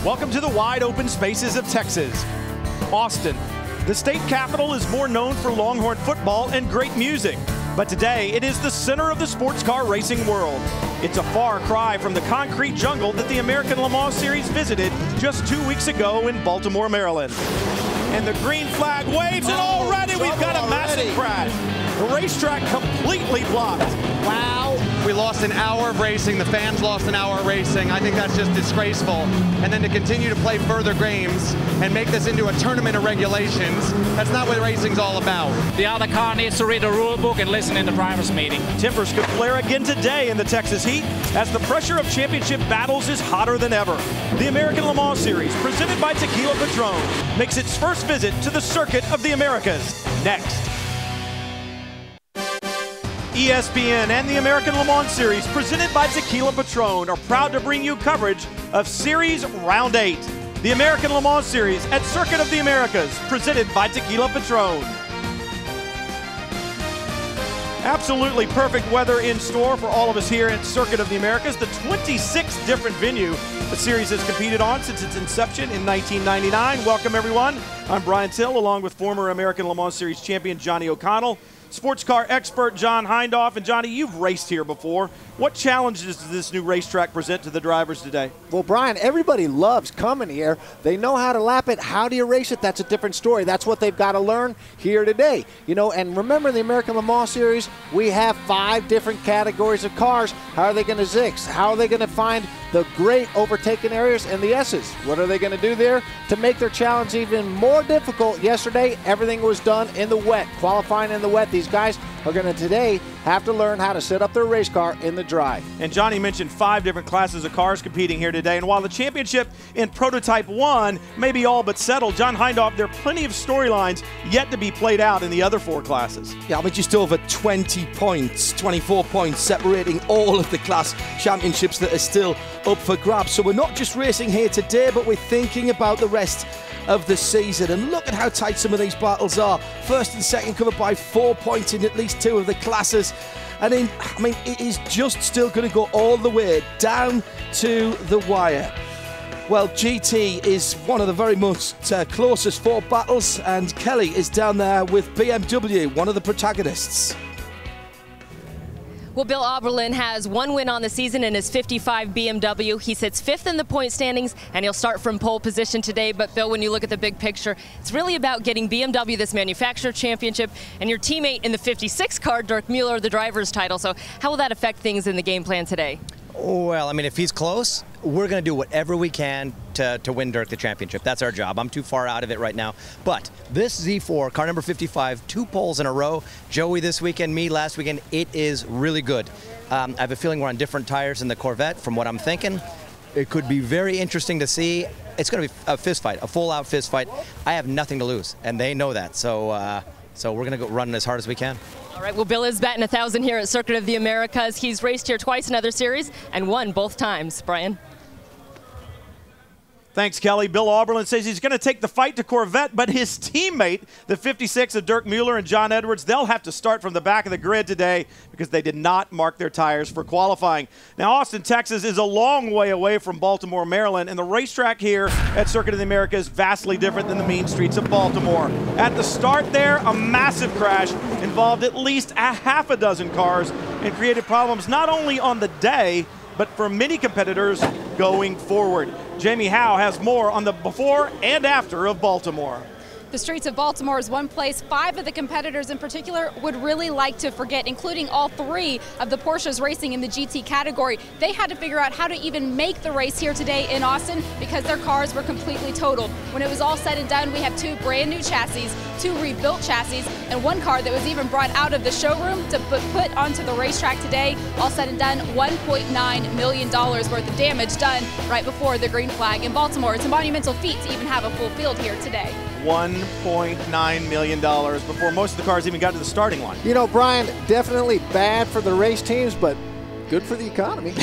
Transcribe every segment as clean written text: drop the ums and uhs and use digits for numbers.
Welcome to the wide open spaces of Texas. Austin, the state capital, is more known for Longhorn football and great music. But today, it is the center of the sports car racing world. It's a far cry from the concrete jungle that the American Le Mans Series visited just 2 weeks ago in Baltimore, Maryland. And the green flag waves, and already we've got a massive crash. The racetrack completely blocked. Wow. We lost an hour of racing. The fans lost an hour of racing. I think that's just disgraceful. And then to continue to play further games and make this into a tournament of regulations, that's not what racing's all about. The other car needs to read the rule book and listen in the drivers' meeting. Timbers could flare again today in the Texas heat as the pressure of championship battles is hotter than ever. The American Le Mans Series, presented by Tequila Patron, makes its first visit to the Circuit of the Americas. Next. ESPN and the American Le Mans Series, presented by Tequila Patron, are proud to bring you coverage of Series Round 8. The American Le Mans Series at Circuit of the Americas, presented by Tequila Patron. Absolutely perfect weather in store for all of us here at Circuit of the Americas, the 26th different venue the series has competed on since its inception in 1999. Welcome, everyone. I'm Brian Till, along with former American Le Mans Series champion Johnny O'Connell, sports car expert John Hindhaugh. And Johnny, you've raced here before. What challenges does this new racetrack present to the drivers today? Well, Brian, everybody loves coming here. They know how to lap it. How do you race it? That's a different story. That's what they've got to learn here today. You know, and remember the American Le Mans Series, we have 5 different categories of cars. How are they going to zig? How are they going to find the great overtaken areas and the S's? What are they going to do there to make their challenge even more difficult? Yesterday, everything was done in the wet, qualifying in the wet. These guys are going to today have to learn how to set up their race car in the dry. And Johnny mentioned 5 different classes of cars competing here today. And while the championship in Prototype 1 may be all but settled, John Hindhaugh, there are plenty of storylines yet to be played out in the other 4 classes. Yeah, we're just over 20 points, 24 points separating all of the class championships that are still up for grabs. So we're not just racing here today, but we're thinking about the rest of the season. And look at how tight some of these battles are. First and second covered by 4 points in at least 2 of the classes. And it is just still going to go all the way down to the wire. Well, GT is one of the very most closest 4 battles, and Kelly is down there with BMW, one of the protagonists. Well, Bill Oberlin has 1 win on the season in his 55 BMW. He sits 5th in the point standings, and he'll start from pole position today. But, Bill, when you look at the big picture, it's really about getting BMW this manufacturer championship and your teammate in the 56 car, Dirk Mueller, the driver's title. So how will that affect things in the game plan today? Well, I mean, if he's close, we're going to do whatever we can to win Dirk the championship. That's our job. I'm too far out of it right now. But this Z4, car number 55, 2 poles in a row, Joey this weekend, me last weekend, it is really good. I have a feeling we're on different tires in the Corvette from what I'm thinking. It could be very interesting to see. It's going to be a fist fight, a full-out fist fight. I have nothing to lose, and they know that. So we're going to go running as hard as we can. All right, well, Bill is batting 1,000 here at Circuit of the Americas. He's raced here twice in other series and won both times. Brian? Thanks, Kelly. Bill Oberlin says he's going to take the fight to Corvette, but his teammate, the 56 of Dirk Mueller and John Edwards, they'll have to start from the back of the grid today because they did not mark their tires for qualifying. Now, Austin, Texas is a long way away from Baltimore, Maryland, and the racetrack here at Circuit of the Americas is vastly different than the mean streets of Baltimore. At the start there, a massive crash involved at least a half a dozen cars and created problems not only on the day, but for many competitors going forward. Jamie Howe has more on the before and after of Baltimore. The streets of Baltimore is one place 5 of the competitors in particular would really like to forget, including all 3 of the Porsches racing in the GT category. They had to figure out how to even make the race here today in Austin because their cars were completely totaled. When it was all said and done, we have 2 brand new chassis, 2 rebuilt chassis, and 1 car that was even brought out of the showroom to put onto the racetrack today. All said and done, $1.9 million worth of damage done right before the green flag in Baltimore. It's a monumental feat to even have a full field here today. $1.9 million before most of the cars even got to the starting line. You know, Brian, definitely bad for the race teams, but good for the economy.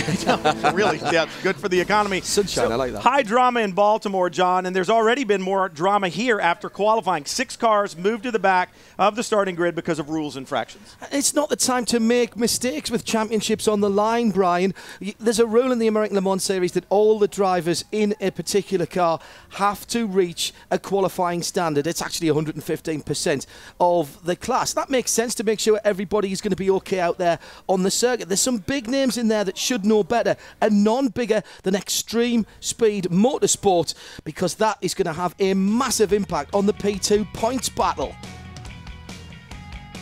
Really, yeah, good for the economy. Sunshine, I like that. High drama in Baltimore, John, and there's already been more drama here after qualifying. 6 cars moved to the back of the starting grid because of rules infractions. It's not the time to make mistakes with championships on the line, Brian. There's a rule in the American Le Mans Series that all the drivers in a particular car have to reach a qualifying standard. It's actually 115% of the class. That makes sense to make sure everybody is going to be okay out there on the circuit. There's some big names in there that should know better, and none bigger than Extreme Speed Motorsport, because that is going to have a massive impact on the P2 points battle.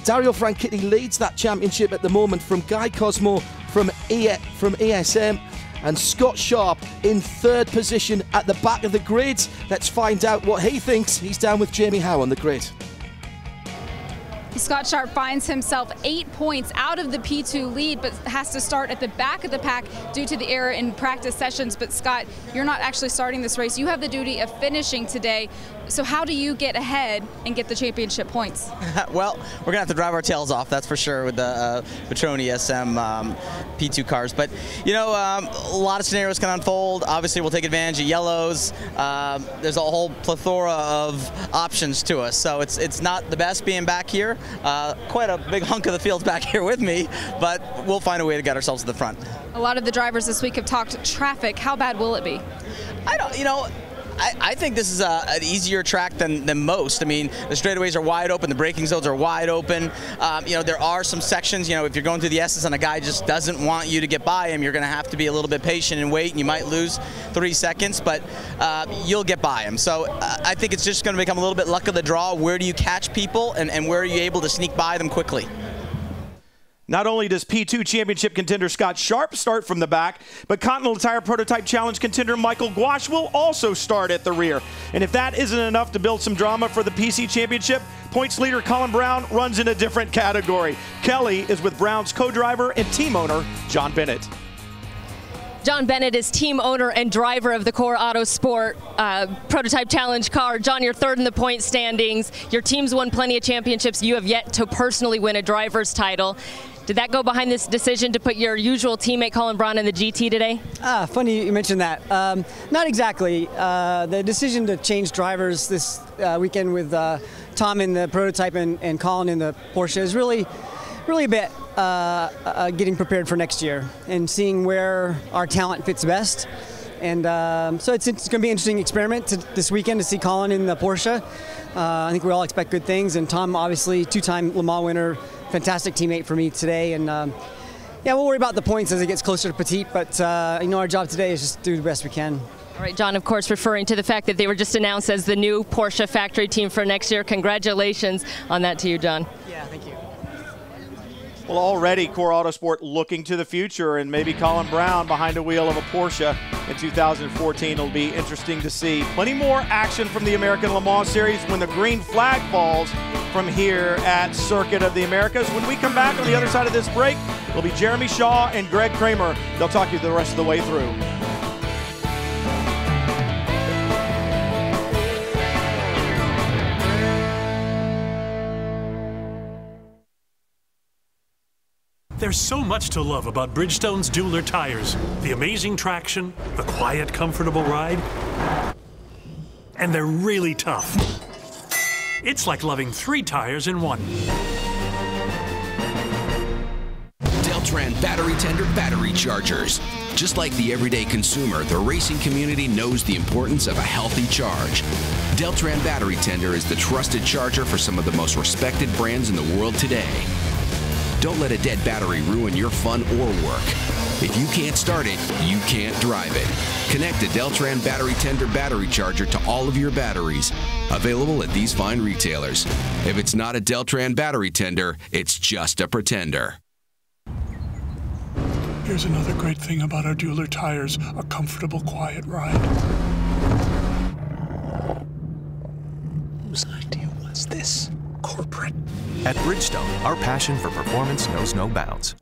Dario Franchitti leads that championship at the moment from Guy Cosmo from ESM, and Scott Sharp in 3rd position at the back of the grid. Let's find out what he thinks. He's down with Jamie Howe on the grid. Scott Sharp finds himself 8 points out of the P2 lead, but has to start at the back of the pack due to the error in practice sessions. But Scott, you're not actually starting this race. You have the duty of finishing today. So how do you get ahead and get the championship points? Well, we're going to have to drive our tails off, that's for sure, with the Patron ESM P2 cars. But, you know, a lot of scenarios can unfold. Obviously, we'll take advantage of yellows. There's a whole plethora of options to us. So it's not the best being back here. Quite a big hunk of the field's back here with me, but we'll find a way to get ourselves to the front. A lot of the drivers this week have talked traffic. How bad will it be? I think this is an easier track than most. I mean, the straightaways are wide open, the braking zones are wide open. You know, there are some sections, you know, if you're going through the S's and a guy just doesn't want you to get by him, you're going to have to be a little bit patient and wait, and you might lose 3 seconds, but you'll get by him. So I think it's just going to become a little bit luck of the draw. Where do you catch people, and where are you able to sneak by them quickly? Not only does P2 championship contender Scott Sharp start from the back, but Continental Tire Prototype Challenge contender Michael Gouache will also start at the rear. And if that isn't enough to build some drama for the PC championship, points leader Colin Brown runs in a different category. Kelly is with Brown's co-driver and team owner John Bennett. John Bennett is team owner and driver of the Core Autosport Prototype Challenge car. John, you're 3rd in the point standings. Your team's won plenty of championships. You have yet to personally win a driver's title. Did that go behind this decision to put your usual teammate Colin Brown in the GT today? Funny you mentioned that. Not exactly. The decision to change drivers this weekend with Tom in the prototype and Colin in the Porsche is really a bit getting prepared for next year and seeing where our talent fits best. And so it's going to be an interesting experiment this weekend to see Colin in the Porsche. I think we all expect good things, and Tom, obviously, 2-time Le Mans winner, fantastic teammate for me today. And yeah, we'll worry about the points as it gets closer to Petit, but you know, our job today is just do the best we can. All right, John, of course, referring to the fact that they were just announced as the new Porsche factory team for next year. Congratulations on that to you, John. Yeah, thank you. Well, already Core Autosport looking to the future, and maybe Colin Brown behind the wheel of a Porsche in 2014 will be interesting to see. Plenty more action from the American Le Mans Series when the green flag falls from here at Circuit of the Americas. When we come back on the other side of this break, it'll be Jeremy Shaw and Greg Kramer. They'll talk you the rest of the way through. There's so much to love about Bridgestone's Dueler tires. The amazing traction, the quiet, comfortable ride, and they're really tough. It's like loving 3 tires in one. Deltran Battery Tender battery chargers. Just like the everyday consumer, the racing community knows the importance of a healthy charge. Deltran Battery Tender is the trusted charger for some of the most respected brands in the world today. Don't let a dead battery ruin your fun or work. If you can't start it, you can't drive it. Connect a Deltran Battery Tender battery charger to all of your batteries. Available at these fine retailers. If it's not a Deltran Battery Tender, it's just a pretender. Here's another great thing about our Dueler tires, a comfortable, quiet ride. Whose idea was this? Corporate. At Bridgestone, our passion for performance knows no bounds.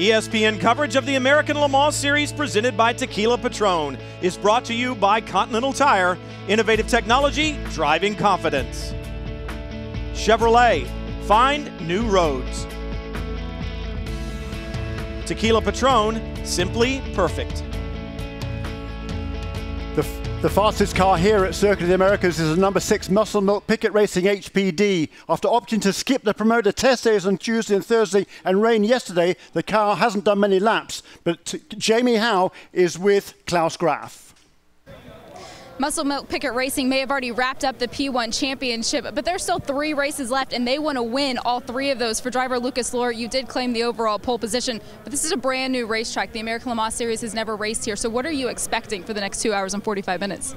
ESPN coverage of the American Le Mans Series presented by Tequila Patron is brought to you by Continental Tire, innovative technology, driving confidence. Chevrolet, find new roads. Tequila Patron, simply perfect. The fastest car here at Circuit of the Americas is a number 6 Muscle Milk Picket Racing HPD. After opting to skip the promoter test days on Tuesday and Thursday and rain yesterday, the car hasn't done many laps. But Jamie Howe is with Klaus Graf. Muscle Milk Picket Racing may have already wrapped up the P1 championship, but there's still 3 races left, and they want to win all 3 of those. For driver Lucas Luhr, you did claim the overall pole position, but this is a brand new racetrack. The American Le Mans Series has never raced here, so what are you expecting for the next 2 hours and 45 minutes?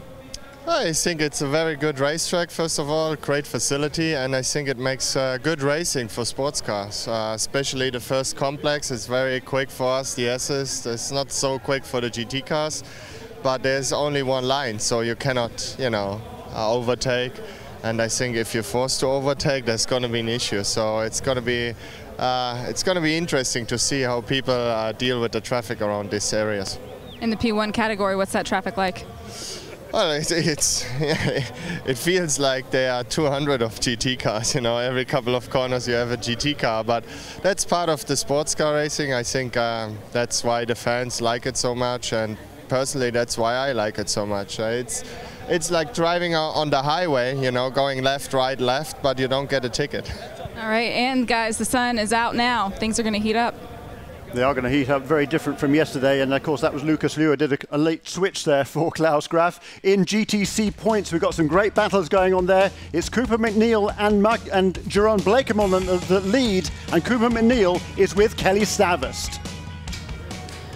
I think it's a very good racetrack, first of all, great facility, and I think it makes good racing for sports cars, especially the first complex is very quick for us, the S's. It's not so quick for the GT cars. But there's only one line, so you cannot, overtake. And I think if you're forced to overtake, there's going to be an issue. So it's going to be interesting to see how people deal with the traffic around these areas. In the P1 category, what's that traffic like? Well, it feels like there are 200 of GT cars. Every couple of corners you have a GT car. But that's part of the sports car racing. I think that's why the fans like it so much. And personally, that's why I like it so much. It's like driving on the highway, going left, right, left, but you don't get a ticket. All right, and guys, the sun is out now. Things are going to heat up. They are going to heat up, very different from yesterday, and of course that was Lucas Luhr did a late switch there for Klaus Graf. In GTC points, we've got some great battles going on there. It's Cooper McNeil and Jerome Blakemon that lead, and Cooper McNeil is with Kelly Stavast.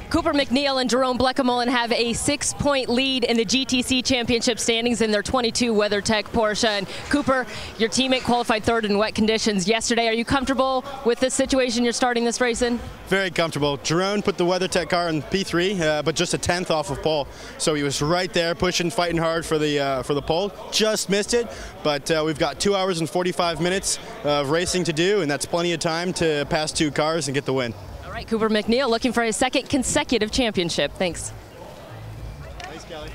Cooper McNeil and Jerome Blakemon have a 6-point lead in the GTC Championship standings in their 22 WeatherTech Porsche. And Cooper, your teammate qualified 3rd in wet conditions yesterday. Are you comfortable with the situation you're starting this race in? Very comfortable. Jerome put the WeatherTech car in P3, but just a 10th off of pole. So he was right there pushing, fighting hard for the pole. Just missed it, but we've got 2 hours and 45 minutes of racing to do, and that's plenty of time to pass 2 cars and get the win. All right, Cooper McNeil looking for his 2nd consecutive championship. Thanks. Thanks, Kelly.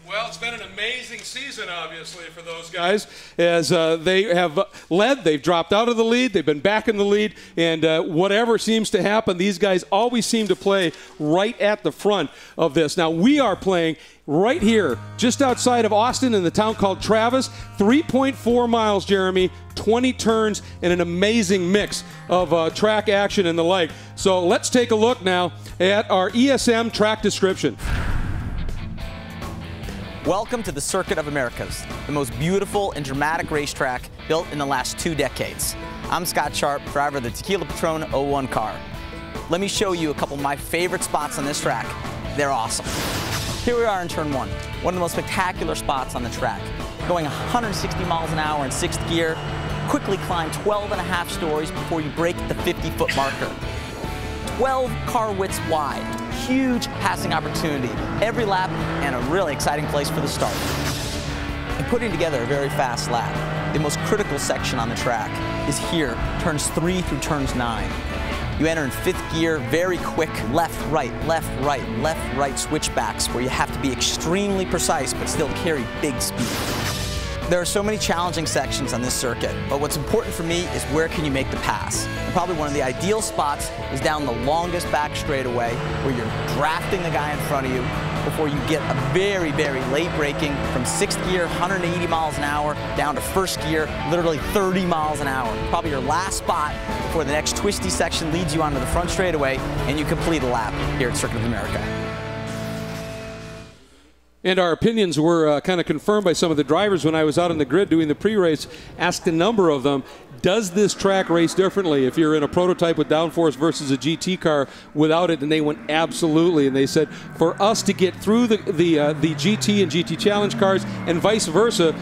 Well, it's been an amazing season, obviously, for those guys. As they have led, they've dropped out of the lead, they've been back in the lead, and whatever seems to happen, these guys always seem to play right at the front of this. Now, we are playing right here, just outside of Austin in the town called Travis. 3.4 miles, Jeremy, 20 turns, and an amazing mix of track action and the like. So let's take a look now at our ESM track description. Welcome to the Circuit of Americas, the most beautiful and dramatic racetrack built in the last 2 decades. I'm Scott Sharp, driver of the Tequila Patron 01 car. Let me show you a couple of my favorite spots on this track. They're awesome. Here we are in turn 1, one of the most spectacular spots on the track. Going 160 miles an hour in 6th gear, quickly climb 12.5 stories before you break the 50-foot marker. 12 car widths wide, huge passing opportunity, every lap, and a really exciting place for the start. And putting together a very fast lap, the most critical section on the track is here, turns 3 through turns 9. You enter in 5th gear, very quick left, right, left, right, left, right switchbacks where you have to be extremely precise but still carry big speed. There are so many challenging sections on this circuit, but what's important for me is where can you make the pass. And probably one of the ideal spots is down the longest back straightaway where you're drafting the guy in front of you before you get a very, very late braking from 6th gear, 180 miles an hour, down to 1st gear, literally 30 miles an hour. Probably your last spot before the next twisty section leads you onto the front straightaway and you complete a lap here at Circuit of America. And our opinions were kind of confirmed by some of the drivers when I was out on the grid doing the pre-race. Asked a number of them, does this track race differently if you're in a prototype with downforce versus a GT car without it? And they went absolutely. And they said for us to get through the GT and GT Challenge cars and vice versa,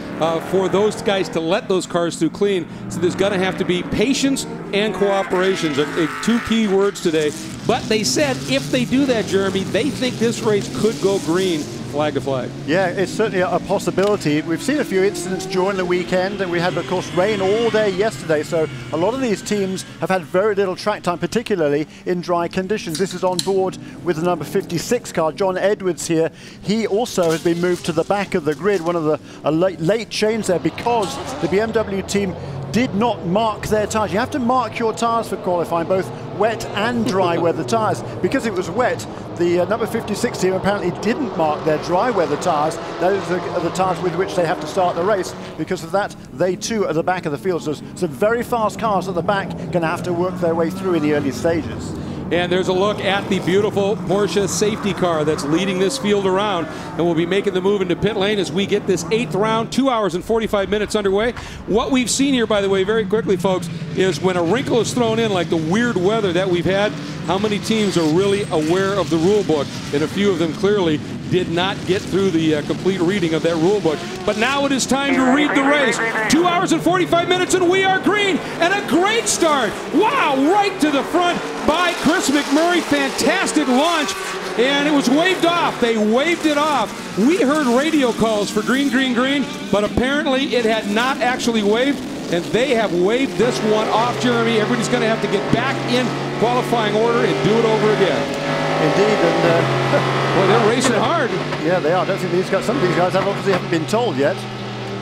for those guys to let those cars through clean, so there's going to have to be patience and cooperation. 2 key words today. But they said if they do that, Jeremy, they think this race could go green flag to flag. Yeah, it's certainly a possibility. We've seen a few incidents during the weekend, and we had, of course, rain all day yesterday, so a lot of these teams have had very little track time, particularly in dry conditions. This is on board with the number 56 car, John Edwards here. He also has been moved to the back of the grid, one of the late change there, because the BMW team did not mark their tyres. You have to mark your tyres for qualifying, both wet and dry weather tyres. Because it was wet, the number 56 team apparently didn't mark their dry weather tyres. Those are the tyres with which they have to start the race. Because of that, they too are at the back of the field. So some very fast cars at the back going to have to work their way through in the early stages. And there's a look at the beautiful Porsche safety car that's leading this field around, and we'll be making the move into pit lane as we get this 8th round, 2 hours and 45 minutes underway. What we've seen here, by the way, very quickly, folks, is when a wrinkle is thrown in, like the weird weather that we've had, how many teams are really aware of the rule book, and a few of them clearly did not get through the complete reading of that rule book. But now it is time to read the race. 2 hours and 45 minutes, and we are green, and a great start. Wow, right to the front by Chris McMurray. Fantastic launch, and it was waved off. They waved it off. We heard radio calls for green, green, green, but apparently it had not actually waved, and they have waved this one off, Jeremy. Everybody's going to have to get back in qualifying order and do it over again. Indeed, and well, they're racing hard. Yeah, they are. I don't think these guys, some of these guys obviously haven't been told yet.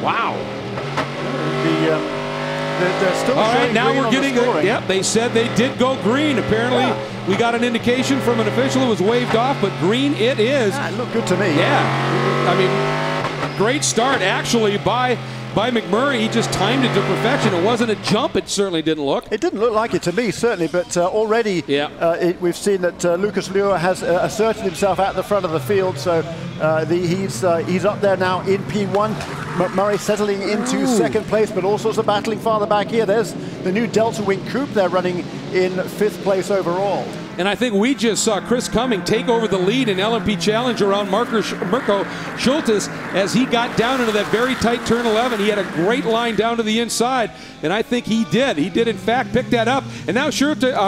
Wow. They're still all right, now green we're getting yep, they said they did go green. Apparently, we got an indication from an official it was waved off, but green it is. It looked good to me. Yeah. I mean, great start actually by McMurray. He just timed it to perfection. It wasn't a jump. It certainly didn't look. It didn't look like it to me, certainly, but already we've seen that Lucas Luhr has asserted himself at the front of the field, so he's up there now in P1. McMurray settling into second place, but all sorts of battling farther back here. There's the new Delta Wing Coupe they're running in 5th place overall. And I think we just saw Chris Cumming take over the lead in LMP Challenge around Mirko Schultes as he got down into that very tight turn 11. He had a great line down to the inside, and I think he did. He did, in fact, pick that up. And now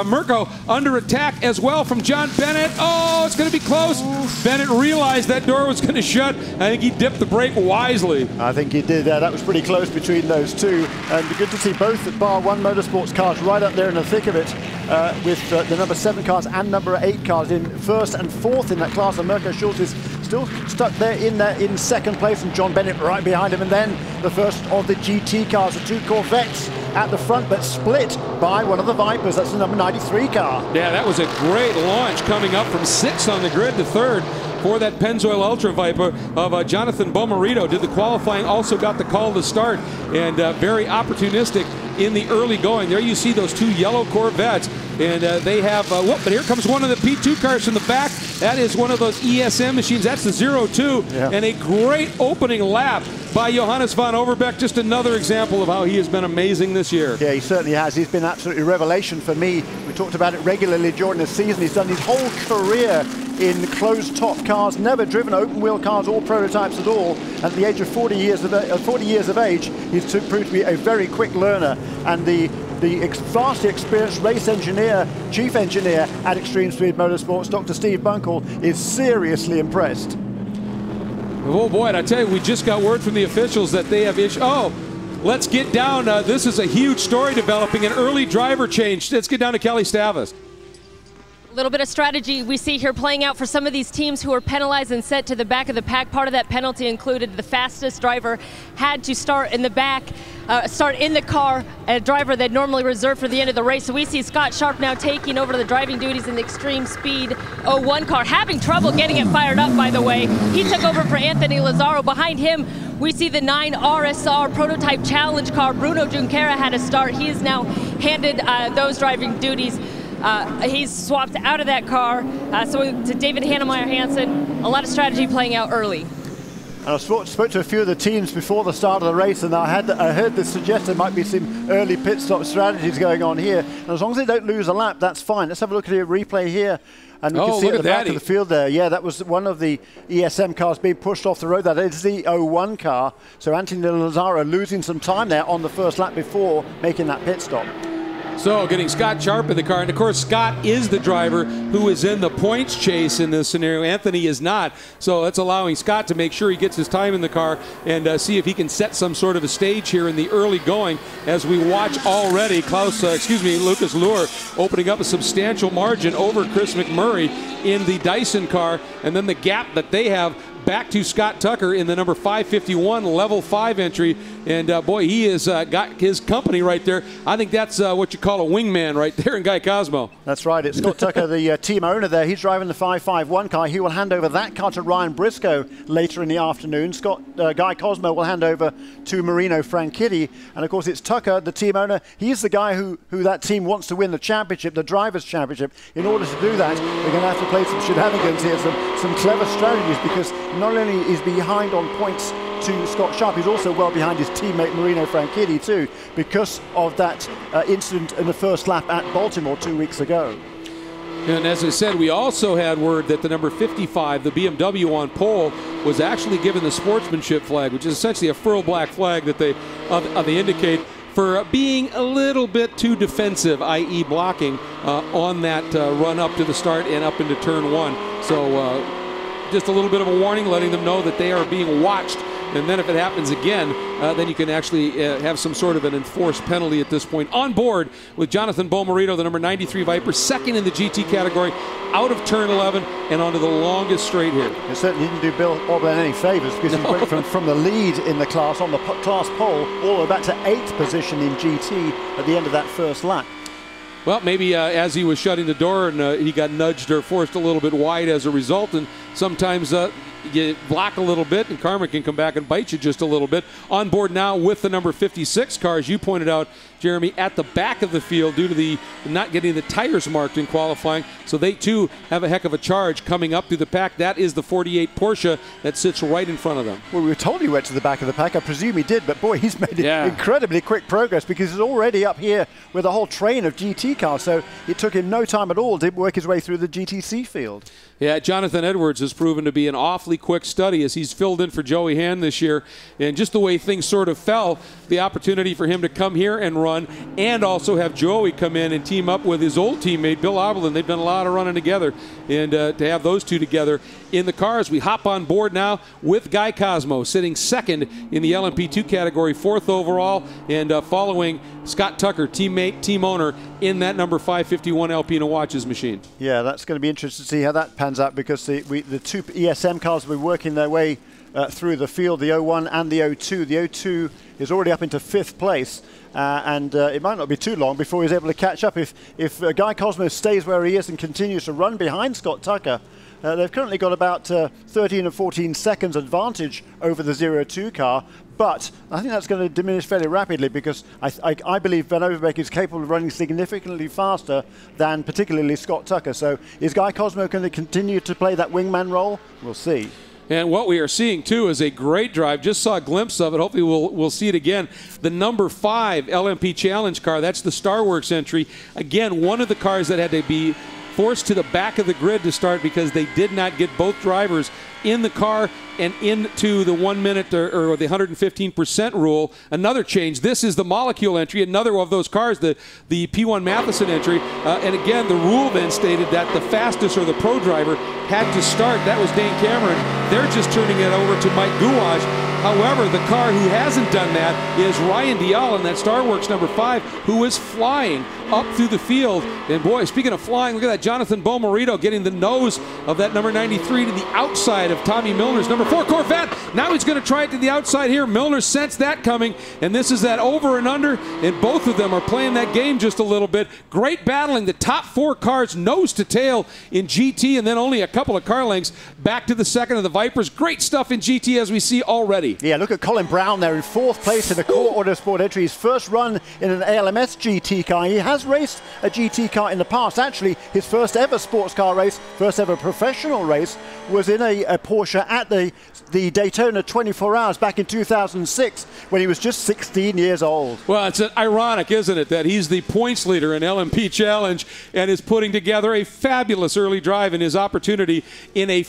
Mirko under attack as well from John Bennett. Oh, it's going to be close. Bennett realized that door was going to shut. I think he dipped the brake wisely. I think he did. That was pretty close between those two. And good to see both the Bar 1 Motorsports cars right up there in the thick of it with the number 7 cars and number 8 cars in 1st and 4th in that class. And Mirko Schultes still stuck there in 2nd place, and John Bennett right behind him. And then the first of the GT cars, the 2 Corvettes at the front, but split by one of the Vipers. That's the number 93 car. Yeah, that was a great launch coming up from 6th on the grid to 3rd for that Pennzoil Ultra Viper of Jonathan Bomarito. Did the qualifying, also got the call to start, and very opportunistic in the early going. There you see those 2 yellow Corvettes, and they have, but here comes one of the P2 cars from the back. That is one of those ESM machines. That's the 02, and a great opening lap by Johannes van Overbeek. Just another example of how he has been amazing this year. Yeah, he certainly has. He's been absolutely revelation for me. We talked about it regularly during the season. He's done his whole career in closed-top cars, never driven open-wheel cars or prototypes at all. At the age of 40 years of age, he's proved to be a very quick learner, and the vastly experienced race engineer, chief engineer at Extreme Speed Motorsports, Dr. Steve Bunkle, is seriously impressed. Oh boy, and I tell you, we just got word from the officials that they have issued. Oh, let's get down. This is a huge story developing, an early driver change. Let's get down to Kelly Stavas. A little bit of strategy we see here playing out for some of these teams who are penalized and sent to the back of the pack. Part of that penalty included the fastest driver had to start in the back, start in the car, a driver that normally reserved for the end of the race. So we see Scott Sharp now taking over the driving duties in the Extreme Speed 01 car, having trouble getting it fired up, by the way. He took over for Anthony Lazaro. Behind him, we see the 9 RSR prototype challenge car. Bruno Junqueira had a start. He is now handed those driving duties. He's swapped out of that car. So to David Hannemeyer Hansen, a lot of strategy playing out early. And I spoke to a few of the teams before the start of the race, and I heard this suggest there might be some early pit stop strategies going on here. And as long as they don't lose a lap, that's fine. Let's have a look at a replay here. And we can see at the back of the field there. Yeah, that was one of the ESM cars being pushed off the road. That is the 01 car. So Anthony Lazaro losing some time there on the first lap before making that pit stop. So getting Scott Sharp in the car, and of course Scott is the driver who is in the points chase in this scenario. Anthony is not, so that's allowing Scott to make sure he gets his time in the car and see if he can set some sort of a stage here in the early going. As we watch already, Lucas Luhr opening up a substantial margin over Chris McMurray in the Dyson car, and then the gap that they have back to Scott Tucker in the number 551 level 5 entry. And boy, he has got his company right there. I think that's what you call a wingman right there in Guy Cosmo. That's right. It's Scott Tucker, the team owner there. He's driving the 551 car. He will hand over that car to Ryan Briscoe later in the afternoon. Guy Cosmo will hand over to Marino Franchitti. And of course, it's Tucker, the team owner. He's the guy who that team wants to win the championship, the Drivers' Championship. In order to do that, they're going to have to play some shenanigans here, some clever strategies, because not only is behind on points to Scott Sharp, he's also well behind his teammate Marino Franchitti too, because of that incident in the first lap at Baltimore 2 weeks ago. And as I said, we also had word that the number 55, the BMW on pole, was actually given the sportsmanship flag, which is essentially a furl black flag that they indicate for being a little bit too defensive, i.e. blocking on that run up to the start and up into turn 1. So just a little bit of a warning, letting them know that they are being watched. And then if it happens again, then you can actually have some sort of an enforced penalty at this point. On board with Jonathan Bomarito, the number 93 Viper, second in the GT category, out of turn 11 and onto the longest straight here. It certainly didn't do Bill Auburn any favors, because he went from the lead in the class on the class pole all the way back to 8th position in GT at the end of that first lap. Well, maybe as he was shutting the door and he got nudged or forced a little bit wide as a result, and sometimes you block a little bit and karma can come back and bite you just a little bit. On board now with the number 56 car, as you pointed out, Jeremy, at the back of the field due to the not getting the tires marked in qualifying. So they too have a heck of a charge coming up through the pack. That is the 48 Porsche that sits right in front of them. Well, we were told he went to the back of the pack. I presume he did, but boy, he's made incredibly quick progress, because he's already up here with a whole train of GT cars. So it took him no time at all to work his way through the GTC field. Yeah, Jonathan Edwards has proven to be an awfully quick study as he's filled in for Joey Hand this year. And just the way things sort of fell, the opportunity for him to come here and run, and also have Joey come in and team up with his old teammate, Bill Oberlin. They've done a lot of running together. And to have those two together in the cars, we hop on board now with Guy Cosmo, sitting second in the LMP2 category, 4th overall, and following Scott Tucker, teammate, team owner, in that number 551 Alpina Watches machine. Yeah, that's going to be interesting to see how that pans out, because the two ESM cars will be working their way through the field, the 01 and the 02. The 02 is already up into 5th place, and it might not be too long before he's able to catch up. If Guy Cosmo stays where he is and continues to run behind Scott Tucker, they've currently got about 13 or 14 seconds advantage over the 02 car, but I think that's going to diminish fairly rapidly, because I believe Van Overbeek is capable of running significantly faster than particularly Scott Tucker. So is Guy Cosmo going to continue to play that wingman role? We'll see. And what we are seeing, too, is a great drive. Just saw a glimpse of it. Hopefully we'll see it again. The number 5 LMP Challenge car, that's the Starworks entry. Again, one of the cars that had to be forced to the back of the grid to start because they did not get both drivers in the car and into the 1 minute or the 115% rule. Another change. This is the Molecule entry, another of those cars, the P1 Matheson entry. And again, the rule then stated that the fastest or the pro driver had to start. That was Dane Cameron. They're just turning it over to Mike Gouage. However, the car who hasn't done that is Ryan Dial in that Starworks number 5, who is flying up through the field. And boy, speaking of flying, look at that, Jonathan Bomarito getting the nose of that number 93 to the outside of Tommy Milner's number 4 Corvette. Now he's going to try it to the outside here. Milner sensed that coming, and this is that over and under, and both of them are playing that game just a little bit. Great battling. The top 4 cars nose to tail in GT, and then only a couple of car lengths back to the second of the Vipers. Great stuff in GT as we see already. Yeah, look at Colin Brown there in 4th place in the Core Autosport entry. His first run in an ALMS GT car. He has raced a GT car in the past. Actually, his first ever sports car race, first ever professional race, was in a Porsche at the Daytona 24 Hours back in 2006 when he was just 16 years old. Well, it's ironic, isn't it, that he's the points leader in LMP Challenge and is putting together a fabulous early drive in his opportunity in a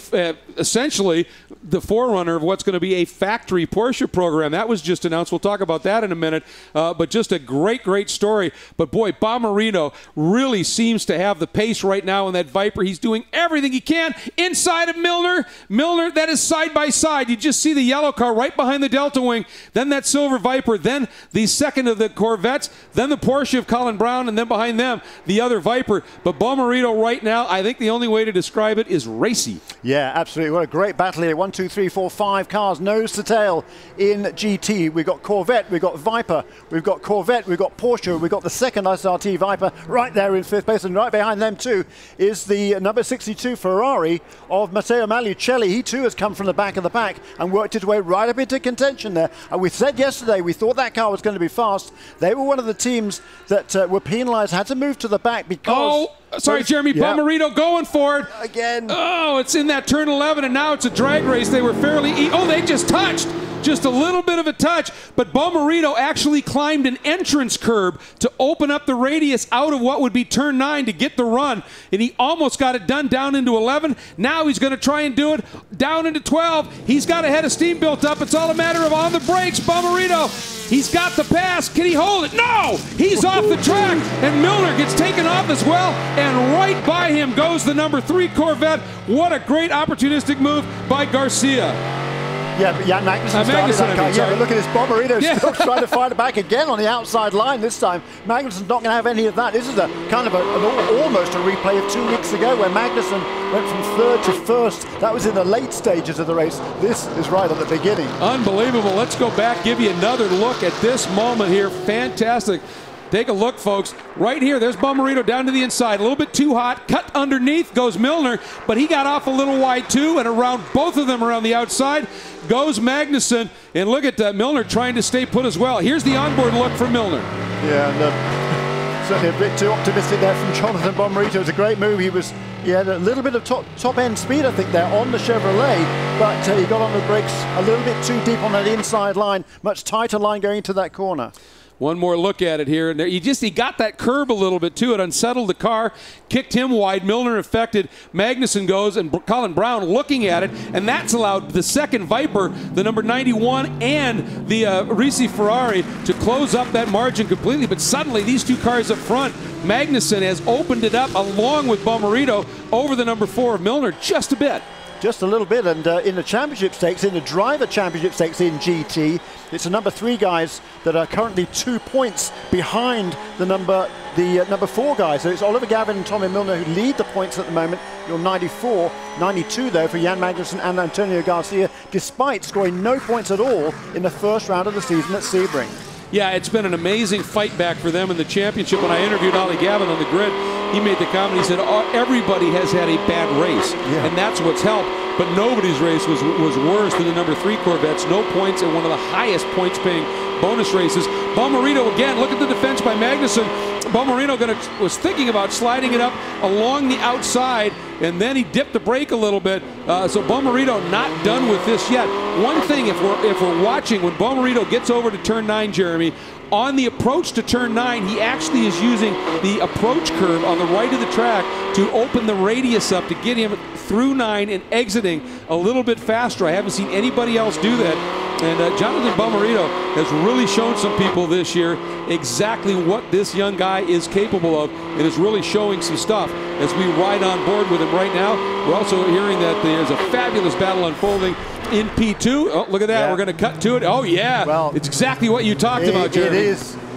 essentially the forerunner of what's going to be a factory Porsche program. That was just announced. We'll talk about that in a minute. But just a great, great story. But boy, Bob Bomarito really seems to have the pace right now in that Viper. He's doing everything he can inside of Milner. Milner, that is side by side. You just see the yellow car right behind the Delta Wing, then that silver Viper, then the second of the Corvettes, then the Porsche of Colin Brown, and then behind them, the other Viper. But Bomarito right now, I think the only way to describe it is racy. Yeah, absolutely. What a great battle here. 1, 2, 3, 4, 5 cars, nose to tail in GT. We've got Corvette, we've got Viper, we've got Corvette, we've got Porsche, we've got the second SRT Viper right there in 5th place, and right behind them too is the number 62 Ferrari of Matteo Malucelli. He too has come from the back of the pack and worked his way right up into contention there. And we said yesterday we thought that car was going to be fast. They were one of the teams that were penalized, had to move to the back because... Sorry, Jeremy. Yeah. Bomarito going for it. Again. Oh, it's in that turn 11, and now it's a drag race. They were fairly... they just touched. Just a little bit of a touch, but Bomarito actually climbed an entrance curb to open up the radius out of what would be turn 9 to get the run, and he almost got it done down into 11. Now he's going to try and do it down into 12. He's got a head of steam built up. It's all a matter of on the brakes. Bomarito, he's got the pass. Can he hold it? No! He's off the track, and Milner gets taken off as well, and right by him goes the number 3 Corvette. What a great opportunistic move by Garcia. Yeah, but Jan Magnussen started that car. Yeah, but look at this, Bomarito still trying to fight it back again on the outside line this time. Magnussen's not going to have any of that. This is a kind of almost a replay of 2 weeks ago where Magnussen went from 3rd to 1st. That was in the late stages of the race. This is right at the beginning. Unbelievable. Let's go back, give you another look at this moment here. Fantastic. Take a look, folks. Right here, there's Bomarito down to the inside. A little bit too hot. Cut underneath goes Milner, but he got off a little wide too, and around both of them around the outside goes Magnussen. And look at Milner trying to stay put as well. Here's the onboard look for Milner. Yeah, and certainly a bit too optimistic there from Jonathan Bomarito. It was a great move. He had a little bit of top end speed, I think, there on the Chevrolet, but he got on the brakes a little bit too deep on that inside line. Much tighter line going into that corner. One more look at it here. And there, he got that curb a little bit too. It unsettled the car, kicked him wide. Milner affected. Magnussen goes, and Colin Brown looking at it, and that's allowed the second Viper, the number 91, and the Risi Ferrari to close up that margin completely. But suddenly, these two cars up front, Magnussen has opened it up along with Bomarito over the number 4 of Milner just a bit. Just a little bit, and in the championship stakes, in the driver championship stakes in GT, it's the number 3 guys that are currently 2 points behind the number 4 guys. So it's Oliver Gavin and Tommy Milner who lead the points at the moment. You're 94, 92 though for Jan Magnussen and Antonio Garcia, despite scoring no points at all in the first round of the season at Sebring. Yeah, it's been an amazing fight back for them in the championship. When I interviewed Ollie Gavin on the grid, he made the comment, he said, everybody has had a bad race, and that's what's helped. But nobody's race was worse than the number 3 Corvettes. No points and one of the highest points-paying bonus races. Bomarito again, look at the defense by Magnussen. Bomarito was thinking about sliding it up along the outside, and then he dipped the brake a little bit. So Bomarito not done with this yet. One thing, if we're watching, when Bomarito gets over to turn 9, Jeremy, on the approach to turn 9, he actually is using the approach curve on the right of the track to open the radius up to get him through 9 and exiting a little bit faster. I haven't seen anybody else do that. And Jonathan Bomarito has really shown some people this year exactly what this young guy is capable of, and is really showing some stuff as we ride on board with him right now. We're also hearing that there's a fabulous battle unfolding in P2. Oh, look at that. Yeah. We're going to cut to it. Oh, yeah. Well, it's exactly what you talked about, Jeremy.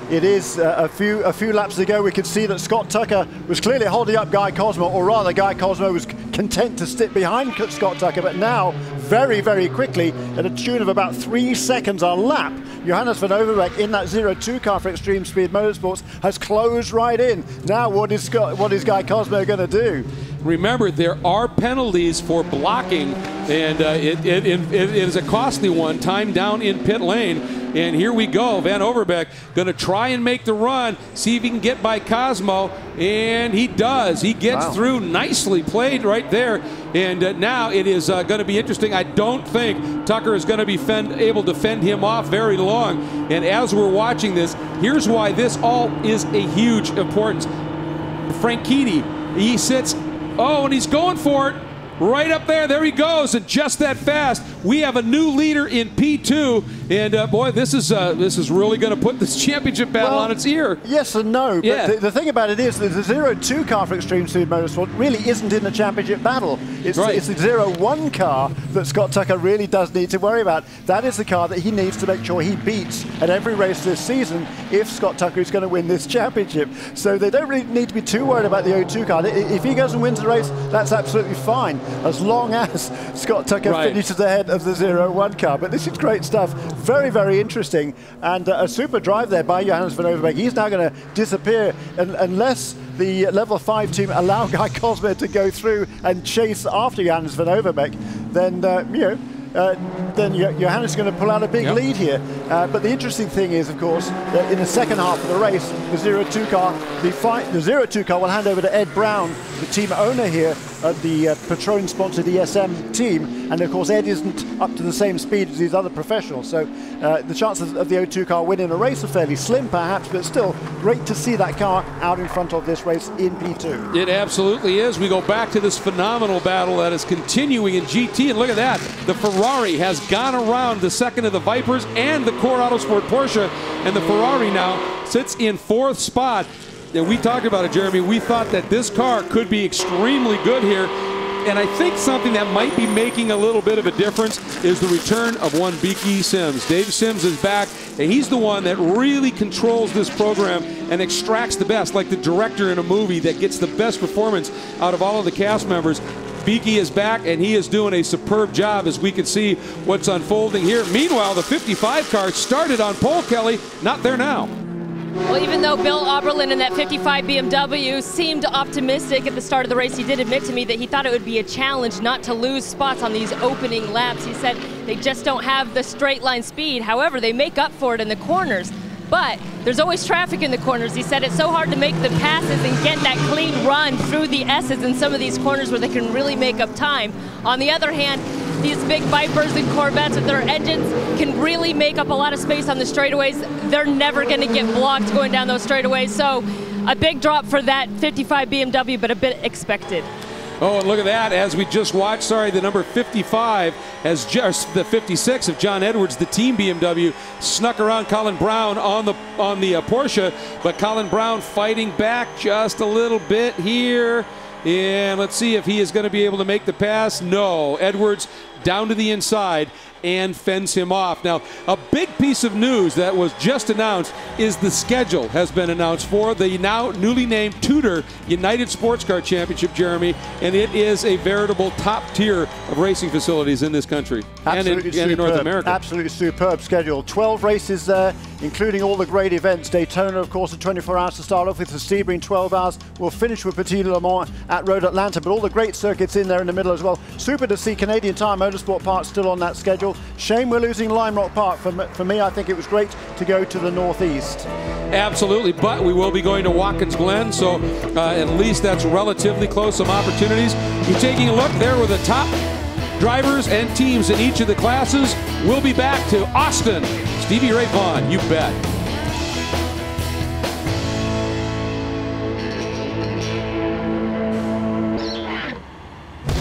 It is a few laps ago. We could see that Scott Tucker was clearly holding up Guy Cosmo, or rather Guy Cosmo was content to stick behind Scott Tucker, but now very, very quickly at a tune of about 3 seconds a lap, Johannes van Overbeek in that 02 car for Extreme Speed Motorsports has closed right in. Now what is Guy Cosmo going to do? Remember, there are penalties for blocking, and it is a costly one. Time down in pit lane, and here we go. Van Overbeek going to try and make the run, see if he can get by Cosmo, and he does. He gets through. Nicely played right there, and now it is going to be interesting. I don't think Tucker is going to be able to fend him off very long, and as we're watching this, here's why this all is a huge importance. Franchitti, he sits. Oh, and he's going for it. right up there. There he goes, and just that fast, we have a new leader in P2. And boy, this is really going to put this championship battle on its ear. Yes and no. But the thing about it is that the 0-2 car for Extreme Speed Motorsport really isn't in the championship battle. It's the 0-1 car that Scott Tucker really does need to worry about. That is the car that he needs to make sure he beats at every race this season if Scott Tucker is going to win this championship. So they don't really need to be too worried about the 0-2 car. If he goes and wins the race, that's absolutely fine, as long as Scott Tucker finishes ahead of the 0-1 car. But this is great stuff. Very, very interesting. And a super drive there by Johannes van Overbeek. He's now going to disappear unless the level 5 team allow Guy Cosmer to go through and chase after Johannes van Overbeek. Then, then Johannes is going to pull out a big lead here. But the interesting thing is, of course, that in the second half of the race, the 0-2 car, the 0-2 car will hand over to Ed Brown, the team owner here of the Patron-sponsored ESM team. And of course, Ed isn't up to the same speed as these other professionals. So the chances of the 0-2 car winning a race are fairly slim, perhaps, but still great to see that car out in front of this race in P2. It absolutely is. We go back to this phenomenal battle that is continuing in GT, and look at that. The Ferrari has gone around the second of the Vipers and the Core Autosport Porsche, and the Ferrari now sits in 4th spot. And we talked about it, Jeremy. We thought that this car could be extremely good here. And I think something that might be making a little bit of a difference is the return of one Beaky Sims. Dave Sims is back, and he's the one that really controls this program and extracts the best, like the director in a movie that gets the best performance out of all of the cast members. Beaky is back, and he is doing a superb job as we can see what's unfolding here. Meanwhile, the 55 car started on pole, Kelly, not there now. Well, even though Bill Oberlin in that 55 BMW seemed optimistic at the start of the race, he did admit to me that he thought it would be a challenge not to lose spots on these opening laps. He said they just don't have the straight line speed. However, they make up for it in the corners. But there's always traffic in the corners. He said it's so hard to make the passes and get that clean run through the S's in some of these corners where they can really make up time. On the other hand, these big Vipers and Corvettes with their engines can really make up a lot of space on the straightaways. They're never going to get blocked going down those straightaways. So a big drop for that 55 BMW, but a bit expected. Oh, and look at that, as we just watched, the number 55 has just, the 56 of John Edwards, the team BMW, snuck around Colin Brown on the Porsche, but Colin Brown fighting back just a little bit here. And let's see if he is going to be able to make the pass. No, Edwards down to the inside and fends him off. Now, a big piece of news that was just announced is the schedule has been announced for the now newly named Tudor United Sports Car Championship, Jeremy, and it is a veritable top tier of racing facilities in this country and in North America. Absolutely superb schedule. 12 races there, including all the great events. Daytona, of course, in 24 hours to start off with, the Sebring 12 hours. We'll finish with Petit Le Mans at Road Atlanta, but all the great circuits in there in the middle as well. Super to see Canadian Tire Motorsport Park still on that schedule. Shame we're losing Lime Rock Park. For me, I think it was great to go to the northeast. Absolutely, but we will be going to Watkins Glen, so at least that's relatively close. Some opportunities. You're taking a look there with the top drivers and teams in each of the classes. We'll be back to Austin. Stevie Ray Vaughan, you bet.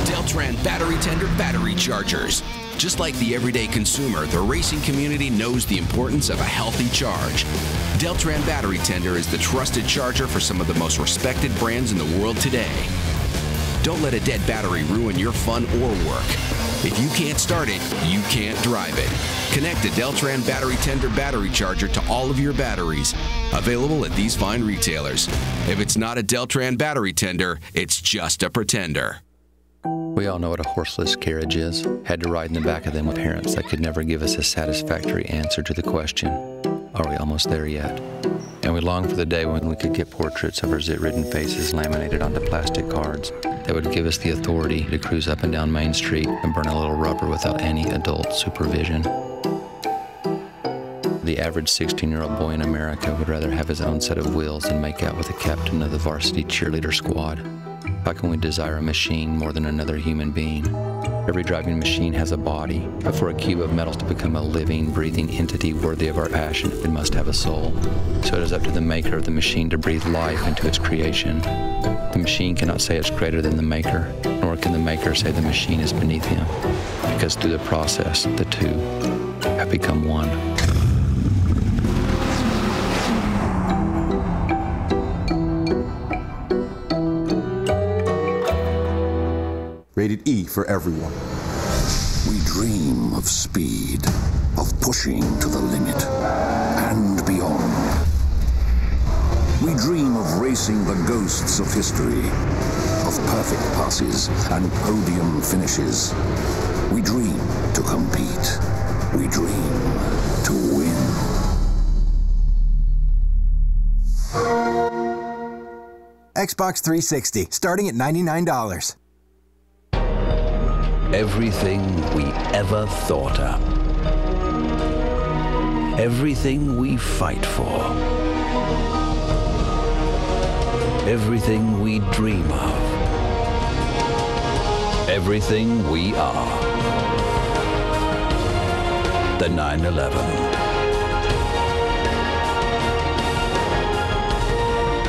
Deltran Battery Tender Battery Chargers. Just like the everyday consumer, the racing community knows the importance of a healthy charge. Deltran Battery Tender is the trusted charger for some of the most respected brands in the world today. Don't let a dead battery ruin your fun or work. If you can't start it, you can't drive it. Connect a Deltran Battery Tender battery charger to all of your batteries. Available at these fine retailers. If it's not a Deltran Battery Tender, it's just a pretender. We all know what a horseless carriage is. Had to ride in the back of them with parents that could never give us a satisfactory answer to the question, are we almost there yet? And we long for the day when we could get portraits of our zit-ridden faces laminated onto plastic cards that would give us the authority to cruise up and down Main Street and burn a little rubber without any adult supervision. The average 16-year-old boy in America would rather have his own set of wheels than make out with the captain of the varsity cheerleader squad. How can we desire a machine more than another human being? Every driving machine has a body, but for a cube of metal to become a living, breathing entity worthy of our passion, it must have a soul. So it is up to the maker of the machine to breathe life into its creation. The machine cannot say it's greater than the maker, nor can the maker say the machine is beneath him, because through the process, the two have become one. Rated E for everyone. We dream of speed, of pushing to the limit and beyond. We dream of racing the ghosts of history, of perfect passes and podium finishes. We dream to compete. We dream to win. Xbox 360, starting at $99. Everything we ever thought up. Everything we fight for. Everything we dream of. Everything we are. The 911.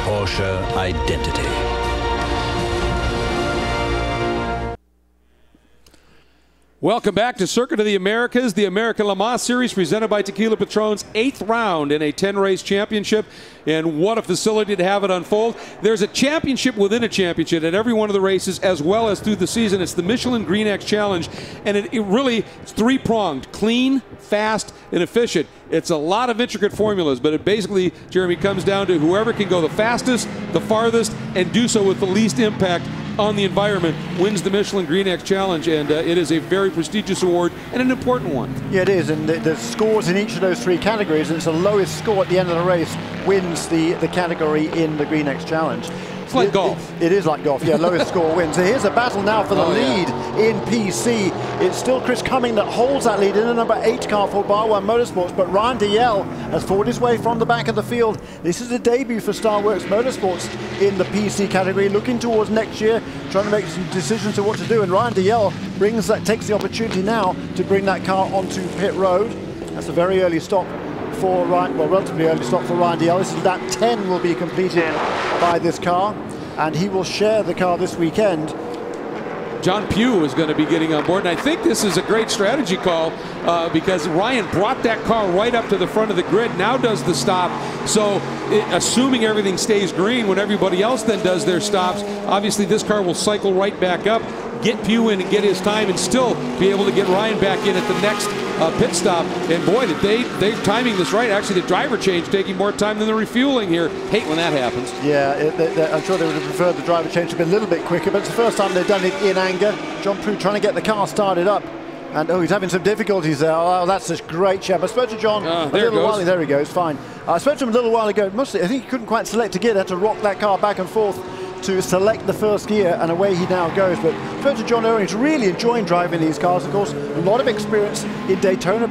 Porsche identity. Welcome back to Circuit of the Americas, the American Le Mans Series presented by Tequila Patron's 8th round in a 10-race championship. And what a facility to have it unfold. There's a championship within a championship at every one of the races as well as through the season. It's the Michelin Green X Challenge, and it really is three-pronged: clean, fast, and efficient. It's a lot of intricate formulas, but it basically, Jeremy, comes down to whoever can go the fastest, the farthest, and do so with the least impact on the environment wins the Michelin Green X Challenge, and it is a very prestigious award and an important one. Yeah, it is, and there's scores in each of those three categories, and it's the lowest score at the end of the race wins the category in the Green X Challenge. It's like golf. It is like golf, yeah, lowest score wins. So here's a battle now for the lead in PC. It's still Chris Cumming that holds that lead in the number 8 car for Bar One Motorsports, but Ryan Dalziel has fought his way from the back of the field. This is a debut for Starworks Motorsports in the PC category, looking towards next year, trying to make some decisions of what to do, and Ryan Dalziel takes the opportunity now to bring that car onto pit road. That's a very early stop for Ryan, well, relatively early stop for Ryan Dalziel. This is lap 10 will be completed by this car, and he will share the car this weekend. John Pugh is going to be getting on board, and I think this is a great strategy call because Ryan brought that car right up to the front of the grid, now does the stop. So assuming everything stays green when everybody else then does their stops, obviously this car will cycle right back up, get Pugh in and get his time, and still be able to get Ryan back in at the next pit stop. And boy, did they're timing this right. Actually, the driver change taking more time than the refueling here. Hate when that happens. Yeah, I'm sure they would have preferred the driver change to be a little bit quicker, but it's the first time they've done it in anger. John Pugh trying to get the car started up. And he's having some difficulties there. Oh, that's just great, Chap. I spoke to John a little while ago. There he goes, fine. I spoke to him a little while ago. Mostly, I think he couldn't quite select a gear. They had to rock that car back and forth to select the first gear, and away he now goes. But I spoke to John earlier. He's really enjoying driving these cars. Of course, a lot of experience in Daytona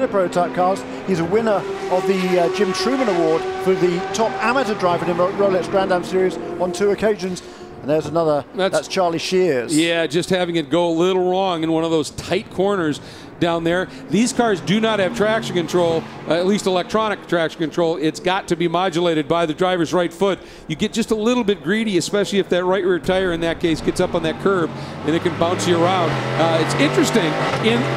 prototype cars. He's a winner of the Jim Truman Award for the top amateur driver in the Rolex Grand Am Series on 2 occasions. And there's another, that's Charlie Shears. Yeah, just having it go a little wrong in one of those tight corners down there. These cars do not have traction control, at least electronic traction control. It's got to be modulated by the driver's right foot. You get just a little bit greedy, especially if that right rear tire in that case gets up on that curb and it can bounce you around. It's interesting,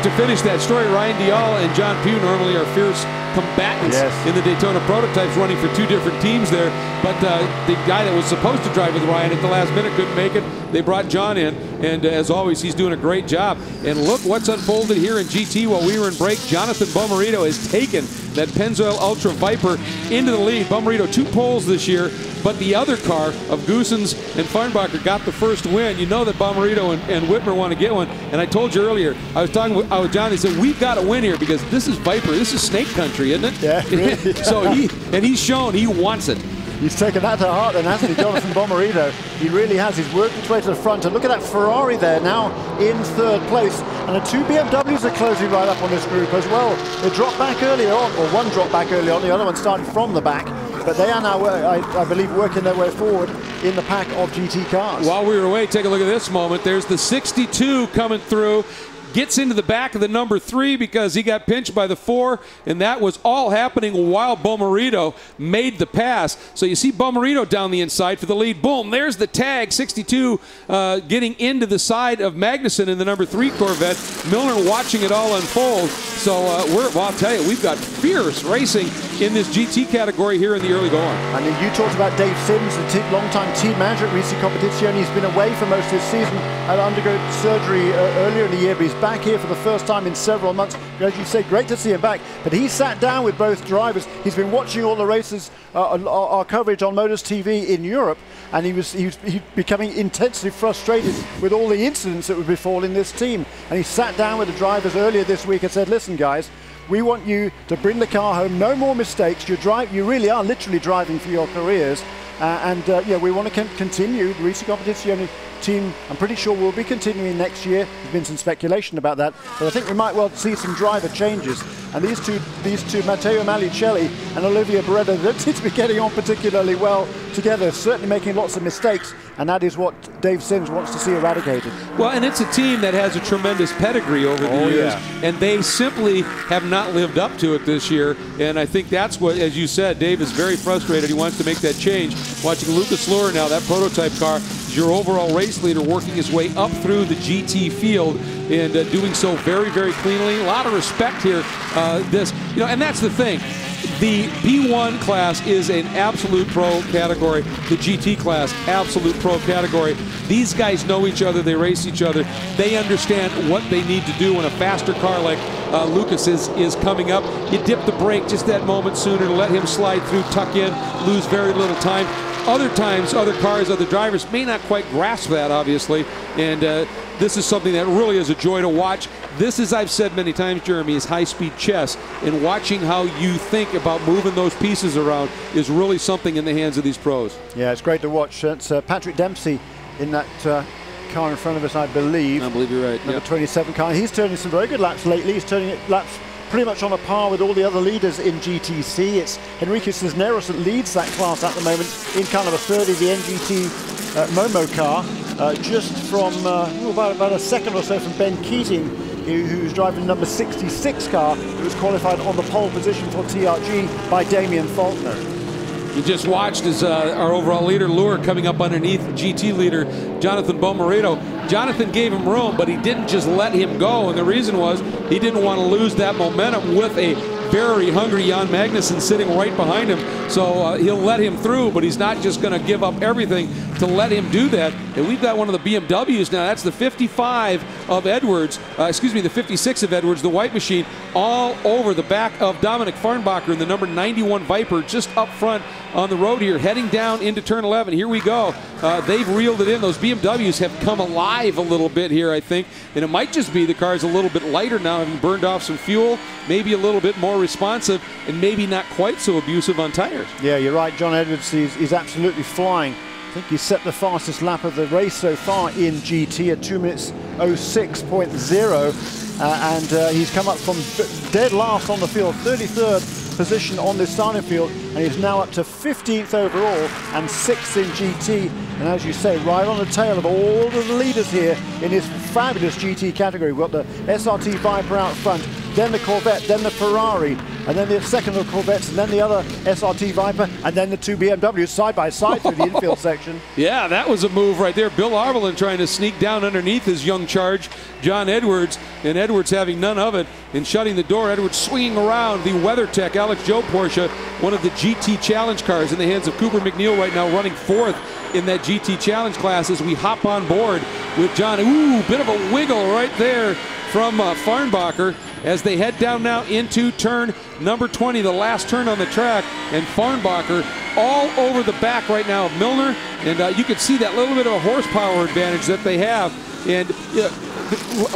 to finish that story, Ryan Dalziel and John Pugh normally are fierce combatants in the Daytona prototypes, running for 2 different teams there. But the guy that was supposed to drive with Ryan at the last minute couldn't make it. They brought John in, and as always, he's doing a great job. And look what's unfolded here in GT while we were in break. Jonathan Bomarito has taken that Pennzoil Ultra Viper into the lead. Bomarito 2 poles this year, but the other car of Goossens and Farnbacher got the first win. You know that Bomarito and Whitmer want to get one. And I told you earlier, I was talking with John, he said, we've got to win here because this is Viper. This is snake country, isn't it? Yeah, really. So he's shown he wants it. He's taken that to heart then, hasn't he, Jonathan Bomarito? He really has. He's worked his way to the front. And look at that Ferrari there now in 3rd place. And the 2 BMWs are closing right up on this group as well. They dropped back earlier on, or one dropped back early on, the other one started from the back. But they are now, I believe, working their way forward. in the pack of GT cars. While we were away, take a look at this moment. There's the 62 coming through. Gets into the back of the number 3 because he got pinched by the 4, and that was all happening while Bomarito made the pass. So you see Bomarito down the inside for the lead. Boom, there's the tag. 62 getting into the side of Magnussen in the number 3 Corvette. Milner watching it all unfold. So well, I'll tell you, we've got fierce racing in this GT category here in the early going. And you talked about Dave Sims, the long-time team manager at Racing Competizione. He's been away for most of this season and undergo surgery earlier in the year, but he's back here for the first time in several months. As you say, great to see him back. But he sat down with both drivers. He's been watching all the races, our coverage on Motors TV in Europe, and he's becoming intensely frustrated with all the incidents that were befalling this team. And he sat down with the drivers earlier this week and said, listen guys, we want you to bring the car home, no more mistakes. You really are literally driving for your careers. Yeah, we want to continue. The Racing Competizione team, I'm pretty sure, will be continuing next year. There's been some speculation about that, but I think we might well see some driver changes. And these two, Matteo Malicelli and Olivia Beretta, don't seem to be getting on particularly well together, certainly making lots of mistakes, and that is what Dave Sims wants to see eradicated. Well, and it's a team that has a tremendous pedigree over the years, and they simply have not lived up to it this year, and I think that's what, as you said, Dave is very frustrated. He wants to make that change. Watching Lucas Luhr now, that prototype car, is your overall race leader, working his way up through the GT field and doing so very, very cleanly. A lot of respect here. And that's the thing. The B1 class is an absolute pro category. The GT class, absolute pro category. These guys know each other. They race each other. They understand what they need to do when a faster car like Lucas is coming up. You dip the brake just that moment sooner to let him slide through, tuck in, lose very little time. Other times, other cars, other drivers may not quite grasp that, obviously, and this is something that really is a joy to watch. This, as I've said many times, Jeremy, is high-speed chess, and watching how you think about moving those pieces around is really something in the hands of these pros. Yeah, it's great to watch. It's Patrick Dempsey in that car in front of us, I believe. I believe you're right. Number 27 car. He's turning some very good laps lately. He's turning laps pretty much on a par with all the other leaders in GTC. It's Enrique Cisneros that leads that class at the moment in kind of a third of the NGT Momo car, just from about a second or so from Ben Keating, who's driving number 66 car, who was qualified on the pole position for TRG by Damian Faulkner. You just watched as our overall leader, Luhr, coming up underneath GT leader Jonathan Bomarito. Jonathan gave him room, but he didn't just let him go, and the reason was he didn't want to lose that momentum with a very hungry Jan Magnussen sitting right behind him. So he'll let him through, but he's not just going to give up everything to let him do that. And we've got one of the BMWs now. That's the 55 of Edwards, the 56 of Edwards, the white machine, all over the back of Dominic Farnbacher in the number 91 Viper, just up front on the road here, heading down into turn 11. Here we go. They've reeled it in. Those BMWs have come alive a little bit here, I think. And it might just be the car's a little bit lighter now, having burned off some fuel, maybe a little bit more responsive, and maybe not quite so abusive on tires. Yeah, you're right. John Edwards is absolutely flying. I think he's set the fastest lap of the race so far in GT at 2 minutes 06.0. And he's come up from dead last on the field, 33rd position on this starting field, and he's now up to 15th overall and 6th in GT. And as you say, right on the tail of all of the leaders here in this fabulous GT category. We've got the SRT Viper out front, then the Corvette, then the Ferrari, and then the second of the Corvettes, and then the other SRT Viper, and then the two BMWs side by side through the infield section. Yeah, that was a move right there. Bill Arvelin trying to sneak down underneath his young charge, John Edwards, and Edwards having none of it and shutting the door. Edwards swinging around the WeatherTech Alex Joe Porsche, one of the GT Challenge cars in the hands of Cooper McNeil right now, running fourth in that GT Challenge class as we hop on board with John. Ooh, bit of a wiggle right there from Farnbacher as they head down now into turn number 20, the last turn on the track, and Farnbacher all over the back right now of Milner, and you can see that little bit of a horsepower advantage that they have. And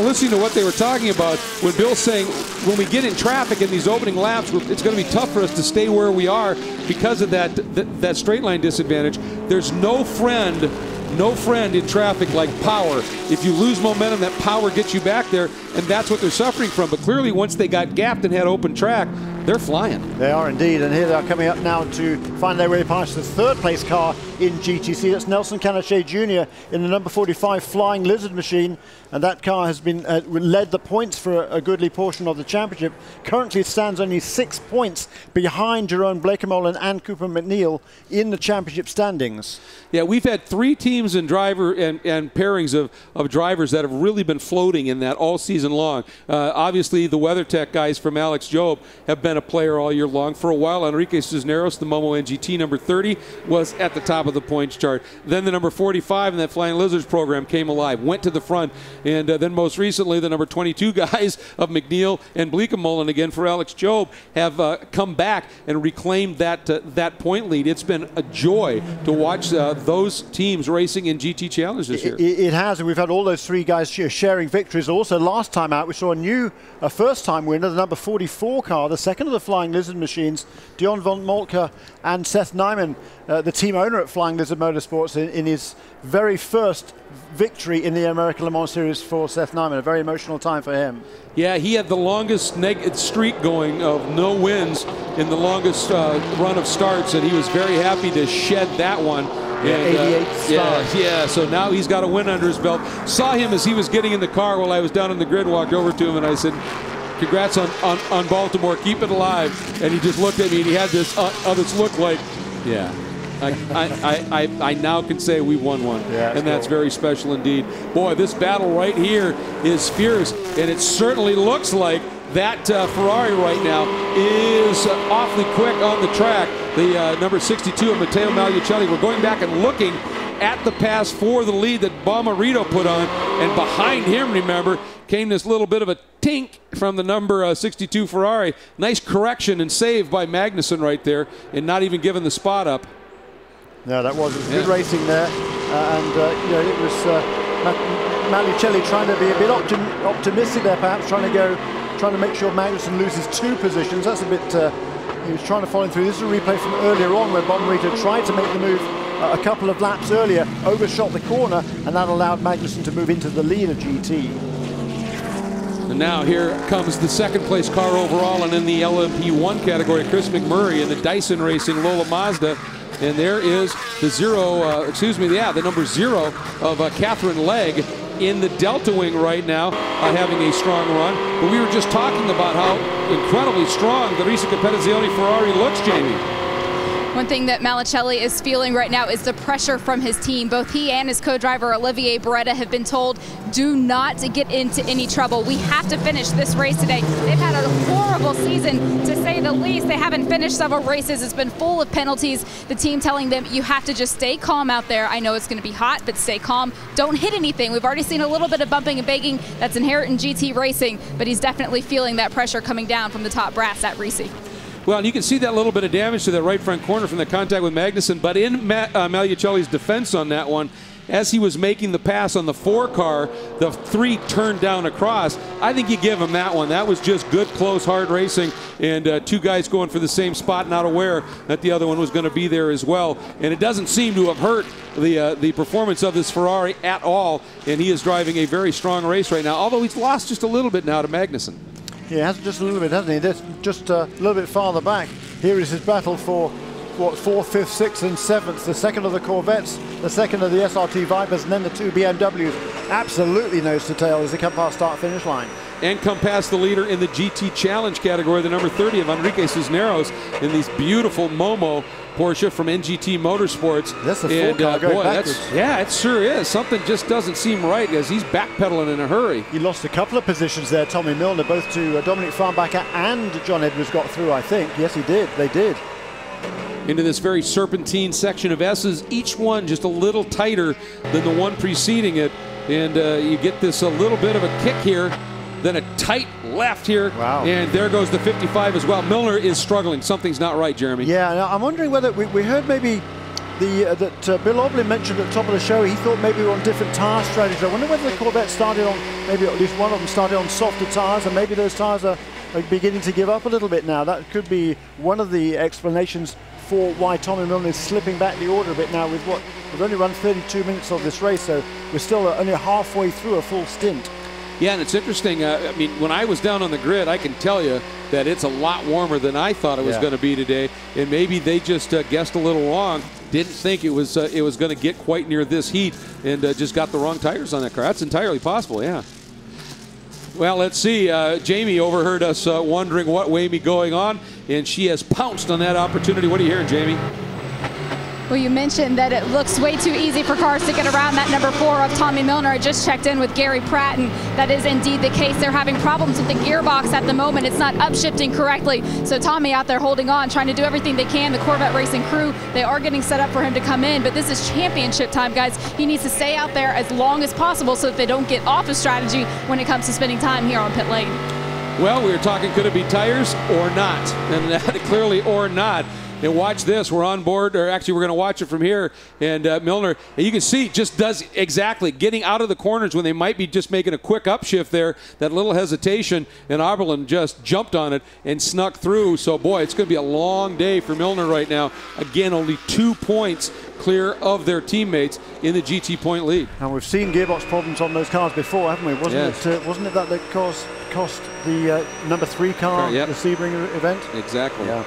listening to what they were talking about, when Bill's saying when we get in traffic in these opening laps, it's going to be tough for us to stay where we are because of that straight line disadvantage. There's no friend no friend in traffic like power. If you lose momentum, that power gets you back there, and that's what they're suffering from. But clearly, once they got gapped and had open track, they're flying. They are indeed, and here they are coming up now to find their way past the third place car in GTC. That's Nelson Canachet Jr. in the number 45 Flying Lizard machine, and that car has been led the points for a goodly portion of the championship. Currently it stands only 6 points behind Jerome Blakemolen and Cooper McNeil in the championship standings. Yeah, we've had 3 teams and driver and pairings of drivers that have really been floating in that all season long. Obviously, the WeatherTech guys from Alex Job have been a player all year long. For a while, Enrique Cisneros, the Momo NGT number 30, was at the top of the points chart. Then the number 45 in that Flying Lizards program came alive, went to the front, and then most recently the number 22 guys of McNeil and Bleekemolen again for Alex Job have come back and reclaimed that point lead. It's been a joy to watch those teams racing in GT Challenge this year. It has, and we've had all those 3 guys sharing victories. Also, last time out, we saw a first-time winner, the number 44 car, the second of the Flying Lizard machines, Dion von Moltke and Seth Nyman, the team owner at Flying Lizard Motorsports, in his very first victory in the American Le Mans Series for Seth Nyman. A very emotional time for him. Yeah, he had the longest streak going of no wins in the longest run of starts, and he was very happy to shed that one. And, 88 stars. Yeah, so now he's got a win under his belt. Saw him as he was getting in the car while I was down in the grid, walked over to him, and I said, congrats on Baltimore, keep it alive. And he just looked at me, and he had this look like, yeah. I now can say we won one, and that's very special indeed. Boy, this battle right here is fierce, and it certainly looks like that Ferrari right now is awfully quick on the track. The number 62 of Matteo Magliucelli. We're going back and looking at the pass for the lead that Bomarito put on, and behind him, remember, came this little bit of a tink from the number 62 Ferrari. Nice correction and save by Magnussen right there, and not even giving the spot up. No, that was good racing there, it was Magliucelli trying to be a bit optimistic there, perhaps trying to make sure Magnussen loses 2 positions. That's a bit. He was trying to follow through. This is a replay from earlier on where Bomarito tried to make the move a couple of laps earlier, overshot the corner, and that allowed Magnussen to move into the lead of GT. And now here comes the second place car overall, and in the LMP1 category, Chris McMurray in the Dyson Racing Lola Mazda. And there is the the number 0 of Catherine Legg in the Delta Wing right now, having a strong run. But we were just talking about how incredibly strong the Risa Competizione Ferrari looks, Jamie. One thing that Magliucelli is feeling right now is the pressure from his team. Both he and his co-driver Olivier Beretta have been told, do not get into any trouble. We have to finish this race today. They've had a horrible season, to say the least. They haven't finished several races. It's been full of penalties. The team telling them, you have to just stay calm out there. I know it's going to be hot, but stay calm. Don't hit anything. We've already seen a little bit of bumping and banging. That's inherent in GT racing, but he's definitely feeling that pressure coming down from the top brass at Risi. Well, and you can see that little bit of damage to that right front corner from the contact with Magnussen, but in Magliucelli's defense on that one, as he was making the pass on the 4 car, the 3 turned down across. I think you give him that one. That was just good, close, hard racing, and 2 guys going for the same spot, not aware that the other one was going to be there as well. And it doesn't seem to have hurt the performance of this Ferrari at all, and he is driving a very strong race right now, although he's lost just a little bit now to Magnussen. He has just a little bit, hasn't he? That's just a little bit farther back. Here is his battle for, what, 4th, 5th, 6th, and 7th. The second of the Corvettes, the second of the SRT Vipers, and then the 2 BMWs. Absolutely nose to tail as they come past start-finish line. And come past the leader in the GT Challenge category, the number 30 of Enrique Cisneros, in these beautiful Momo Porsche from NGT Motorsports. That's the 4 car going backwards. Yeah, it sure is. Something just doesn't seem right as he's backpedaling in a hurry. He lost a couple of positions there, Tommy Milner, both to Dominic Farnbacher and John Edwards got through, I think. Yes, he did. They did. Into this very serpentine section of S's, each one just a little tighter than the one preceding it. And you get this a little bit of a kick here, then a tight left here, wow. And there goes the 55 as well. Milner is struggling. Something's not right, Jeremy. Yeah, I'm wondering whether we heard maybe that Bill Oblin mentioned at the top of the show, he thought maybe we were on different tire strategies. I wonder whether the Corvette started on, maybe at least one of them started on softer tires, and maybe those tires are beginning to give up a little bit now. That could be one of the explanations for why Tommy Milner is slipping back the order a bit now with what we've only run 32 minutes of this race, so we're still only halfway through a full stint. Yeah, and it's interesting. I mean, when I was down on the grid, I can tell you that it's a lot warmer than I thought it was going to be today. And maybe they just guessed a little wrong. Didn't think it was going to get quite near this heat, and just got the wrong tires on that car. That's entirely possible. Yeah. Well, let's see. Jamie overheard us wondering what may be going on, and she has pounced on that opportunity. What are you hearing, Jamie? Well, you mentioned that it looks way too easy for cars to get around that number 4 of Tommy Milner. I just checked in with Gary Pratt, and that is indeed the case. They're having problems with the gearbox at the moment. It's not upshifting correctly. So Tommy out there holding on, trying to do everything they can. The Corvette Racing crew, they are getting set up for him to come in, but this is championship time, guys. He needs to stay out there as long as possible so that they don't get off of strategy when it comes to spending time here on pit lane. Well, we were talking, could it be tires or not? And that clearly or not. And watch this. We're on board, or actually we're going to watch it from here. And Milner, and you can see, just does exactly, getting out of the corners when they might be just making a quick upshift there. That little hesitation, and Oberlin just jumped on it and snuck through. So, boy, it's going to be a long day for Milner right now. Again, only 2 points clear of their teammates in the GT point lead. And we've seen gearbox problems on those cars before, haven't we? Wasn't it that cost the number 3 car the Sebring event? Exactly. Yeah.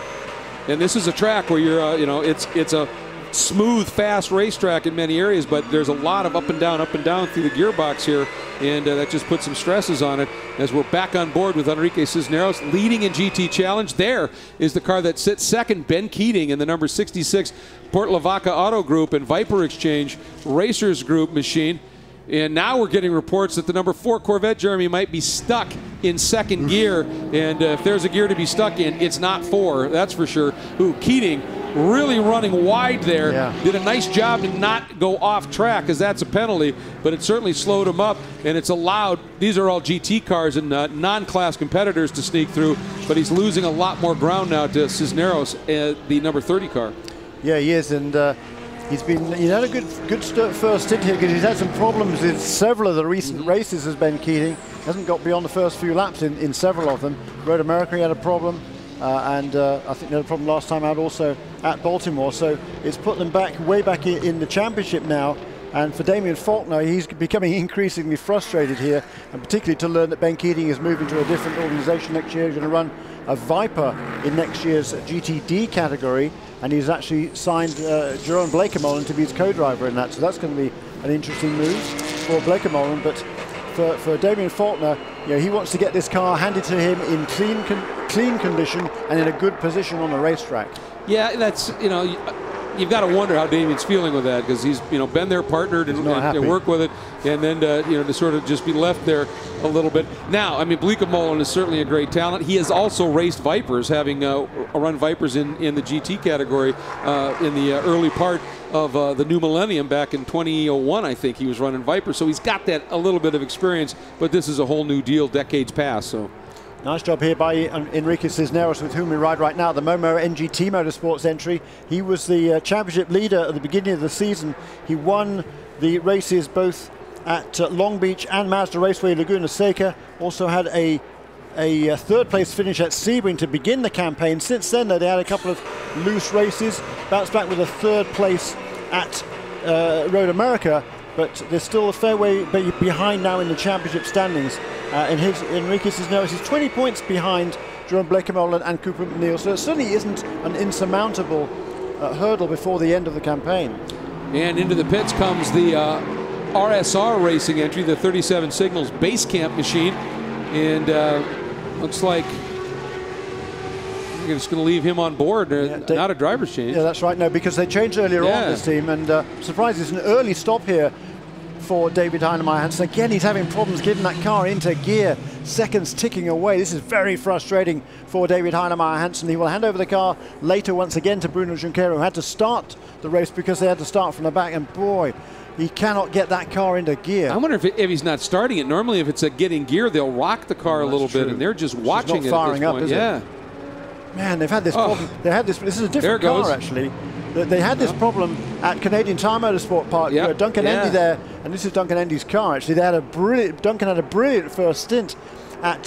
And this is a track where you're, it's a smooth, fast racetrack in many areas, but there's a lot of up and down through the gearbox here, and that just puts some stresses on it. As we're back on board with Enrique Cisneros leading in GT Challenge. There is the car that sits second, Ben Keating, in the number 66 Port Lavaca Auto Group and Viper Exchange Racers Group machine. And now we're getting reports that the number 4 Corvette, Jeremy, might be stuck in second gear. And if there's a gear to be stuck in, it's not 4, that's for sure. Keating really running wide there. Did a nice job to not go off track, because that's a penalty, but it certainly slowed him up, and it's allowed, these are all GT cars and non-class competitors to sneak through, but he's losing a lot more ground now to Cisneros, the number 30 car. Yeah, he is, and he's had a good first stint here, because he's had some problems in several of the recent races as Ben Keating. Hasn't got beyond the first few laps in several of them. Road America, he had a problem, and I think they had a problem last time out also at Baltimore. So it's put them way back in the championship now. And for Damien Faulkner, he's becoming increasingly frustrated here, and particularly to learn that Ben Keating is moving to a different organization next year. He's going to run a Viper in next year's GTD category, and he's actually signed Jerome Blakemolen to be his co-driver in that. So that's going to be an interesting move for Blakemolen. But for Damien Faulkner, he wants to get this car handed to him in clean condition and in a good position on the racetrack. Yeah, that's, you've got to wonder how Damien's feeling with that, because he's been there, partnered, and worked with it, and then to sort of just be left there a little bit. Now, I mean, Bleekemolen is certainly a great talent. He has also raced Vipers, having run Vipers in the GT category in the early part of the new millennium back in 2001. I think he was running Vipers, so he's got that a little bit of experience. But this is a whole new deal, decades past. So. Nice job here by Enrique Cisneros, with whom we ride right now, the Momo NGT Motorsports entry. He was the championship leader at the beginning of the season. He won the races both at Long Beach and Mazda Raceway Laguna Seca. Also had a third place finish at Sebring to begin the campaign. Since then, they had a couple of loose races, bounced back with a third place at Road America, but they're still a fair way behind now in the championship standings. Enrique Cisneros is 20 points behind Jerome Blakemolen and Cooper McNeil, so it certainly isn't an insurmountable hurdle before the end of the campaign. And into the pits comes the RSR Racing entry, the 37 Signals base camp machine, and looks like you're just going to leave him on board, not a driver's change. Yeah, that's right. No, because they changed earlier on this team, and surprised it's an early stop here for David Heinemeier Hansson. Again, he's having problems getting that car into gear. Seconds ticking away. This is very frustrating for David Heinemeier Hansson. He will hand over the car later once again to Bruno Junqueira, who had to start the race because they had to start from the back, and boy, he cannot get that car into gear. I wonder if he's not starting it. Normally, if it's a getting gear, they'll rock the car a little bit, and they're just watching it firing at up, this point. is it? Man, they've had this problem. They had this. This is a different car, actually. They had this problem at Canadian Tire Motorsport Park. Duncan Endy there, and this is Duncan Endy's car. Actually, they had Duncan had a brilliant first stint at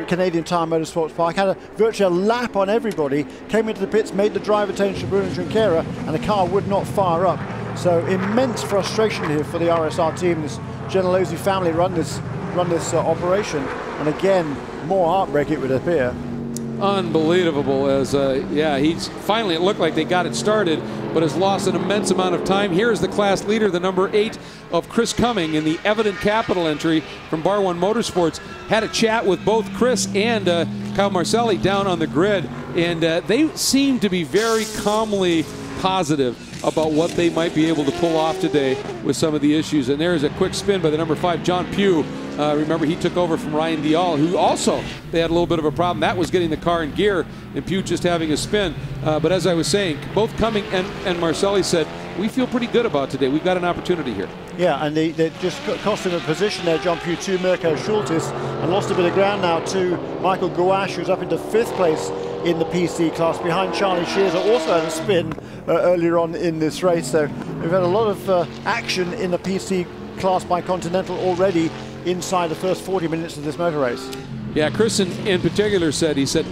Canadian Tire Motorsports Park, had virtually a lap on everybody, came into the pits, made the driver change to Bruno Junqueira, and the car would not fire up. So immense frustration here for the RSR team. This Genelozzi family run this operation, and again, more heartbreak it would appear. Unbelievable. As he's finally, it looked like they got it started, but has lost an immense amount of time. Here's the class leader, the number 8 of Chris Cumming in the Evident Capital entry from Bar 1 Motorsports. Had a chat with both Chris and Kyle Marcelli down on the grid, and they seem to be very calmly positive about what they might be able to pull off today with some of the issues. And there's a quick spin by the number 5, John Pugh. Remember, he took over from Ryan Dial, who also, they had a little bit of a problem. That was getting the car in gear, and Pugh just having a spin. But as I was saying, both Cumming and Marcelli said, we feel pretty good about today. We've got an opportunity here. Yeah, and they just cost him a position there, John Pugh, to Mirko Schultes, and lost a bit of ground now to Michael Gouache, who's up into 5th place in the PC class, behind Charlie Shears, who also had a spin earlier on in this race. So we've had a lot of action in the PC class by Continental already inside the first 40 minutes of this motor race. Yeah, Chris in particular said, he said,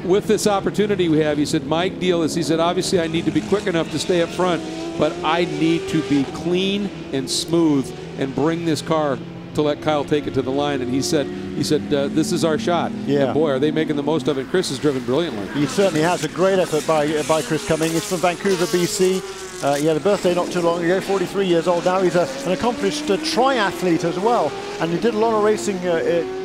with this opportunity we have, he said, my deal is, he said, obviously I need to be quick enough to stay up front, but I need to be clean and smooth and bring this car to let Kyle take it to the line. And he said, this is our shot. Yeah. And boy, are they making the most of it. Chris has driven brilliantly. He certainly has. A great effort by Chris Cumming. He's from Vancouver, BC. He had a birthday not too long ago, 43 years old now. He's an accomplished triathlete as well. And he did a lot of racing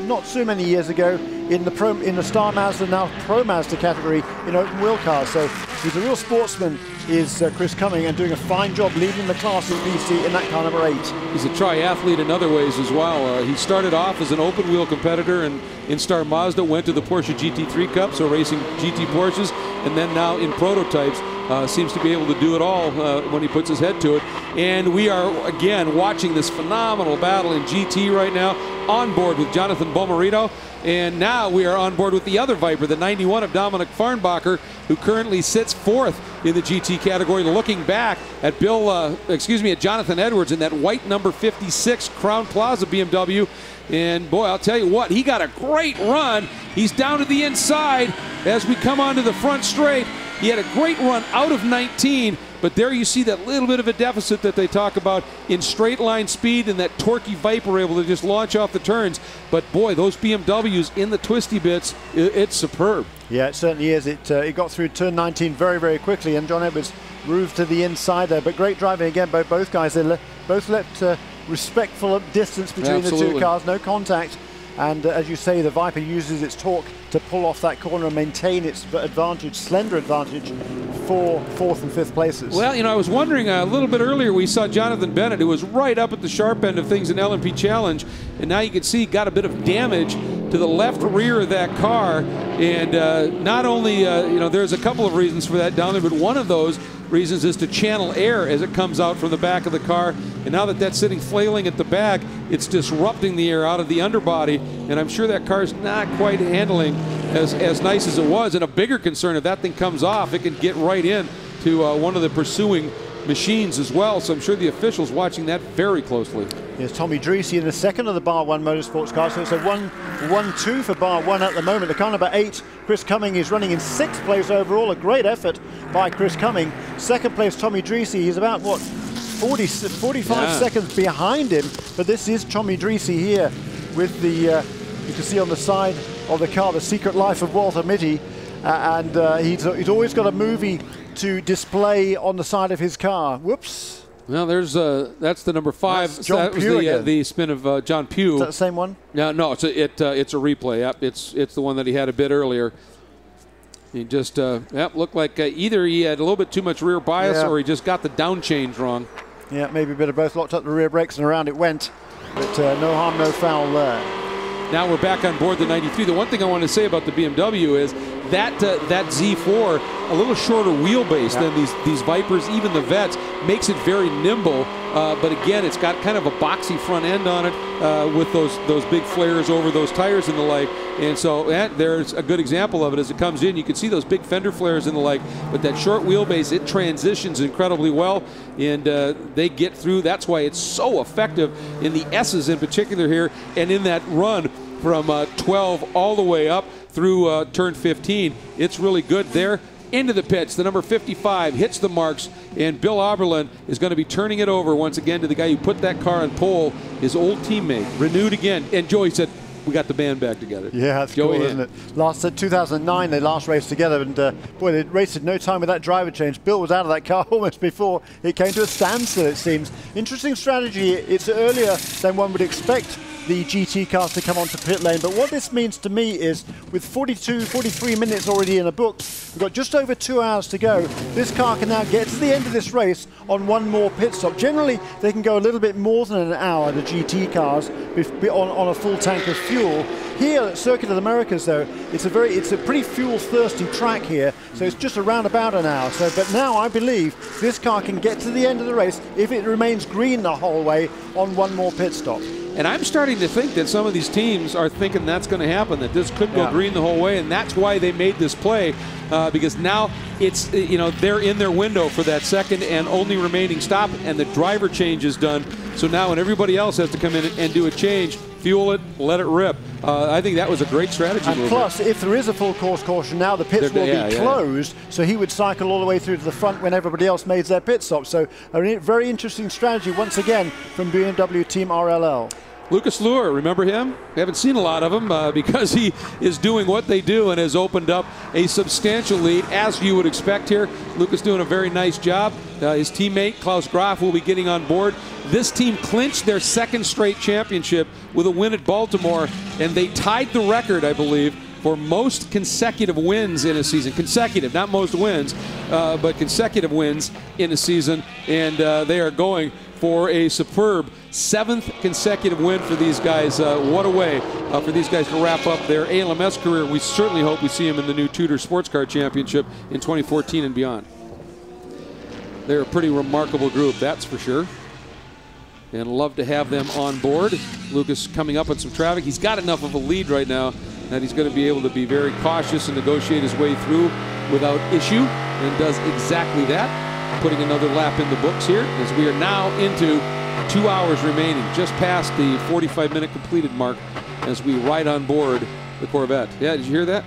not so many years ago in the Star Mazda, now Pro Mazda category in open wheel cars. So he's a real sportsman, is Chris Cumming, and doing a fine job leading the class in BC in that car number 8. He's a triathlete in other ways as well. He started off as an open wheel competitor in Star Mazda, went to the Porsche GT3 Cup, so racing GT Porsches, and then now in prototypes. Seems to be able to do it all when he puts his head to it. And we are, again, watching this phenomenal battle in GT right now, on board with Jonathan Bomarito. And now we are on board with the other Viper, the 91 of Dominic Farnbacher, who currently sits 4th in the GT category, looking back at at Jonathan Edwards in that white number 56 Crown Plaza BMW. And boy, I'll tell you what, he got a great run. He's down to the inside as we come onto the front straight. He had a great run out of 19, but there you see that little bit of a deficit that they talk about in straight line speed, and that torquey Viper able to just launch off the turns. But boy, those BMWs in the twisty bits, it's superb. Yeah, it certainly is. It got through turn 19 very, very quickly, and John Edwards moved to the inside there. But great driving again by both guys. They both left respectful distance between the two cars, no contact. And as you say, the Viper uses its torque to pull off that corner and maintain its advantage, slender advantage, for 4th and 5th places. Well, you know, I was wondering a little bit earlier, we saw Jonathan Bennett, who was right up at the sharp end of things in LMP Challenge, and now you can see got a bit of damage to the left rear of that car. And not only, there's a couple of reasons for that down there, but one of those reasons is to channel air as it comes out from the back of the car. And now that that's sitting flailing at the back, it's disrupting the air out of the underbody. And I'm sure that car's not quite handling as nice as it was. And a bigger concern, if that thing comes off, it can get right in to one of the pursuing machines as well. So I'm sure the officials watching that very closely. Here's Tommy Dreesy in the second of the Bar 1 Motorsports car. So it's a 1-1-2 for Bar 1 at the moment. The car number 8, Chris Cumming, is running in 6th place overall. A great effort by Chris Cumming. 2nd place, Tommy Dreesy. He's about, 45 seconds behind him. But this is Tommy Dreesy here with the, you can see on the side of the car, The Secret Life of Walter Mitty. And he's always got a movie to display on the side of his car. Whoops. Well, there's that's the number 5. That's John Pugh again. The spin of John Pugh. Is that the same one? No, it's a replay. Yep, it's the one that he had a bit earlier. He just looked like either he had a little bit too much rear bias, or he just got the down change wrong. Yeah, maybe a bit of both. Locked up the rear brakes and around it went. But no harm, no foul there. Now we're back on board the 93. The one thing I want to say about the BMW is that Z4, a little shorter wheelbase than these Vipers, even the Vets, makes it very nimble. But again, it's got kind of a boxy front end on it with those big flares over those tires and the like. And so there's a good example of it as it comes in. You can see those big fender flares and the like. But that short wheelbase, it transitions incredibly well, and they get through. That's why it's so effective in the S's in particular here, and in that run from 12 all the way up through turn 15. It's really good there. Into the pits, the number 55 hits the marks, and Bill Oberlin is going to be turning it over once again to the guy who put that car on pole, his old teammate, renewed again. And Joey said, we got the band back together. Yeah, that's Joey cool, isn't it? Last 2009, they last raced together, and boy, they wasted no time with that driver change. Bill was out of that car almost before it came to a standstill, it seems. Interesting strategy. It's earlier than one would expect the GT cars to come onto pit lane, but what this means to me is with 43 minutes already in the books, we've got just over 2 hours to go. This car can now get to the end of this race on one more pit stop. Generally, they can go a little bit more than an hour, the GT cars, on a full tank of fuel. Here at Circuit of the Americas, though, it's a pretty fuel-thirsty track here, so it's just around about an hour. So, but now I believe this car can get to the end of the race if it remains green the whole way on one more pit stop. And I'm starting to think that some of these teams are thinking that's going to happen, that this could go green the whole way, and that's why they made this play, because now it's, they're in their window for that second and only remaining stop, and the driver change is done. So now when everybody else has to come in and do a change, fuel it, let it rip. I think that was a great strategy. And plus, if there is a full course caution now, the pits will be closed, so he would cycle all the way through to the front when everybody else made their pit stop. So a very interesting strategy once again from BMW Team RLL. Lucas Luhr, remember him? We haven't seen a lot of him because he is doing what they do and has opened up a substantial lead, as you would expect here. Lucas doing a very nice job. His teammate, Klaus Graf, will be getting on board. This team clinched their second straight championship with a win at Baltimore, and they tied the record, I believe, for most consecutive wins in a season. Consecutive, not most wins, but consecutive wins in a season, and they are going for a superb 7th consecutive win for these guys. What a way for these guys to wrap up their ALMS career. We certainly hope we see them in the new Tudor Sports Car Championship in 2014 and beyond. They're a pretty remarkable group, that's for sure. And love to have them on board. Lucas coming up on some traffic. He's got enough of a lead right now that he's going to be able to be very cautious and negotiate his way through without issue, and does exactly that. Putting another lap in the books here as we are now into 2 hours remaining, just past the 45-minute completed mark as we ride on board the Corvette. Yeah, did you hear that?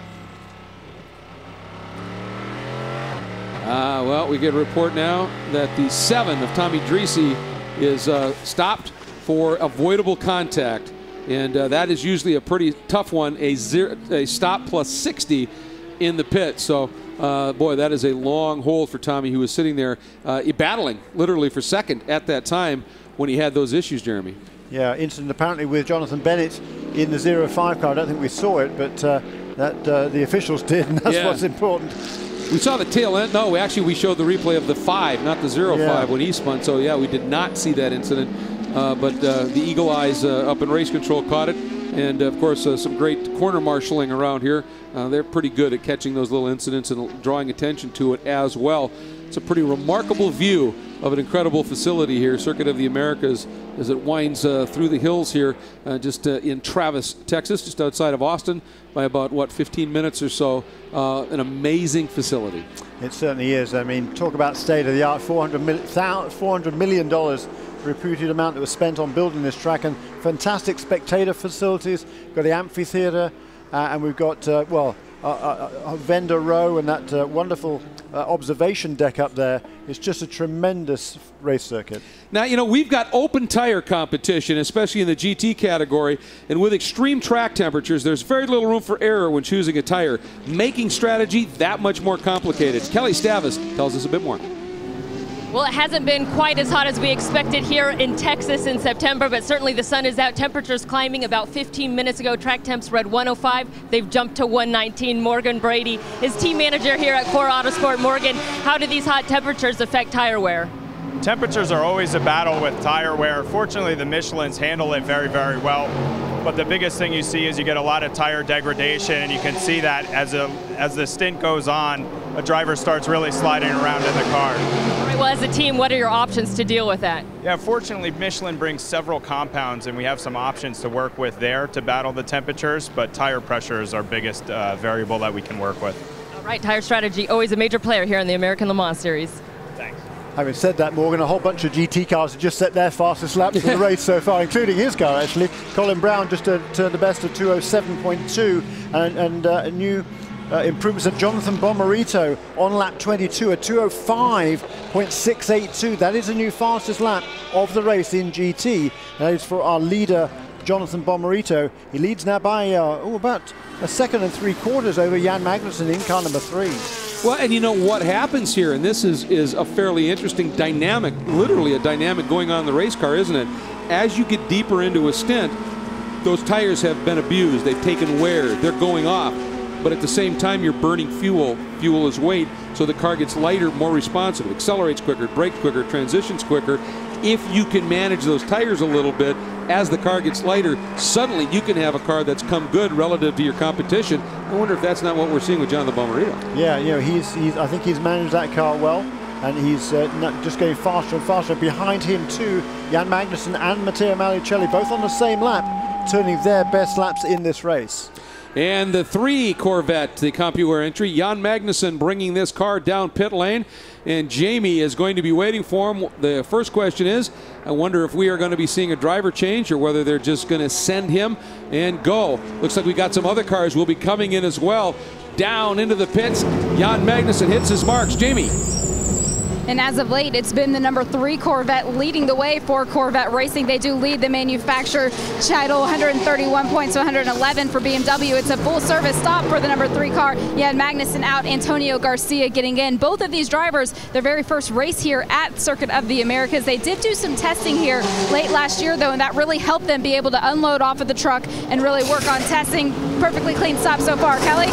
Well, we get a report now that the 7 of Tommy Dreese is stopped for avoidable contact, and that is usually a pretty tough one, a stop plus 60 in the pit. So boy, that is a long hold for Tommy, who was sitting there battling literally for second at that time when he had those issues, Jeremy. Yeah, incident apparently with Jonathan Bennett in the 05 car. I don't think we saw it, but the officials did, and that's what's important. We saw the tail end. No, we showed the replay of the 5, not the 05 when he spun. So yeah, we did not see that incident. But the Eagle Eyes up in race control caught it. And of course, some great corner marshaling around here. They're pretty good at catching those little incidents and drawing attention to it as well. It's a pretty remarkable view of an incredible facility here, Circuit of the Americas, as it winds through the hills here just in Travis, Texas, just outside of Austin by about, 15 minutes or so. An amazing facility. It certainly is. I mean, talk about state-of-the-art, $400 million reputed amount that was spent on building this track, and fantastic spectator facilities. We've got the amphitheater, and we've got, a vendor row, and that wonderful observation deck up there. It's just a tremendous race circuit. Now, we've got open tire competition, especially in the GT category, and with extreme track temperatures, there's very little room for error when choosing a tire, making strategy that much more complicated. Kelly Stavis tells us a bit more. Well, it hasn't been quite as hot as we expected here in Texas in September, but certainly the sun is out. Temperatures climbing. About 15 minutes ago, track temps read 105. They've jumped to 119. Morgan Brady is team manager here at Core Autosport. Morgan, how do these hot temperatures affect tire wear? Temperatures are always a battle with tire wear. Fortunately, the Michelins handle it very, very well. But the biggest thing you see is you get a lot of tire degradation, and you can see that as the stint goes on, a driver starts really sliding around in the car. All right, well, as a team, what are your options to deal with that? Yeah, fortunately, Michelin brings several compounds, and we have some options to work with there to battle the temperatures, but tire pressure is our biggest variable that we can work with. All right, tire strategy, always a major player here in the American Le Mans Series. Thanks. Having said that, Morgan, a whole bunch of GT cars have just set their fastest laps of the race so far, including his car, actually. Colin Brown just turned the best of 2:07.2, and a new improvements of Jonathan Bomarito on lap 22, a 2:05.682. That is a new fastest lap of the race in GT. That is for our leader, Jonathan Bomarito. He leads now by about 1 3/4 over Jan Magnussen in car number 3. Well, and you know what happens here, and this is a fairly interesting dynamic, literally a dynamic going on in the race car, isn't it? As you get deeper into a stint, those tires have been abused. They've taken wear. They're going off. But at the same time, you're burning fuel. Fuel is weight, so the car gets lighter, more responsive, accelerates quicker, brakes quicker, transitions quicker. If you can manage those tires a little bit, as the car gets lighter, suddenly you can have a car that's come good relative to your competition. I wonder if that's not what we're seeing with Jonathan Bomarito. Yeah, you know, I think he's managed that car well, and he's just getting faster and faster. Behind him too, Jan Magnussen and Matteo Malicelli, both on the same lap, turning their best laps in this race. And the 3 Corvette, the CompuWare entry, Jan Magnussen bringing this car down pit lane, and Jamie is going to be waiting for him. The first question is, I wonder if we are going to be seeing a driver change or whether they're just going to send him and go. Looks like we got some other cars will be coming in as well. Down into the pits, Jan Magnussen hits his marks. Jamie. And as of late, it's been the number 3 Corvette leading the way for Corvette Racing. They do lead the manufacturer title, 131 points to 111 for BMW. It's a full service stop for the number 3 car. Jan Magnussen out, Antonio Garcia getting in. Both of these drivers, their very first race here at Circuit of the Americas. They did do some testing here late last year, though, and that really helped them be able to unload off of the truck and really work on testing. Perfectly clean stop so far. Kelly?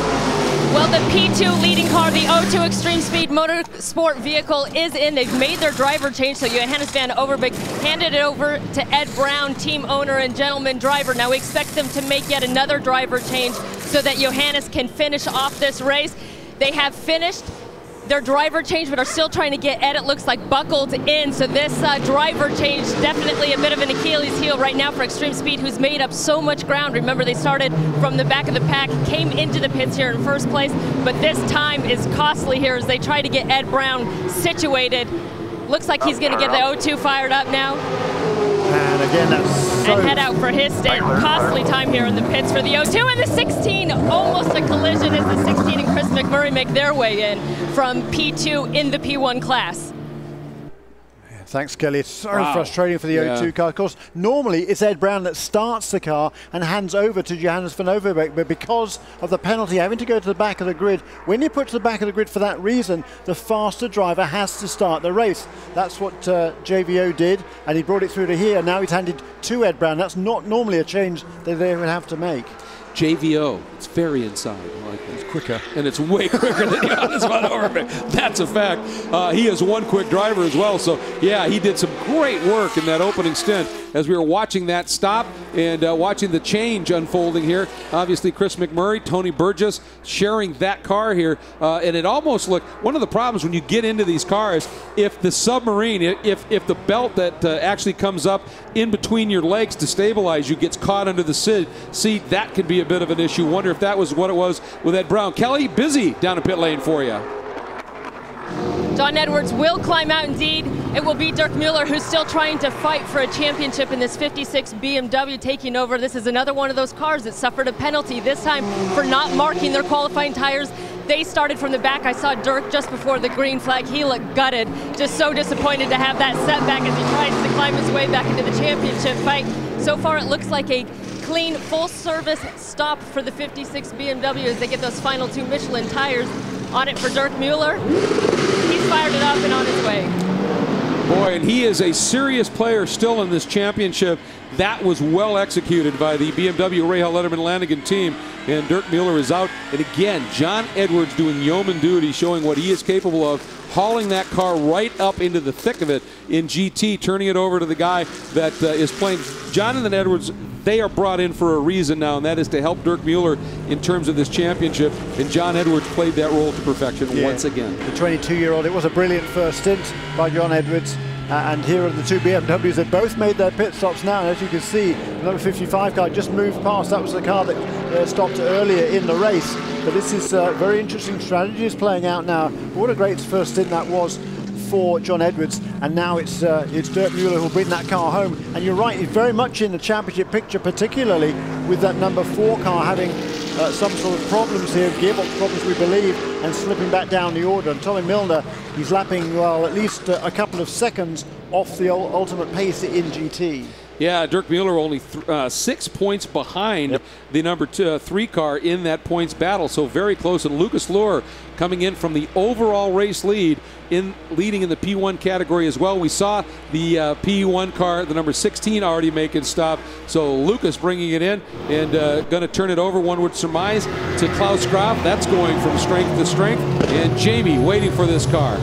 Well, the P2 leading car, the O2 Extreme Speed Motorsport vehicle, is in. They've made their driver change, so Johannes van Overbeek handed it over to Ed Brown, team owner and gentleman driver. Now we expect them to make yet another driver change so that Johannes can finish off this race. They have finished their driver change, but are still trying to get Ed, it looks like, buckled in. So this driver change, definitely a bit of an Achilles heel right now for Extreme Speed, who's made up so much ground. Remember, they started from the back of the pack, came into the pits here in first place, but this time is costly here as they try to get Ed Brown situated. Looks like he's going to get the O2 fired up now. And again, that's and head out for his stint. Costly time here in the pits for the O2, and the 16, almost a collision as the 16 and Chris McMurray make their way in from P2 in the P1 class. Thanks, Kelly. It's so frustrating for the O2 car. Of course, normally it's Ed Brown that starts the car and hands over to Johannes van Overbeek, but because of the penalty having to go to the back of the grid, when you put to the back of the grid for that reason, the faster driver has to start the race. That's what JVO did, and he brought it through to here. Now he's handed to Ed Brown. That's not normally a change that they would have to make. JVO, it's very inside. I like that. It's quicker. And it's way quicker than Johannes van Overbeek. That's a fact. He is one quick driver as well. So, yeah, he did some great work in that opening stint as we were watching that stop and watching the change unfolding here. Obviously, Chris McMurray, Tony Burgess sharing that car here. And it almost looked, one of the problems when you get into these cars, if the submarine, if the belt that actually comes up in between your legs to stabilize you gets caught under the seat, that could be a bit of an issue. Wonder if that was what it was with Ed Brown. Kelly, busy down a pit lane for you. John Edwards will climb out indeed. It will be Dirk Mueller, who's still trying to fight for a championship in this 56 BMW taking over. This is another one of those cars that suffered a penalty, this time for not marking their qualifying tires. They started from the back. I saw Dirk just before the green flag. He looked gutted, just so disappointed to have that setback as he tries to climb his way back into the championship fight. So far, it looks like a clean, full-service stop for the 56 BMW as they get those final 2 Michelin tires on it for Dirk Mueller. He's fired it up and on his way. Boy, and he is a serious player still in this championship. That was well executed by the BMW Rahal Letterman Lanigan team, and Dirk Mueller is out. And again, John Edwards doing yeoman duty, showing what he is capable of, hauling that car right up into the thick of it in GT, turning it over to the guy that is playing. Jonathan Edwards, they are brought in for a reason now, and that is to help Dirk Mueller in terms of this championship, and John Edwards played that role to perfection once again. The 22-year-old, it was a brilliant first stint by John Edwards. And here are the 2 BMWs. They both made their pit stops now. And as you can see, the number 55 car just moved past. That was the car that stopped earlier in the race. But this is very interesting strategies playing out now. What a great first stint that was for John Edwards, and now it's Dirk Mueller who'll bring that car home. And you're right, he's very much in the championship picture, particularly with that number 4 car having some sort of problems here, gearbox problems we believe, and slipping back down the order. And Tommy Milner, he's lapping, well, at least a couple of seconds off the ultimate pace in GT. Yeah, Dirk Mueller only 6 points behind the number 3 car in that points battle, so very close. And Lucas Luhr coming in from the overall race lead, leading in the P1 category as well. We saw the P1 car, the number 16, already making stop. So Lucas bringing it in and going to turn it over, one would surmise, to Klaus Graf. That's going from strength to strength. And Jamie waiting for this car.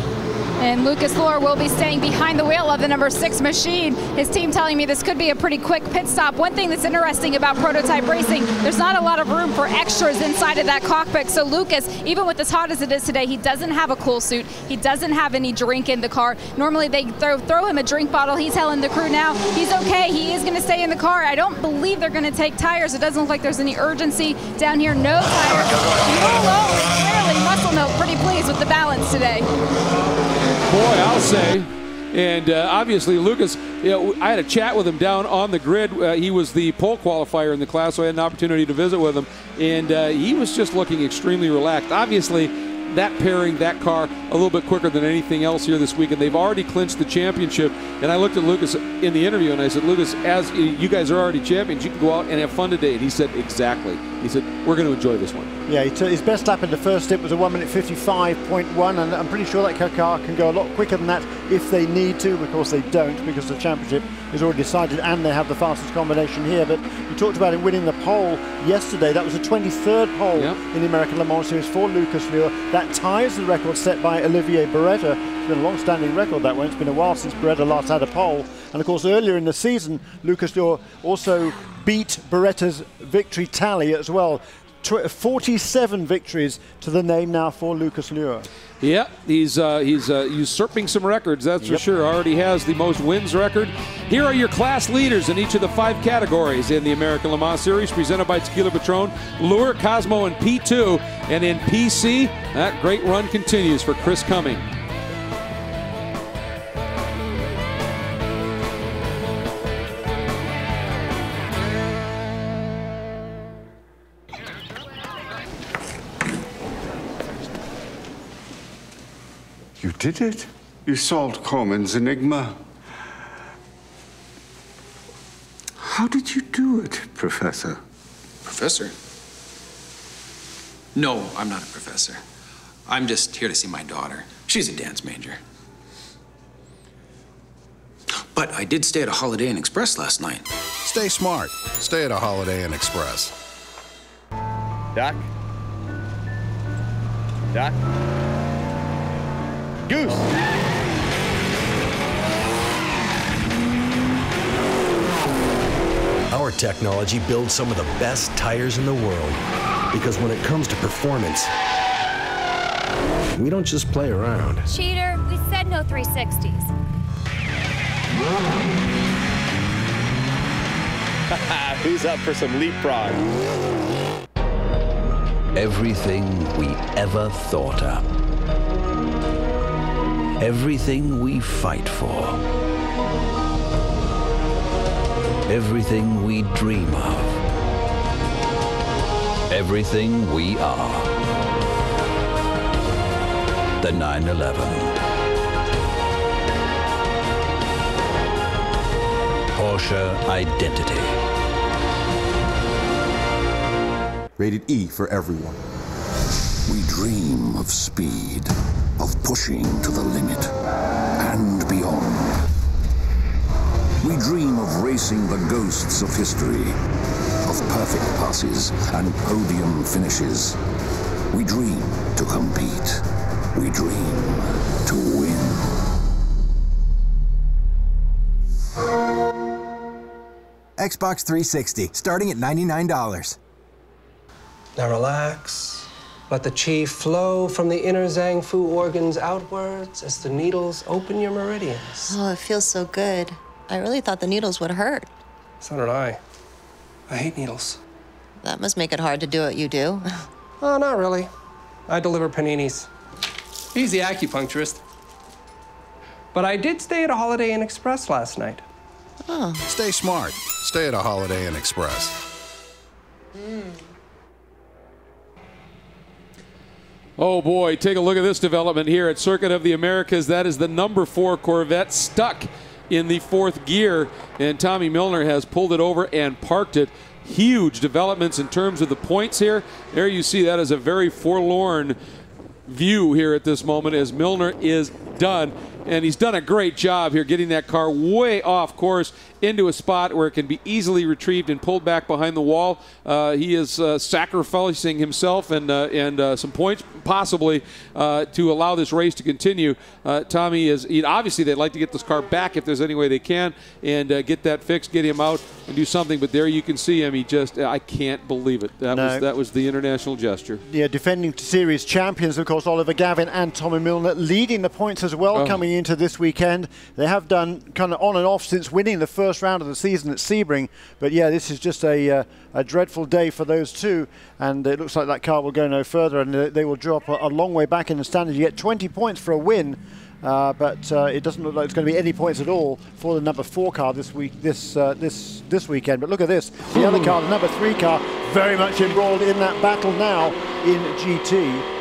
And Lucas Luhr will be staying behind the wheel of the number 6 machine. His team telling me this could be a pretty quick pit stop. One thing that's interesting about prototype racing, there's not a lot of room for extras inside of that cockpit. So Lucas, even with as hot as it is today, he doesn't have a cool suit. He doesn't have any drink in the car. Normally they throw him a drink bottle. He's telling the crew now he's okay. He is going to stay in the car. I don't believe they're going to take tires. It doesn't look like there's any urgency down here. No tires. Mueller, clearly muscle milk, pretty pleased with the balance today. Boy, I'll say. And obviously, Lucas, I had a chat with him down on the grid. He was the pole qualifier in the class, so I had an opportunity to visit with him. And he was just looking extremely relaxed. Obviously, that pairing, that car, a little bit quicker than anything else here this week. And they've already clinched the championship. And I looked at Lucas in the interview, and I said, Lucas, as you guys are already champions, you can go out and have fun today. And he said, exactly. He said, we're going to enjoy this one. Yeah, his best lap in the first stint was a 1:55.1, and I'm pretty sure that car can go a lot quicker than that if they need to. Of course, they don't, because the championship is already decided and they have the fastest combination here. But you talked about him winning the pole yesterday. That was the 23rd pole in the American Le Mans Series for Lucas Luhr. That ties the record set by Olivier Beretta. It's been a long-standing record, that one. It's been a while since Beretta last had a pole. And of course, earlier in the season, Lucas Luhr also beat Beretta's victory tally as well. 47 victories to the name now for Lucas Luhr. Yeah, he's usurping some records, that's for sure. Already has the most wins record. Here are your class leaders in each of the 5 categories in the American Le Mans Series, presented by Tequila Patron. Luhr, Cosmo in P2, and in PC, that great run continues for Chris Cumming. You did it. You solved Corman's enigma. How did you do it, Professor? Professor? No, I'm not a professor. I'm just here to see my daughter. She's a dance major. But I did stay at a Holiday Inn Express last night. Stay smart. Stay at a Holiday Inn Express. Doc? Doc? Goose! Our technology builds some of the best tires in the world. Because when it comes to performance, we don't just play around. Cheater, we said no 360s. Who's up for some leapfrog? Everything we ever thought up. Everything we fight for. Everything we dream of. Everything we are. The 911. Porsche identity. Rated E for everyone. We dream of speed, of pushing to the limit and beyond. We dream of racing the ghosts of history, of perfect passes and podium finishes. We dream to compete. We dream to win. Xbox 360, starting at $99. Now relax. Let the qi flow from the inner Zhang Fu organs outwards as the needles open your meridians. Oh, it feels so good. I really thought the needles would hurt. So did I. I hate needles. That must make it hard to do what you do. Oh, not really. I deliver paninis. He's the acupuncturist. but I did stay at a Holiday Inn Express last night. Oh. Stay smart. Stay at a Holiday Inn Express. Oh boy, take a look at this development here at Circuit of the Americas. That is the number 4 Corvette stuck in the 4th gear, and Tommy Milner has pulled it over and parked it. Huge developments in terms of the points here. There you see that is a very forlorn view here at this moment as Milner is done. And he's done a great job here getting that car way off course into a spot where it can be easily retrieved and pulled back behind the wall. He is sacrificing himself and some points possibly to allow this race to continue. Tommy is obviously they'd like to get this car back if there's any way they can and get that fixed, get him out and do something. But there you can see him. He just I can't believe it. That was the international gesture. Yeah, defending series champions, of course, Oliver Gavin and Tommy Milner leading the points as well coming into this weekend. They have done kind of on and off since winning the first round of the season at Sebring, but yeah, this is just a dreadful day for those two, and it looks like that car will go no further, and they will drop a long way back in the standings. You get 20 points for a win, but it doesn't look like it's going to be any points at all for the number 4 car this weekend. But look at this, the other car, the number 3 car, very much embroiled in that battle now in GT.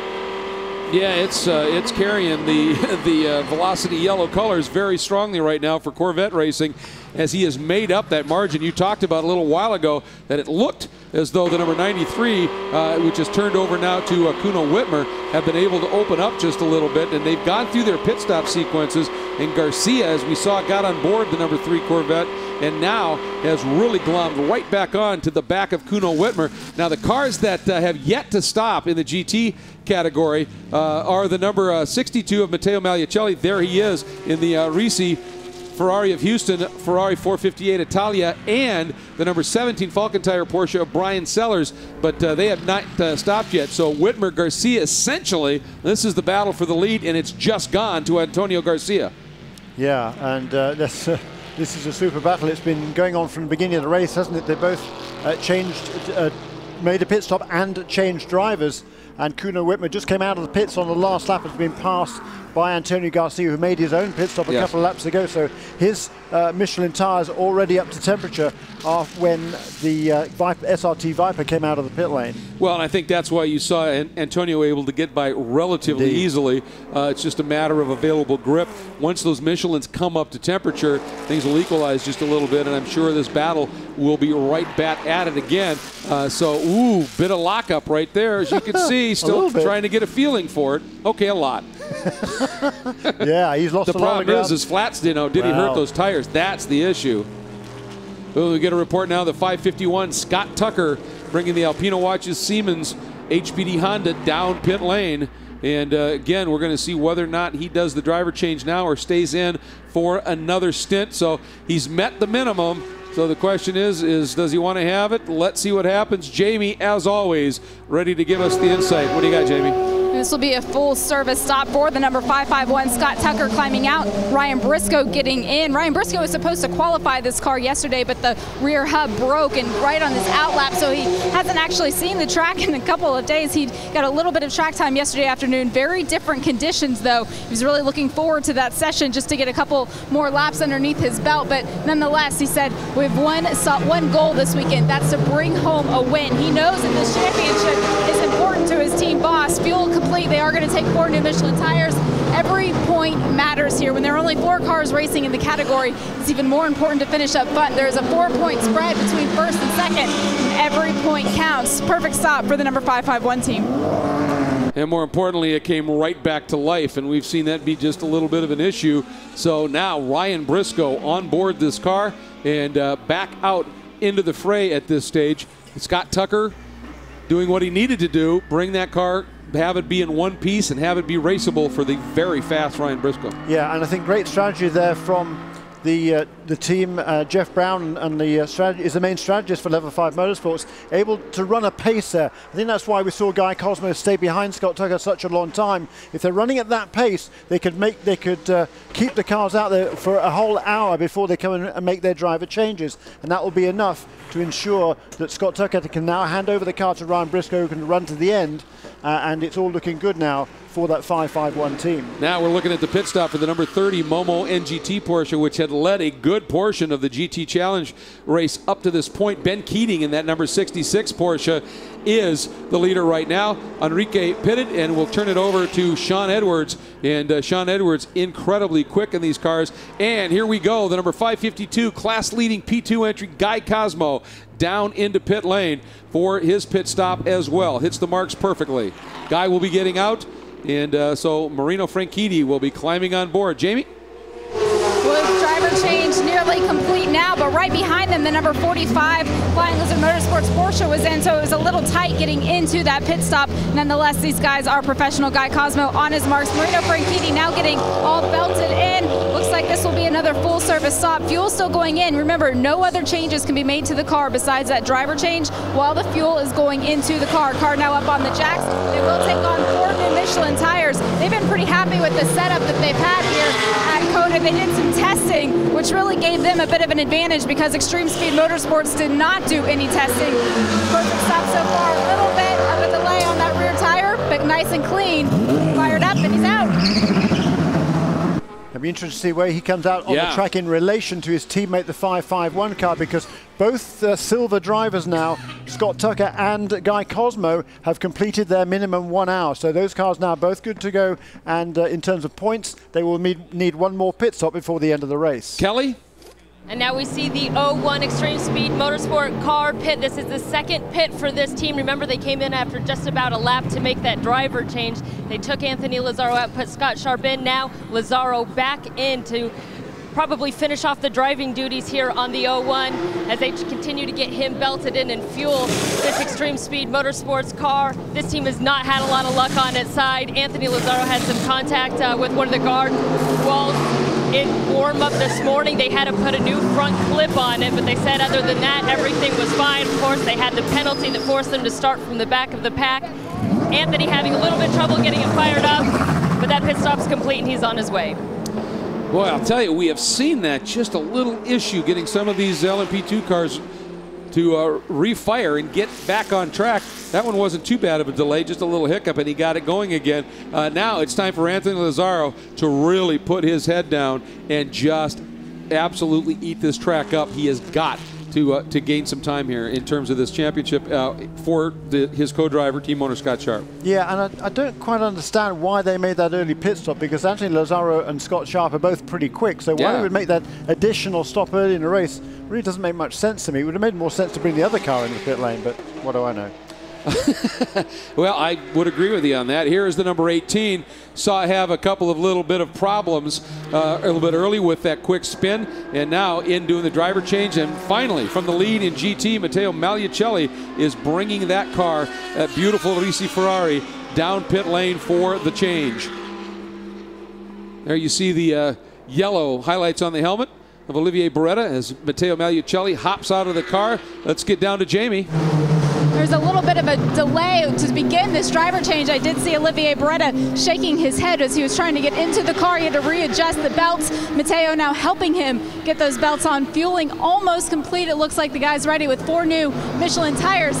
Yeah, it's carrying the Velocity yellow colors very strongly right now for Corvette Racing as he has made up that margin. You talked about a little while ago that it looked as though the number 93, which has turned over now to Kuno Whitmer, have been able to open up just a little bit, and they've gone through their pit stop sequences. And Garcia, as we saw, got on board the number 3 Corvette and now has really glommed right back on to the back of Kuno Whitmer. Now the cars that have yet to stop in the GT category are the number 62 of Matteo Magliacelli. There he is in the Risi Ferrari of Houston, Ferrari 458 Italia, and the number 17 Falcon Tire Porsche of Brian Sellers, but they have not stopped yet. So Whitmer, Garcia, essentially, this is the battle for the lead, and it's just gone to Antonio Garcia. Yeah, and this is a super battle. It's been going on from the beginning of the race, hasn't it? They both made a pit stop and changed drivers. And Kuno Whitmer just came out of the pits on the last lap, has been passed by Antonio Garcia, who made his own pit stop a couple of laps ago. So his Michelin tires already up to temperature when the SRT Viper came out of the pit lane. Well, and I think that's why you saw Antonio able to get by relatively easily. It's just a matter of available grip. Once those Michelins come up to temperature, things will equalize just a little bit, and I'm sure this battle will be right back at it again. Bit of lockup right there, as you can see. Still trying to get a feeling for it. Okay, a lot. Yeah, he's lost a lot of ground. The problem is flats, did he hurt those tires? That's the issue. Well, we get a report now, the 551 Scott Tucker bringing the Alpina Watches Siemens HPD Honda down pit lane. And again, we're going to see whether or not he does the driver change now or stays in for another stint. So he's met the minimum. So the question is does he want to have it? Let's see what happens. Jamie, as always, ready to give us the insight. What do you got, Jamie? This will be a full service stop for the number 551 Scott Tucker climbing out, Ryan Briscoe getting in. Ryan Briscoe was supposed to qualify this car yesterday, but the rear hub broke and right on this outlap, so he hasn't actually seen the track in a couple of days. He got a little bit of track time yesterday afternoon. Very different conditions, though. He was really looking forward to that session just to get a couple more laps underneath his belt, but nonetheless, he said, we have one goal this weekend. That's to bring home a win. He knows that this championship is important to his team boss. Fuel complete. They are going to take 4 new Michelin tires. Every point matters here. When there are only 4 cars racing in the category, it's even more important to finish up front. There's a 4-point spread between first and second, and every point counts. Perfect stop for the number 551 team. And more importantly, it came right back to life, and we've seen that be just a little bit of an issue. So now Ryan Briscoe on board this car and back out into the fray at this stage. Scott Tucker doing what he needed to do, bring that car, have it be in one piece and have it be raceable for the very fast Ryan Briscoe. Yeah, and I think great strategy there from the team. Jeff Brown and is the main strategist for Level 5 Motorsports, able to run a pace there. I think that's why we saw Guy Cosmo stay behind Scott Tucker such a long time. If they're running at that pace, they could keep the cars out there for a whole hour before they come in and make their driver changes, and that will be enough to ensure that Scott Tucker can now hand over the car to Ryan Briscoe, who can run to the end, and it's all looking good now for that 551 team. Now we're looking at the pit stop for the number 30 Momo NGT Porsche, which had led a good portion of the GT Challenge race up to this point. Ben Keating in that number 66 Porsche is the leader right now. Enrique pitted, and we'll turn it over to Sean Edwards. And Sean Edwards incredibly quick in these cars. And here we go, the number 552 class-leading P2 entry, Guy Cosmo, down into pit lane for his pit stop as well. Hits the marks perfectly. Guy will be getting out, and so Marino Franchitti will be climbing on board. Jamie? Well, driver change nearly complete now, but right behind them, the number 45 Flying Lizard Motorsports Porsche was in, so it was a little tight getting into that pit stop. Nonetheless, these guys are professional. Guy Cosmo on his marks. Marino Franchitti now getting all belted in. Looks like this will be another full-service stop. Fuel still going in. Remember, no other changes can be made to the car besides that driver change while the fuel is going into the car. Car now up on the jacks. They will take on 4 new Michelin tires. They've been pretty happy with the setup that they've had here at COTA. They did some testing, which really gave them a bit of an advantage because Extreme Speed Motorsports did not do any testing. Perfect stop so far. A little bit of a delay on that rear tire, but nice and clean. Fired up, and he's out. It'll be interesting to see where he comes out on the track in relation to his teammate, the 551 car, because both silver drivers now, Scott Tucker and Guy Cosmo, have completed their minimum 1 hour. So those cars now both good to go, and in terms of points, they will need one more pit stop before the end of the race. Kelly? And now we see the 01 Extreme Speed Motorsport car pit. This is the second pit for this team. Remember, they came in after just about a lap to make that driver change. They took Anthony Lazzaro out, put Scott Sharp in. Now Lazzaro back in to probably finish off the driving duties here on the 01 as they continue to get him belted in and fuel this Extreme Speed Motorsports car. This team has not had a lot of luck on its side. Anthony Lazzaro had some contact with one of the guard walls in warm-up this morning. They had to put a new front clip on it, but they said other than that, everything was fine. Of course, they had the penalty that forced them to start from the back of the pack. Anthony having a little bit of trouble getting him fired up, but that pit stop's complete and he's on his way. Boy, I'll tell you, we have seen that just a little issue getting some of these LMP2 cars to refire and get back on track. That one wasn't too bad of a delay, just a little hiccup, and he got it going again. Now it's time for Anthony Lazzaro to really put his head down and just absolutely eat this track up. He has got to gain some time here in terms of this championship for his co-driver, team owner Scott Sharp. Yeah, and I don't quite understand why they made that early pit stop, because Anthony Lazzaro and Scott Sharp are both pretty quick, so why they would make that additional stop early in the race really doesn't make much sense to me. It would have made more sense to bring the other car in the pit lane, but what do I know? Well, I would agree with you on that. Here is the number 18. Saw have a couple of little bit of problems a little bit early with that quick spin, and now in doing the driver change. And finally, from the lead in GT, Matteo Magliucelli is bringing that car, that beautiful Risi Ferrari, down pit lane for the change. There you see the yellow highlights on the helmet of Olivier Beretta as Matteo Magliucelli hops out of the car. Let's get down to Jamie. There's a little bit of a delay to begin this driver change. I did see Olivier Beretta shaking his head as he was trying to get into the car. He had to readjust the belts. Matteo now helping him get those belts on. Fueling almost complete. It looks like the guy's ready with 4 new Michelin tires.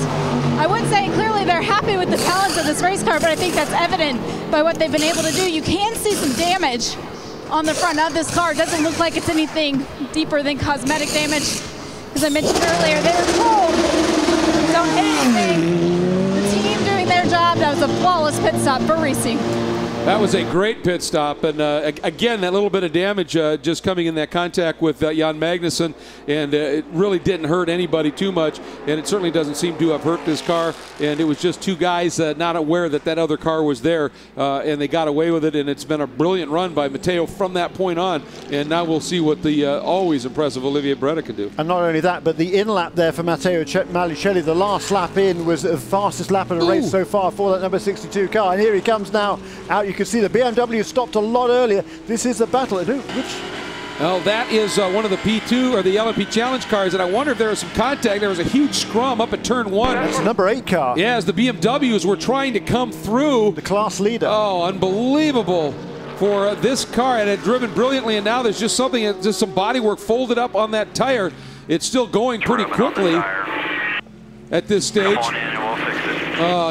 I would say clearly they're happy with the balance of this race car, but I think that's evident by what they've been able to do. You can see some damage on the front of this car. It doesn't look like it's anything deeper than cosmetic damage. As I mentioned earlier, they were told don't hit anything. The team doing their job. That was a flawless pit stop for Risi. That was a great pit stop, and again, that little bit of damage just coming in that contact with Jan Magnussen, and it really didn't hurt anybody too much, and it certainly doesn't seem to have hurt this car, and it was just 2 guys not aware that that other car was there, and they got away with it, and it's been a brilliant run by Matteo from that point on, and now we'll see what the always impressive Olivier Beretta can do. And not only that, but the in-lap there for Matteo Magliucelli, the last lap in was the fastest lap in the race so far for that number 62 car, and here he comes now out. You can see the BMW stopped a lot earlier. This is a battle. Well, that is one of the P2 or the LMP Challenge cars, and I wonder if there was some contact. There was a huge scrum up at turn 1. That's the number 8 car. Yeah, as the BMWs were trying to come through. The class leader. Oh, unbelievable for this car. It had driven brilliantly, and now there's just something, just some bodywork folded up on that tire. It's still going pretty quickly at this stage.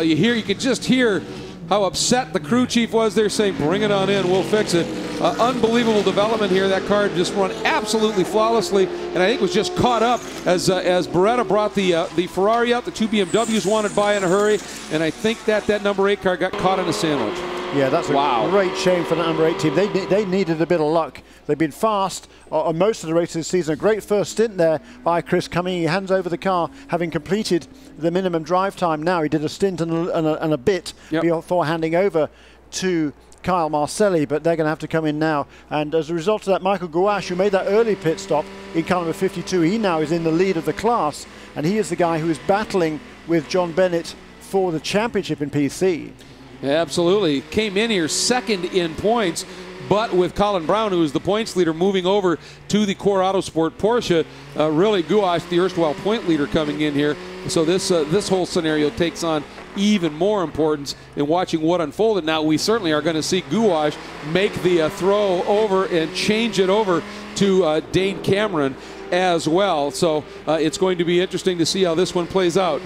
You can just hear how upset the crew chief was there, saying, bring it on in, we'll fix it. Unbelievable development here. That car just run absolutely flawlessly, and I think was just caught up as Beretta brought the Ferrari out. The two BMWs wanted by in a hurry, and I think that number 8 car got caught in a sandwich. Yeah, that's a great shame for the number 8 team. They needed a bit of luck. They've been fast on most of the races this season. A great first stint there by Chris Cumming. He hands over the car, having completed the minimum drive time. Now he did a stint and a bit before handing over to Kyle Marcelli, but they're going to have to come in now. And as a result of that, Michael Gouache, who made that early pit stop in car number 52, he now is in the lead of the class, and he is the guy who is battling with John Bennett for the championship in PC. Absolutely. Came in here second in points, but with Colin Brown, who is the points leader, moving over to the Core Autosport Porsche, really Gouache, the erstwhile point leader, coming in here. So this whole scenario takes on even more importance in watching what unfolded. Now, we certainly are going to see Gouache make the throw over and change it over to Dane Cameron as well. So it's going to be interesting to see how this one plays out.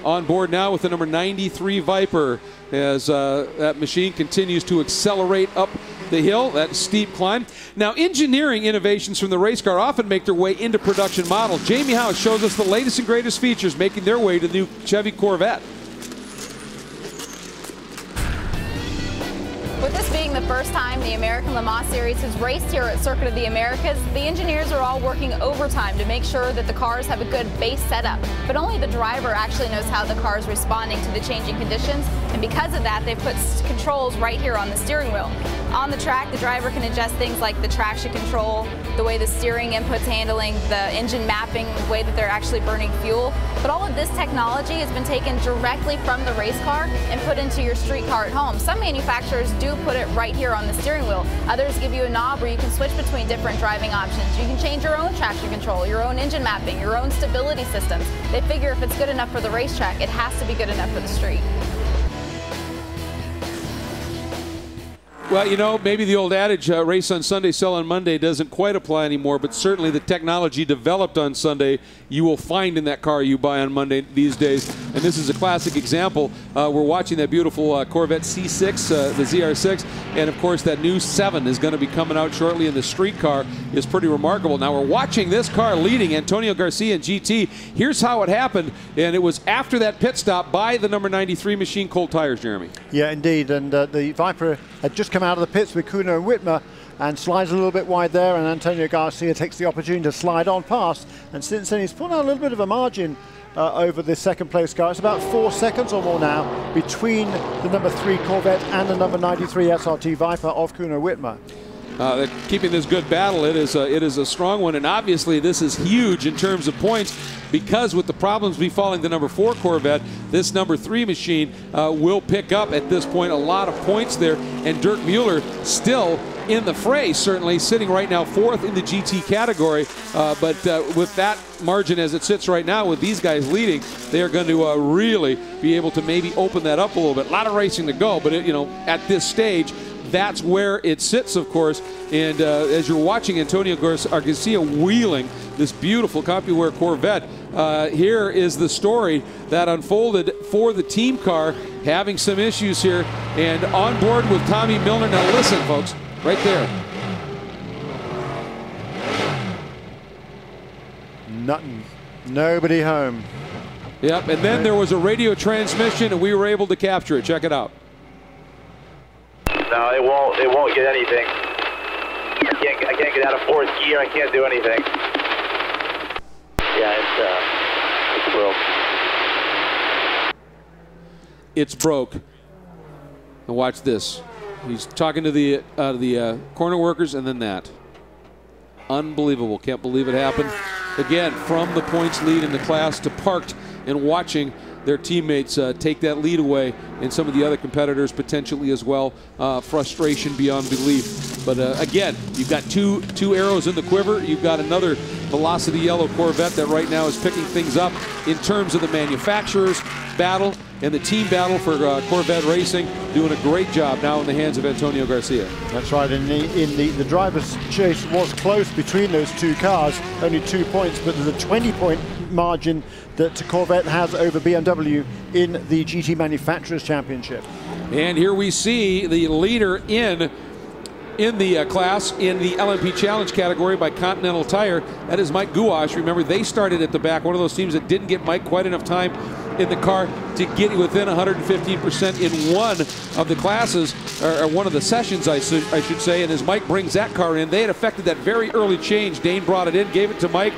On board now with the number 93 Viper as that machine continues to accelerate up the hill, that steep climb. Now, engineering innovations from the race car often make their way into production models. Jamie House shows us the latest and greatest features making their way to the new Chevy Corvette. With this being the first time the American Le Mans Series has raced here at Circuit of the Americas, the engineers are all working overtime to make sure that the cars have a good base setup. But only the driver actually knows how the car is responding to the changing conditions, and because of that, they've put controls right here on the steering wheel. On the track, the driver can adjust things like the traction control, the way the steering input's handling, the engine mapping, the way that they're actually burning fuel. But all of this technology has been taken directly from the race car and put into your street car at home. Some manufacturers do put it right here on the steering wheel. Others give you a knob where you can switch between different driving options. You can change your own traction control, your own engine mapping, your own stability systems. They figure if it's good enough for the racetrack, it has to be good enough for the street. Well, you know, maybe the old adage, race on Sunday, sell on Monday, doesn't quite apply anymore, but certainly the technology developed on Sunday you will find in that car you buy on Monday these days. And this is a classic example. We're watching that beautiful Corvette C6, the ZR6, and of course that new 7 is going to be coming out shortly, and the street car is pretty remarkable. Now we're watching this car leading Antonio Garcia in GT. Here's how it happened, and it was after that pit stop by the number 93 machine, Colt Tires, Jeremy. Yeah, indeed, and the Viper had just come out of the pits with Kuno and Whitmer and slides a little bit wide there, and Antonio Garcia takes the opportunity to slide on past, and since then he's put out a little bit of a margin over the second place car. It's about 4 seconds or more now between the number 3 Corvette and the number 93 SRT Viper of Kuno Whitmer. They're keeping this good battle. It is a strong one, and obviously this is huge in terms of points, because with the problems befalling the number 4 Corvette, this number 3 machine will pick up at this point a lot of points there, and Dirk Mueller still in the fray, certainly sitting right now 4th in the GT category, but with that margin as it sits right now, with these guys leading, they are going to really be able to maybe open that up a little bit. A lot of racing to go, but you know, at this stage, that's where it sits, of course. And as you're watching Antonio Garcia wheeling this beautiful CompuWare Corvette, here is the story that unfolded for the team car, having some issues here, and on board with Tommy Milner. Now listen, folks, right there. Nothing. Nobody home. Yep, and then there was a radio transmission, and we were able to capture it. Check it out. No, it won't get anything. I can't get out of 4th gear. I can't do anything. Yeah, it's broke. It's broke. And watch this. He's talking to the corner workers, and then that. Unbelievable. Can't believe it happened. Again, from the points lead in the class to parked and watching their teammates take that lead away, and some of the other competitors potentially as well. Frustration beyond belief. But again, you've got two arrows in the quiver. You've got another Velocity Yellow Corvette that right now is picking things up in terms of the manufacturers' battle and the team battle for Corvette Racing, doing a great job now in the hands of Antonio Garcia. That's right, and the driver's chase was close between those two cars, only 2 points, but there's a 20-point point margin that Corvette has over BMW in the GT Manufacturers Championship. And here we see the leader in the class in the LMP Challenge category by Continental Tire. That is Mike Gouache. Remember, they started at the back, one of those teams that didn't get Mike quite enough time in the car to get within 115% in one of the classes, or one of the sessions, I should say. And as Mike brings that car in, they had effected that very early change. Dane brought it in, gave it to Mike.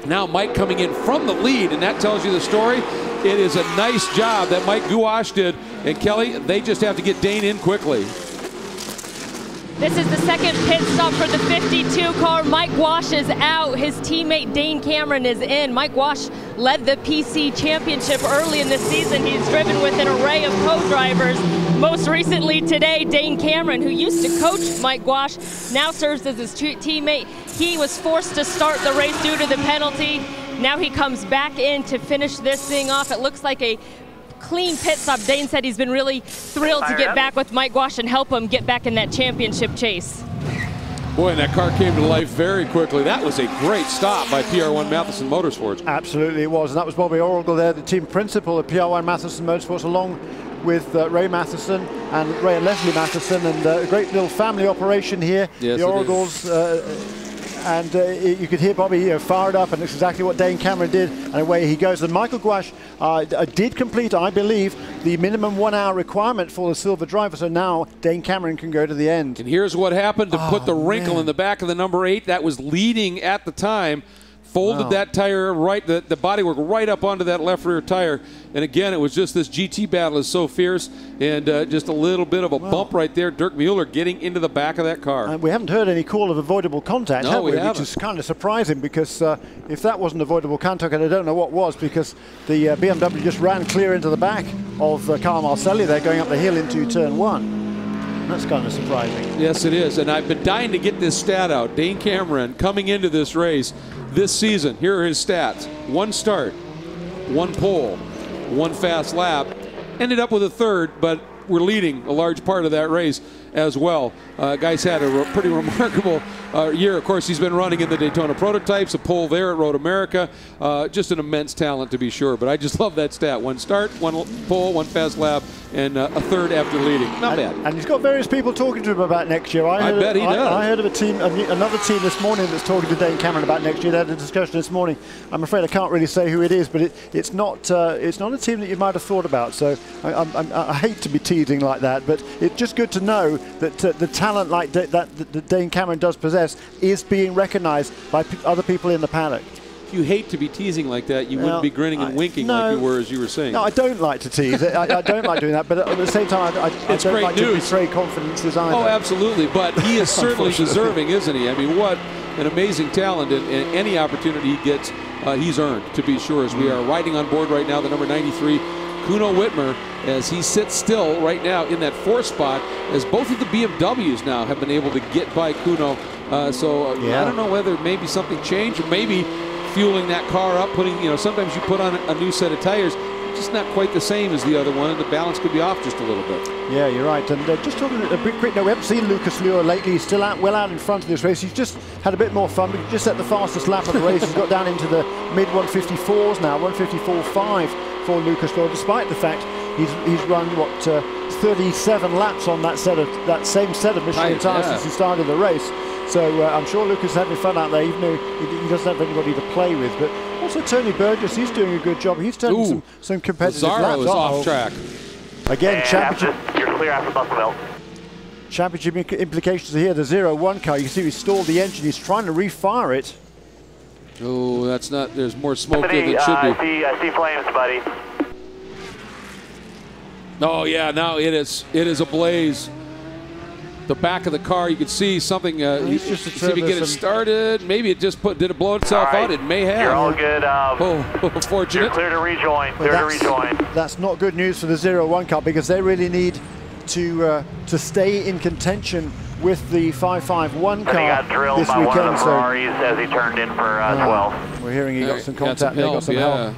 Now Mike coming in from the lead, and that tells you the story. It is a nice job that Mike Gouache did. And Kelly, they just have to get Dane in quickly. This is the second pit stop for the 52 car. Mike Gouache is out. His teammate Dane Cameron is in. Mike Gouache led the PC Championship early in the season. He's driven with an array of co-drivers. Most recently today, Dane Cameron, who used to coach Mike Gouache, now serves as his teammate. He was forced to start the race due to the penalty. Now he comes back in to finish this thing off. It looks like a clean pit stop. Dane said he's been really thrilled to get back with Mike Gouache and help him get back in that championship chase. Boy, and that car came to life very quickly. That was a great stop by PR1 Matheson Motorsports. Absolutely it was, and that was Bobby Oracle there, the team principal of PR1 Matheson Motorsports, along with Ray Matheson and Ray and Leslie Matheson, and a great little family operation here. Yes, the Oracles, and you could hear Bobby fired up, and it's exactly what Dane Cameron did, and away he goes. And Michael Gouache did complete, I believe, the minimum 1 hour requirement for the silver driver, so now Dane Cameron can go to the end. And here's what happened to put the wrinkle in the back of the number 8 that was leading at the time. Folded that tire right, the bodywork right up onto that left rear tire. And again, it was just this GT battle is so fierce, and just a little bit of a bump right there. Dirk Mueller getting into the back of that car. We haven't heard any call of avoidable contact, have we? Which is kind of surprising, because if that wasn't avoidable contact, I don't know what was, because the BMW just ran clear into the back of Carl Marcelli there, going up the hill into turn 1. That's kind of surprising. Yes, it is. And I've been dying to get this stat out. Dane Cameron coming into this race this season. Here are his stats. 1 start, 1 pole, 1 fast lap. Ended up with a 3rd, but we're leading a large part of that race as well. Guy's had a pretty remarkable year. Of course, he's been running in the Daytona prototypes, a pole there at Road America. Just an immense talent, to be sure. But I just love that stat. 1 start, 1 pole, 1 fast lap, and a 3rd after leading. Not bad. And he's got various people talking to him about next year. I bet he does. I heard of a team, another team this morning that's talking to Dane Cameron about next year. They had a discussion this morning. I'm afraid I can't really say who it is, but it's not a team that you might have thought about. So I hate to be teasing like that, but it's just good to know that the talent like that Dane Cameron does possess is being recognized by other people in the paddock. If you hate to be teasing like that, you wouldn't be grinning and winking like you were, as you were saying. No, I don't like to tease. I don't like doing that, but at the same time, I don't like to betray confidences either. Oh, absolutely, but he is certainly deserving, isn't he? I mean, what an amazing talent, and any opportunity he gets, he's earned, to be sure. As we are riding on board right now, the number 93, Kuno Whitmer, as he sits still right now in that 4th spot, as both of the BMWs now have been able to get by Kuno. I don't know whether maybe something changed, or maybe fueling that car up, putting, sometimes you put on a new set of tires, just not quite the same as the other one, and the balance could be off just a little bit. Yeah, you're right. And just talking a bit quick, we haven't seen Lucas Luer lately. He's still well out in front of this race. He's just had a bit more fun. He just set the fastest lap of the race. He's got down into the mid 154s now, 154.5 for Lucas Luer, despite the fact he's run 37 laps on that same set of Michelin tires since he started the race. So I'm sure Lucas is having fun out there, even though he doesn't have anybody to play with. But also Tony Burgess, he's doing a good job. He's turning some competitive laps. Lazzaro is off track. Again, championship. You're clear after Buffalo. Championship implications are here. The 0-1 car, you can see he stalled the engine. He's trying to refire it. Oh, that's not. There's more smoke there than should be. I see flames, buddy. Oh yeah, now it is ablaze. The back of the car, you can see something. He's just see if he get it started. Maybe it just did it blow itself out? It may have. You're all good. Fortunate. You're clear to rejoin. That's not good news for the 0-1 car, because they really need to stay in contention with the 551 car. He got drilled this by weekend, one of the Ferraris as he turned in for 12. We're hearing he got some contact. They got some help.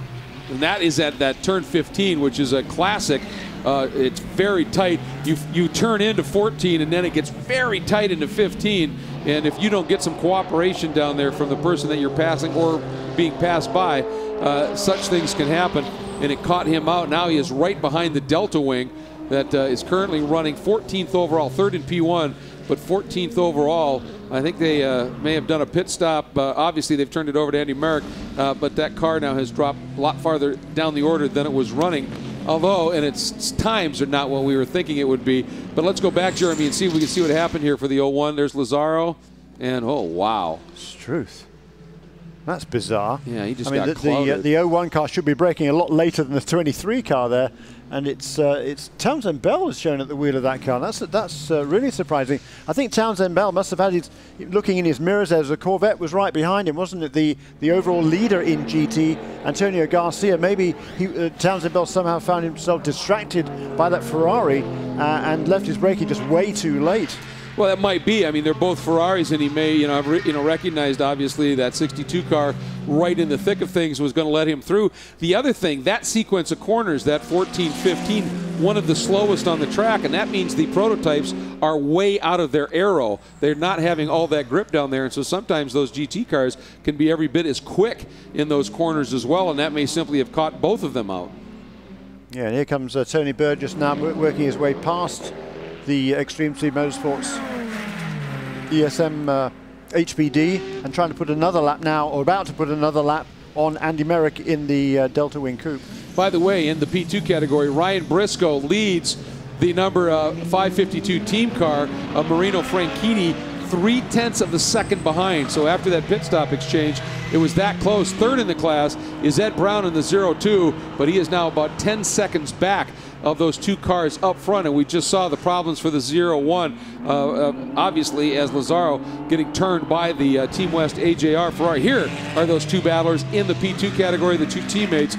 And that is at that turn 15, which is a classic. It's very tight. You turn into 14, and then it gets very tight into 15. And if you don't get some cooperation down there from the person that you're passing, or being passed by, such things can happen, and it caught him out. Now he is right behind the Delta wing that is currently running 14th overall, third in P1, but 14th overall. I think they may have done a pit stop. Obviously, they've turned it over to Andy Merrick, but that car now has dropped a lot farther down the order than it was running. Although, and its times are not what we were thinking it would be. But let's go back, Jeremy, and see if we can see what happened here for the 01. There's Lazaro, and oh, wow. Struth. That's bizarre. Yeah, he just got clouded. The 01 car should be braking a lot later than the 23 car there. And it's Townsend Bell was shown at the wheel of that car. That's really surprising. I think Townsend Bell must have had his, looking in his mirrors as the Corvette was right behind him, wasn't it? The overall leader in GT, Antonio Garcia. Maybe Townsend Bell somehow found himself distracted by that Ferrari and left his braking just way too late. Well, that might be. I mean, they're both Ferraris, and he may, have recognized obviously that 62 car right in the thick of things was going to let him through. The other thing, that sequence of corners, that 14, 15, one of the slowest on the track, and that means the prototypes are way out of their aero. They're not having all that grip down there, and so sometimes those GT cars can be every bit as quick in those corners as well, and that may simply have caught both of them out. Yeah, and here comes Tony Burgess now working his way past the Extreme Speed Motorsports ESM HPD and trying to put another lap now, or about to put another lap on Andy Merrick in the Delta Wing Coupe. By the way, in the P2 category, Ryan Briscoe leads the number 552 team car of Marino Franchitti 0.3 of a second behind. So after that pit stop exchange, it was that close. Third in the class is Ed Brown in the 02, but he is now about 10 seconds back of those two cars up front, and we just saw the problems for the 01, obviously, as Lazaro getting turned by the Team West AJR Ferrari. Here are those two battlers in the P2 category, the two teammates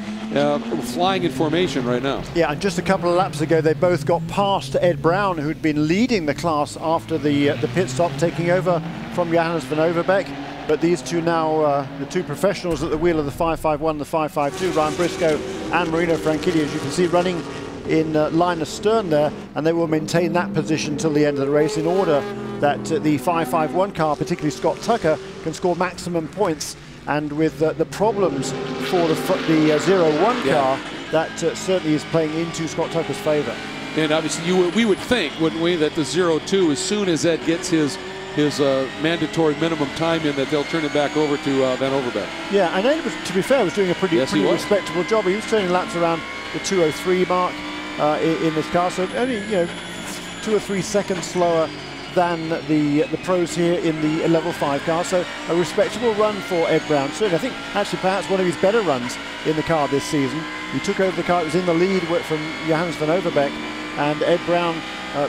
flying in formation right now. Yeah, and just a couple of laps ago, they both got past Ed Brown, who'd been leading the class after the pit stop, taking over from Johannes van Overbeek. But these two now, the two professionals at the wheel of the 551, the 552, Ryan Briscoe and Marino Franchitti, as you can see, running in line astern there, and they will maintain that position till the end of the race in order that the 551 car, particularly Scott Tucker, can score maximum points. And with the problems for the 01 car, that certainly is playing into Scott Tucker's favor. And obviously we would think, wouldn't we, that the 02, as soon as Ed gets his mandatory minimum time in, that they'll turn it back over to Van Overbeek. Yeah, and Ed, to be fair, was doing a pretty respectable job. He was turning laps around the 203 mark in this car, so only 2 or 3 seconds slower than the pros here in the level 5 car. So a respectable run for Ed Brown. Certainly, I think actually perhaps one of his better runs in the car this season. He took over the car, it was in the lead from Johannes van Overbeek, and Ed Brown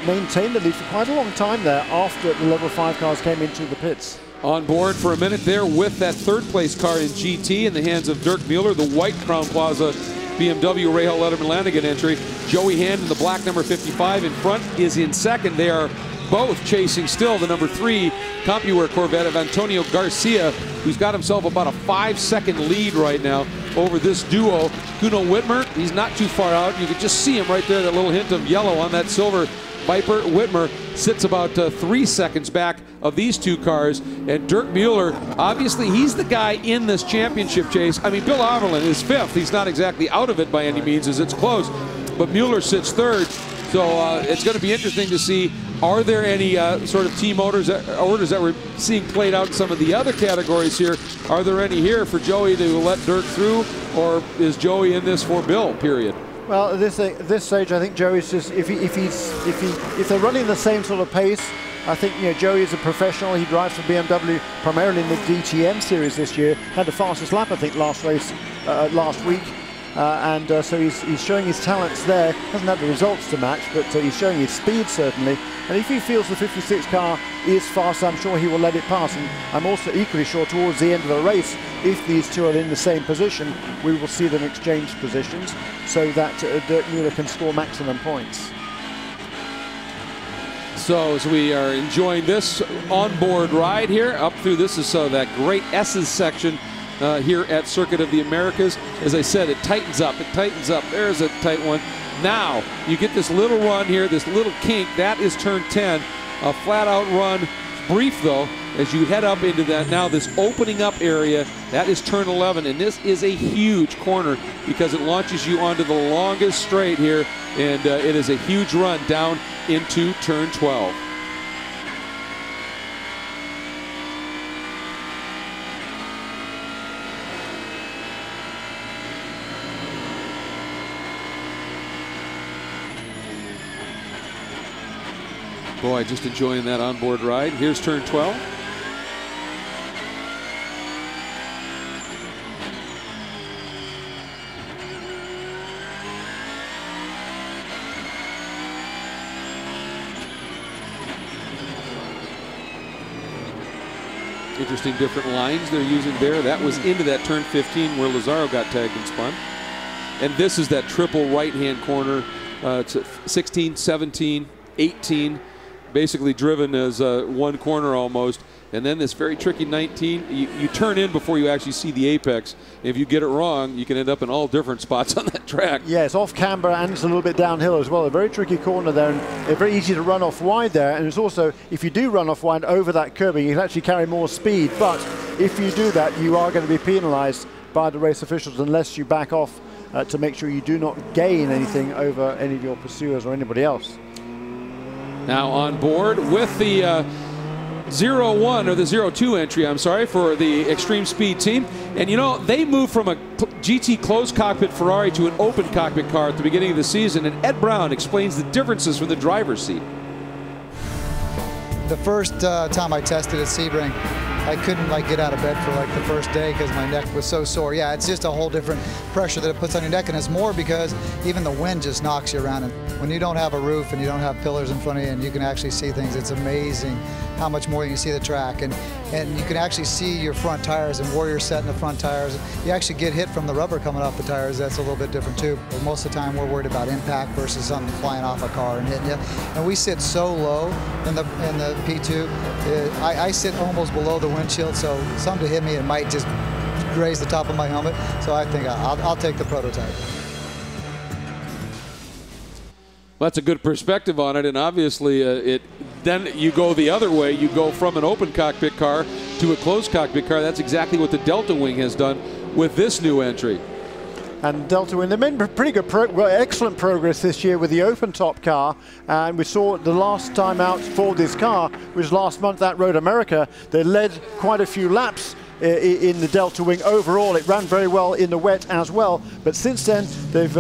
maintained the lead for quite a long time there after the level 5 cars came into the pits. On board for a minute there with that third place car in GT in the hands of Dirk Mueller, the white Crown Plaza BMW Rahal Letterman Lanigan entry. Joey Hand in the black number 55 in front is in second. They are both chasing still the number 3 CompuWare Corvette of Antonio Garcia, who's got himself about a 5-second lead right now over this duo. Kuno Whitmer, he's not too far out. You can just see him right there, that little hint of yellow on that silver Viper. Whitmer sits about 3 seconds back of these two cars, and Dirk Mueller, obviously he's the guy in this championship chase. I mean, Bill Overland is 5th. He's not exactly out of it by any means, as it's close, but Mueller sits 3rd. So it's going to be interesting to see, are there any sort of team orders that we're seeing played out in some of the other categories here? Are there any here for Joey to let Dirk through, or is Joey in this for Bill, period? Well, at this stage, I think Joey's just, if they're running the same sort of pace, I think Joey is a professional. He drives for BMW primarily in the DTM series this year. Had the fastest lap, I think, last week. So he's showing his talents there. Hasn't had the results to match, but he's showing his speed certainly. And if he feels the 56 car is fast, I'm sure he will let it pass. And I'm also equally sure towards the end of the race, if these two are in the same position, we will see them exchange positions so that Dirk Mueller can score maximum points. So as we are enjoying this onboard ride here, up through this is that great S's section here at Circuit of the Americas. As I said, it tightens up, There's a tight one. Now, you get this little run here, this little kink, that is turn 10. A flat out run brief, though, as you head up into that now this opening up area. That is turn 11, and this is a huge corner because it launches you onto the longest straight here, and it is a huge run down into turn 12. Boy, just enjoying that onboard ride. Here's turn 12. Interesting different lines they're using there. That was into that turn 15 where Lazaro got tagged and spun. And this is that triple right-hand corner. It's 16, 17, 18. Basically driven as one corner almost, and then this very tricky 19. You turn in before you actually see the apex. If you get it wrong, you can end up in all different spots on that track. Yeah, it's off camber and it's a little bit downhill as well. A very tricky corner there, and very easy to run off wide there. And it's also, if you do run off wide over that curbing, you can actually carry more speed. But if you do that, you are going to be penalized by the race officials unless you back off to make sure you do not gain anything over any of your pursuers or anybody else. Now on board with the 0-1 or the 0-2 entry, I'm sorry, for the Extreme Speed team. And you know, they moved from a GT closed cockpit Ferrari to an open cockpit car at the beginning of the season, and Ed Brown explains the differences from the driver's seat. The first time I tested at Sebring, I couldn't get out of bed for the first day because my neck was so sore. Yeah, it's just a whole different pressure that it puts on your neck, and it's more because even the wind just knocks you around. And when you don't have a roof and you don't have pillars in front of you and you can actually see things, it's amazing how much more you can see the track. And you can actually see your front tires and where you're setting the front tires. You actually get hit from the rubber coming off the tires. That's a little bit different too. But most of the time we're worried about impact versus something flying off a car and hitting you. And we sit so low in the P2. I sit almost below the windshield, so something to hit me, it might just graze the top of my helmet. So I think I'll take the prototype. Well, that's a good perspective on it, and obviously then you go the other way. You go from an open cockpit car to a closed cockpit car. That's exactly what the Delta Wing has done with this new entry. And Delta Wing, they've made pretty good, excellent progress this year with the open top car. And we saw the last time out for this car, which was last month at Road America. They led quite a few laps in the Delta Wing overall. It ran very well in the wet as well. But since then, they've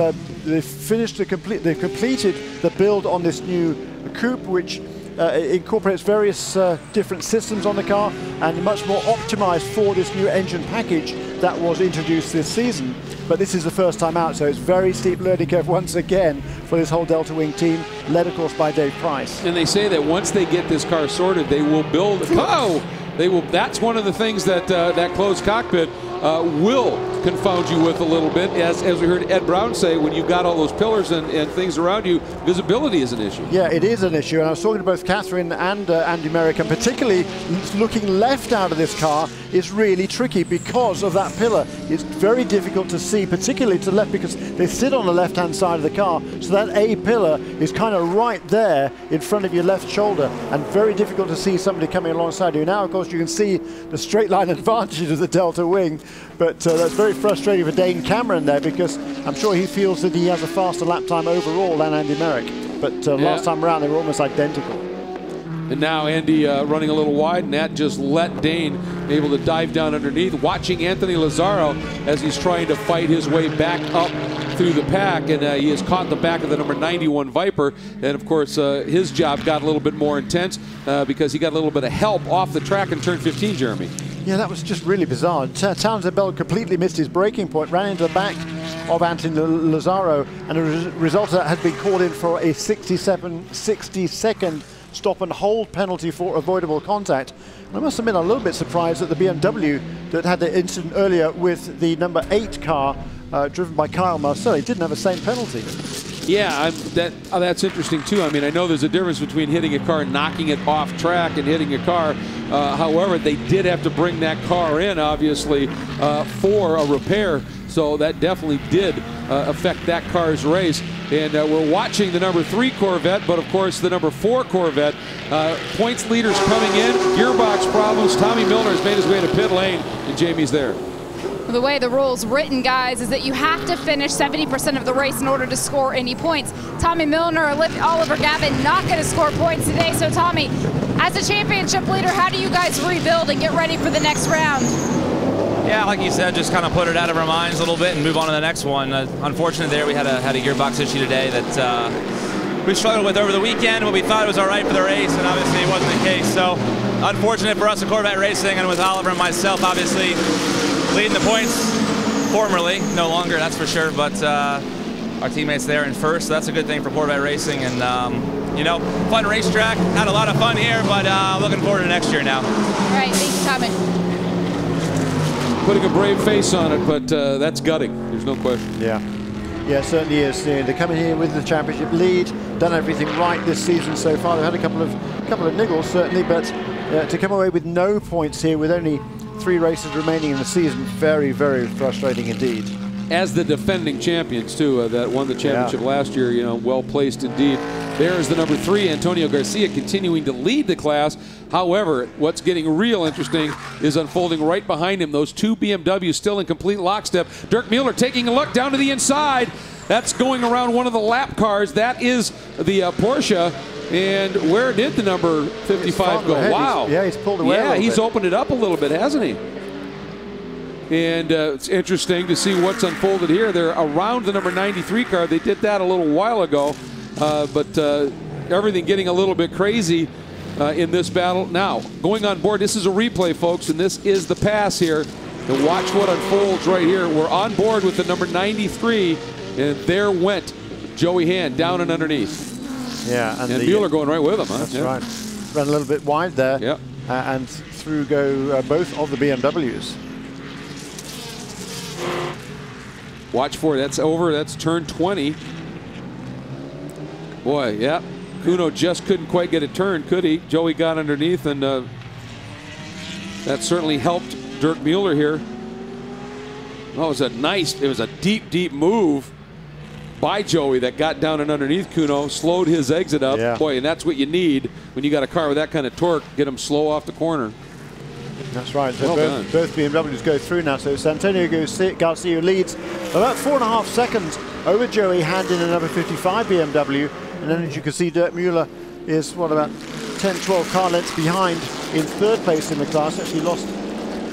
completed the build on this new coupe, which incorporates various different systems on the car and much more optimized for this new engine package that was introduced this season. But this is the first time out, so it's very steep learning curve once again for this whole Delta Wing team, led of course by Dave Price. And they say that once they get this car sorted, they will build. That's one of the things that that closed cockpit will confound you with a little bit. As we heard Ed Brown say, when you've got all those pillars and things around you, visibility is an issue. Yeah, it is an issue. And I was talking to both Catherine and Andy Merrick, and particularly looking left out of this car is really tricky because of that pillar. It's very difficult to see, particularly to the left, because they sit on the left-hand side of the car. So that A pillar is kind of right there in front of your left shoulder, and very difficult to see somebody coming alongside you. Now, of course, you can see the straight line advantage of the Delta Wing, but that's very frustrating for Dane Cameron there, because I'm sure he feels that he has a faster lap time overall than Andy Merrick. But last time around, they were almost identical. And now Andy running a little wide, and that just let Dane able to dive down underneath, watching Anthony Lazaro as he's trying to fight his way back up through the pack, and he has caught the back of the number 91 Viper. And of course his job got a little bit more intense because he got a little bit of help off the track in turn 15, Jeremy. Yeah, that was just really bizarre. Townsend Bell completely missed his braking point, ran into the back of Anthony Lazaro, and as a result of that has been called in for a 60-second stop and hold penalty for avoidable contact. And I must admit, I'm a little bit surprised that the BMW that had the incident earlier with the number 8 car driven by Kyle Marcelli didn't have the same penalty. Yeah, that's interesting too. I mean, I know there's a difference between hitting a car and knocking it off track and hitting a car. However, they did have to bring that car in, obviously, for a repair. So that definitely did affect that car's race. And we're watching the number 3 Corvette, but of course the number 4 Corvette. Points leaders coming in, gearbox problems. Tommy Milner has made his way to pit lane, and Jamie's there. The way the rule's written, guys, is that you have to finish 70% of the race in order to score any points. Tommy Milner or Oliver Gavin not going to score points today. So, Tommy, as a championship leader, how do you guys rebuild and get ready for the next round? Yeah, like you said, just kind of put it out of our minds a little bit and move on to the next one. Unfortunately, there we had a gearbox issue today that we struggled with over the weekend, but we thought it was all right for the race, and obviously it wasn't the case. So, unfortunate for us at Corvette Racing, and with Oliver and myself, obviously, leading the points formerly, no longer, that's for sure, but our teammates there in first, so that's a good thing for Corvette Racing. And, you know, fun racetrack, had a lot of fun here, but looking forward to next year now. All right, thanks for coming. Putting a brave face on it, but that's gutting, there's no question. Yeah, it certainly is. They're coming here with the championship lead, done everything right this season so far. They've had a couple of niggles, certainly, but to come away with no points here with only 3 races remaining in the season, very, very frustrating indeed. As the defending champions, too, that won the championship last year, you know, well placed indeed. There's the number 3, Antonio Garcia, continuing to lead the class. However, what's getting real interesting is unfolding right behind him. Those 2 BMWs still in complete lockstep. Dirk Mueller taking a look down to the inside. That's going around one of the lap cars. That is the Porsche. And where did the number 55 go? Wow. He's pulled away. Yeah, he's opened it up a little bit, hasn't he? And it's interesting to see what's unfolded here. They're around the number 93 car. They did that a little while ago, but everything getting a little bit crazy in this battle. Now, going on board, this is a replay, folks, and this is the pass here. And watch what unfolds right here. We're on board with the number 93, and there went Joey Hand down and underneath. Yeah, and Mueller going right with him. Huh? That's right. Ran a little bit wide there. Yep. And through go both of the BMWs. Watch for it. That's over. That's turn 20. Boy, yeah. Kuno just couldn't quite get it turned, could he? Joey got underneath, and that certainly helped Dirk Mueller here. Oh, it was a deep, deep move by Joey that got down and underneath Kuno, slowed his exit up. Yeah. Boy, and that's what you need when you got a car with that kind of torque, get him slow off the corner. That's right. So Well both BMWs go through now. So Antonio Garcia leads about 4.5 seconds over Joey Hand in a number 55 BMW. And then, as you can see, Dirk Mueller is, what, about 10, 12 car lengths behind in 3rd place in the class. Actually lost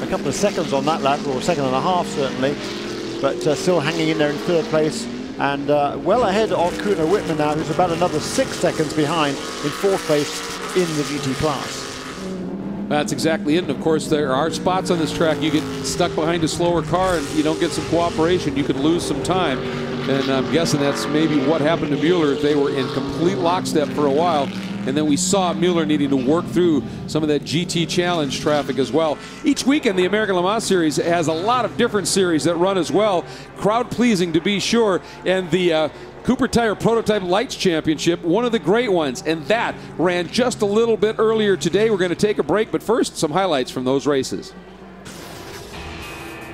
a couple of seconds on that lap, or a second and a half certainly, but still hanging in there in 3rd place. And well ahead of Kuno Whitman now, who's about another 6 seconds behind in 4th place in the GT class. That's exactly it. And of course, there are spots on this track you get stuck behind a slower car and you don't get some cooperation. You could lose some time. And I'm guessing that's maybe what happened to Mueller. They were in complete lockstep for a while. And then we saw Mueller needing to work through some of that GT Challenge traffic as well. Each weekend, the American Le Mans Series has a lot of different series that run as well. Crowd pleasing to be sure. And the Cooper Tire Prototype Lights Championship, one of the great ones. And that ran just a little bit earlier today. We're going to take a break, but first, some highlights from those races.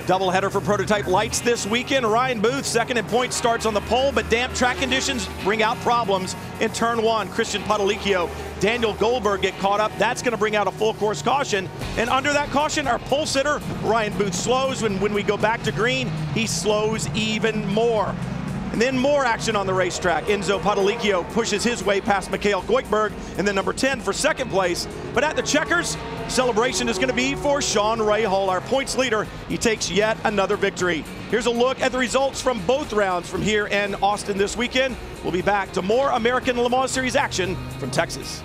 Doubleheader for Prototype Lights this weekend. Ryan Booth, second in points, starts on the pole, but damp track conditions bring out problems in turn 1. Christian Padalicchio, Daniel Goldberg get caught up. That's going to bring out a full course caution. And under that caution, our pole sitter, Ryan Booth, slows. When we go back to green, he slows even more. And then more action on the racetrack. Enzo Padalicchio pushes his way past Mikhail Goikhberg, and then number 10 for 2nd place. But at the checkers, celebration is going to be for Sean Rahal, our points leader. He takes yet another victory. Here's a look at the results from both rounds from here in Austin this weekend. We'll be back to more American Le Mans Series action from Texas.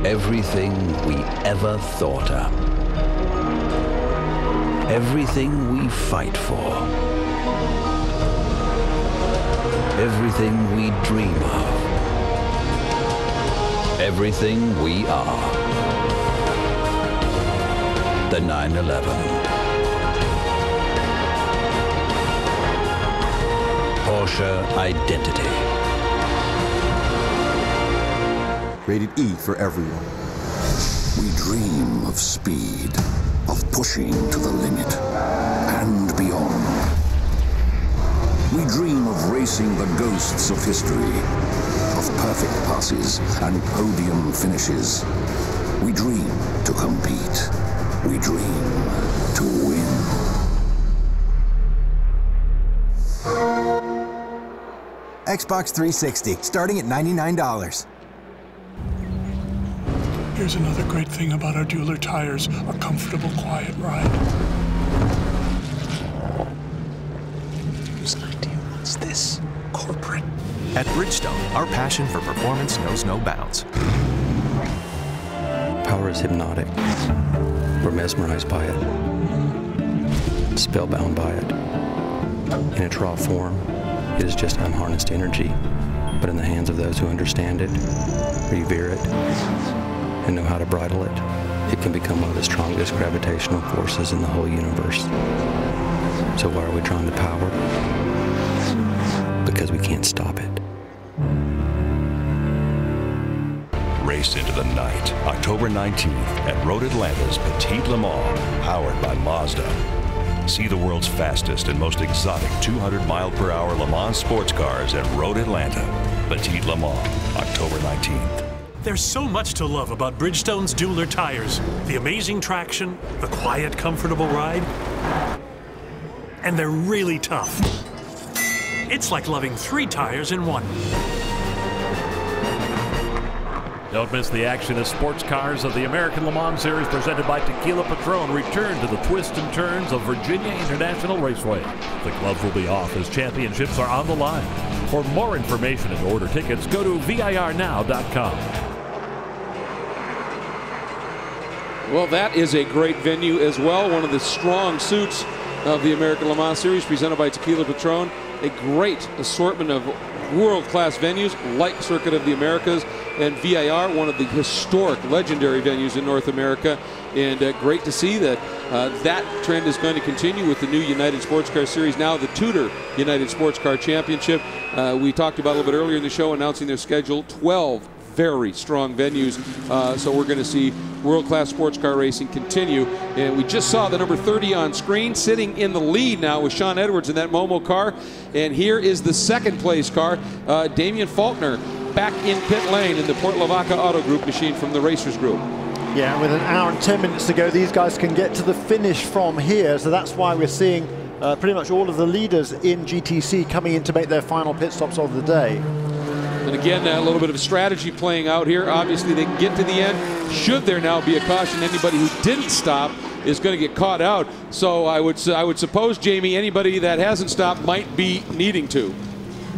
Everything we ever thought of. Everything we fight for. Everything we dream of. Everything we are. The 911. Porsche identity. Rated E for everyone. We dream of speed, of pushing to the limit, and beyond. We dream of racing the ghosts of history, of perfect passes and podium finishes. We dream to compete. We dream to win. Xbox 360, starting at $99. Here's another great thing about our Dueler tires, a comfortable, quiet ride. Whose idea was this? Corporate. At Bridgestone, our passion for performance knows no bounds. Power is hypnotic. We're mesmerized by it, spellbound by it. In its raw form, it is just unharnessed energy, but in the hands of those who understand it, revere it, and know how to bridle it, it can become one of the strongest gravitational forces in the whole universe. So why are we drawn to power? Because we can't stop it. Race into the night, October 19th at Road Atlanta's Petite Le Mans, powered by Mazda. See the world's fastest and most exotic 200-mile-per-hour Le Mans sports cars at Road Atlanta. Petite Le Mans, October 19th. There's so much to love about Bridgestone's Dueler tires. The amazing traction, the quiet, comfortable ride, and they're really tough. It's like loving 3 tires in one. Don't miss the action as sports cars of the American Le Mans Series presented by Tequila Patron return to the twists and turns of Virginia International Raceway. The gloves will be off as championships are on the line. For more information and to order tickets, go to virnow.com. Well, that is a great venue as well. One of the strong suits of the American Le Mans Series presented by Tequila Patron. A great assortment of world-class venues like Circuit of the Americas and VIR, one of the historic, legendary venues in North America. And great to see that that trend is going to continue with the new United Sports Car Series, now the Tudor United Sports Car Championship. We talked about a little bit earlier in the show announcing their schedule, 12 very strong venues. So we're going to see world-class sports car racing continue. And we just saw the number 30 on screen, sitting in the lead now with Sean Edwards in that Momo car. And here is the second place car, Damian Faulkner, back in pit lane in the Port Lavaca Auto Group machine from the Racers Group. Yeah, with an hour and 10 minutes to go, these guys can get to the finish from here. So that's why we're seeing pretty much all of the leaders in GTC coming in to make their final pit stops of the day. And again, a little bit of strategy playing out here. Obviously, they can get to the end. Should there now be a caution, anybody who didn't stop is going to get caught out. So I would suppose, Jamie, anybody that hasn't stopped might be needing to.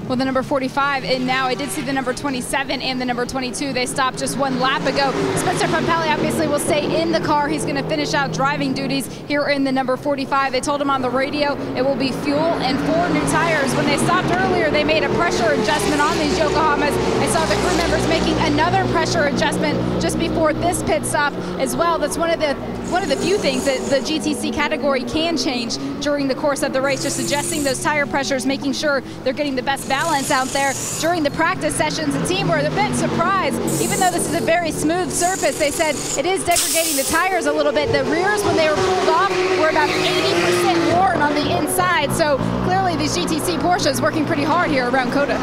Well, the number 45, and now I did see the number 27 and the number 22. They stopped just one lap ago. Spencer Pompelli obviously will stay in the car. He's going to finish out driving duties here in the number 45. They told him on the radio it will be fuel and 4 new tires. When they stopped earlier, they made a pressure adjustment on these Yokohamas. I saw the crew members making another pressure adjustment just before this pit stop as well. That's one of the few things that the GTC category can change during the course of the race, just adjusting those tire pressures, making sure they're getting the best balance out there. During the practice sessions, the team were a bit surprised. Even though this is a very smooth surface, they said it is degrading the tires a little bit. The rears, when they were pulled off, were about 80% worn on the inside. So clearly these GTC Porsches working pretty hard here around COTA.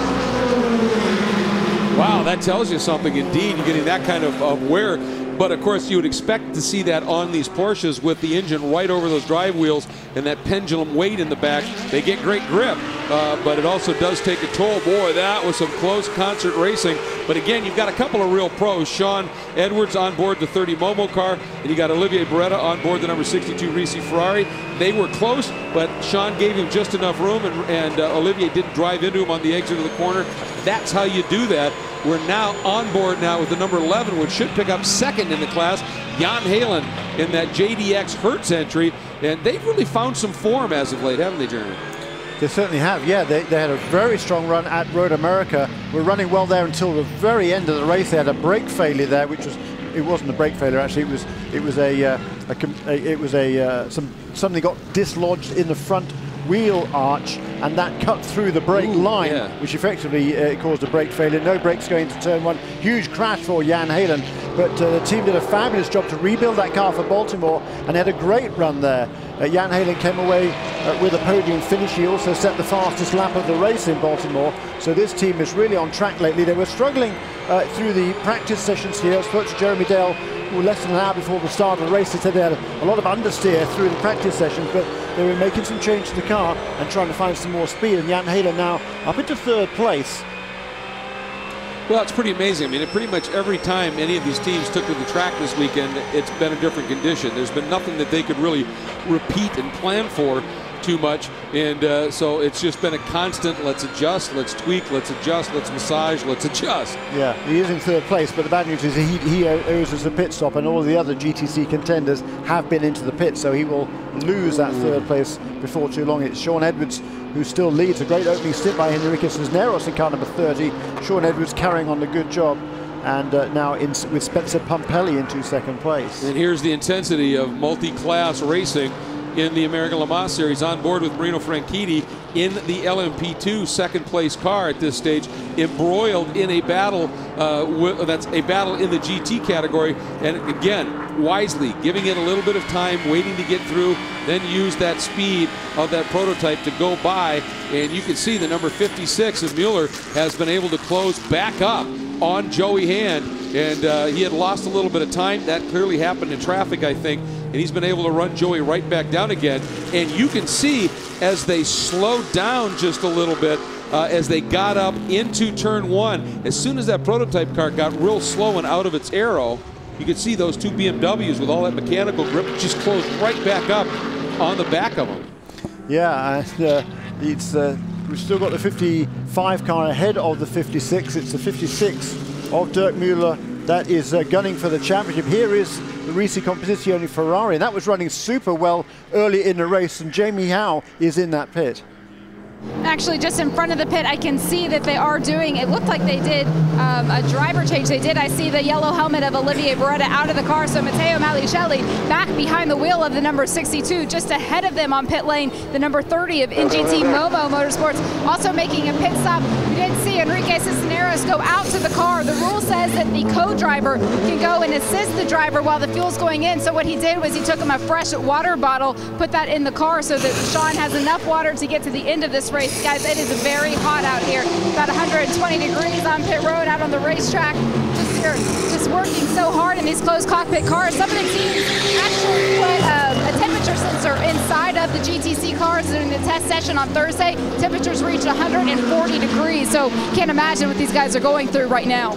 Wow, that tells you something indeed. You're getting that kind of wear. But of course, you would expect to see that on these Porsches with the engine right over those drive wheels and that pendulum weight in the back. They get great grip, but it also does take a toll. Boy, that was some close concert racing. But again, you've got a couple of real pros. Sean Edwards on board the 30 Momo car, and you got Olivier Beretta on board the number 62 Ricci Ferrari. They were close, but Sean gave him just enough room, and Olivier didn't drive into him on the exit of the corner. That's how you do that. We're now on board now with the number 11, which should pick up second in the class, Jan Halen in that JDX Hertz entry. And they've really found some form as of late, haven't they, Jeremy? They certainly have, yeah. They had a very strong run at Road America. Were running well there until the very end of the race. They had a brake failure there, which was, it wasn't a brake failure actually. Something got dislodged in the front wheel arch, and that cut through the brake line, which effectively caused a brake failure. No brakes going to turn one. Huge crash for Jan Halen, but the team did a fabulous job to rebuild that car for Baltimore and had a great run there. Jan Halen came away with a podium finish. He also set the fastest lap of the race in Baltimore. So this team is really on track lately. They were struggling through the practice sessions here. I spoke to Jeremy Dale less than an hour before the start of the race. They said they had a lot of understeer through the practice sessions, but they were making some change to the car and trying to find some more speed. And Jan Halen now up into third place. Well, it's pretty amazing. I mean, pretty much every time any of these teams took to the track this weekend, it's been a different condition. There's been nothing that they could really repeat and plan for too much, and so it's just been a constant, let's adjust, let's tweak, let's adjust, let's massage, let's adjust. Yeah, he is in third place, but the bad news is he owes us a pit stop, and all the other GTC contenders have been into the pit, so he will lose that third place before too long. It's Sean Edwards who still leads. A great opening stint by Henrique Cisneros in car number 30. Sean Edwards carrying on the good job, and now with Spencer Pumpelly into second place. And here's the intensity of multi-class racing in the American Le Mans Series, on board with Marino Franchitti in the LMP2 second place car at this stage, embroiled in a battle that's a battle in the GT category, and again wisely giving it a little bit of time, waiting to get through, then use that speed of that prototype to go by. And you can see the number 56 of Mueller has been able to close back up on Joey Hand, and he had lost a little bit of time. That clearly happened in traffic, I think, and he's been able to run Joey right back down again. And you can see as they slowed down just a little bit, as they got up into turn one, as soon as that prototype car got real slow and out of its arrow, you could see those two BMWs with all that mechanical grip just closed right back up on the back of them. Yeah, and we've still got the 55 car ahead of the 56. It's the 56 of Dirk Mueller that is gunning for the championship. Here is the Risi Competizione Ferrari. That was running super well early in the race, and Jamie Howe is in that pit. Actually, just in front of the pit, I can see that they are doing, it looked like they did a driver change. They did. I see the yellow helmet of Olivier Beretta out of the car. So Matteo Malicelli back behind the wheel of the number 62, just ahead of them on pit lane, the number 30 of NGT Momo Motorsports, also making a pit stop. We did see Henrique Cisneros go out to the car. The rule says that the co-driver can go and assist the driver while the fuel's going in. So what he did was he took him a fresh water bottle, put that in the car so that Sean has enough water to get to the end of this race. Guys, it is very hot out here. About 120 degrees on pit road out on the racetrack. Just working so hard in these closed cockpit cars. Some of the teams actually put a temperature sensor inside of the GTC cars during the test session on Thursday. Temperatures reached 140 degrees, so can't imagine what these guys are going through right now.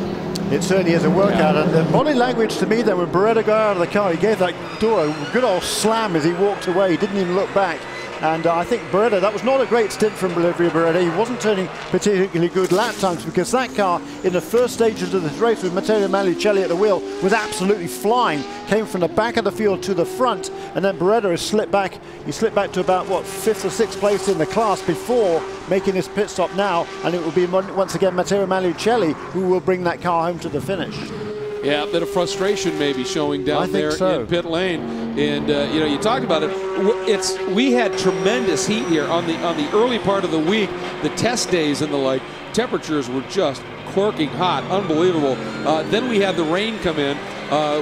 It certainly is a workout, and the body language to me then when Beretta got out of the car, he gave that door a good old slam as he walked away. He didn't even look back. And I think Beretta, that was not a great stint from Olivier Beretta. He wasn't turning particularly good lap times because that car in the first stages of this race with Matteo Malicelli at the wheel was absolutely flying. Came from the back of the field to the front, and then Beretta has slipped back. He slipped back to about, what, 5th or 6th place in the class before making his pit stop now. And it will be once again Matteo Malicelli who will bring that car home to the finish. Yeah, a bit of frustration maybe showing down there in pit lane, and you know, you talked about it. We had tremendous heat here on the early part of the week, the test days and the like. Temperatures were just corking hot, unbelievable. Then we had the rain come in,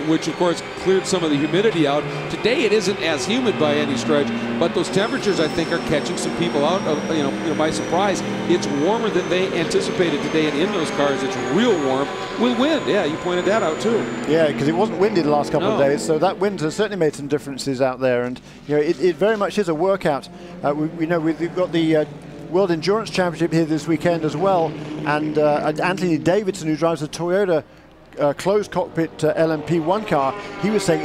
which of course cleared some of the humidity out. Today it isn't as humid by any stretch, but those temperatures I think are catching some people out of, you know, by surprise. It's warmer than they anticipated today, and in those cars it's real warm. With wind, yeah, you pointed that out too. Yeah, because it wasn't windy the last couple of days, so that wind has certainly made some differences out there, and you know, it very much is a workout. We know we've got the World Endurance Championship here this weekend as well, and Anthony Davidson, who drives the Toyota closed cockpit LMP1 car, he was saying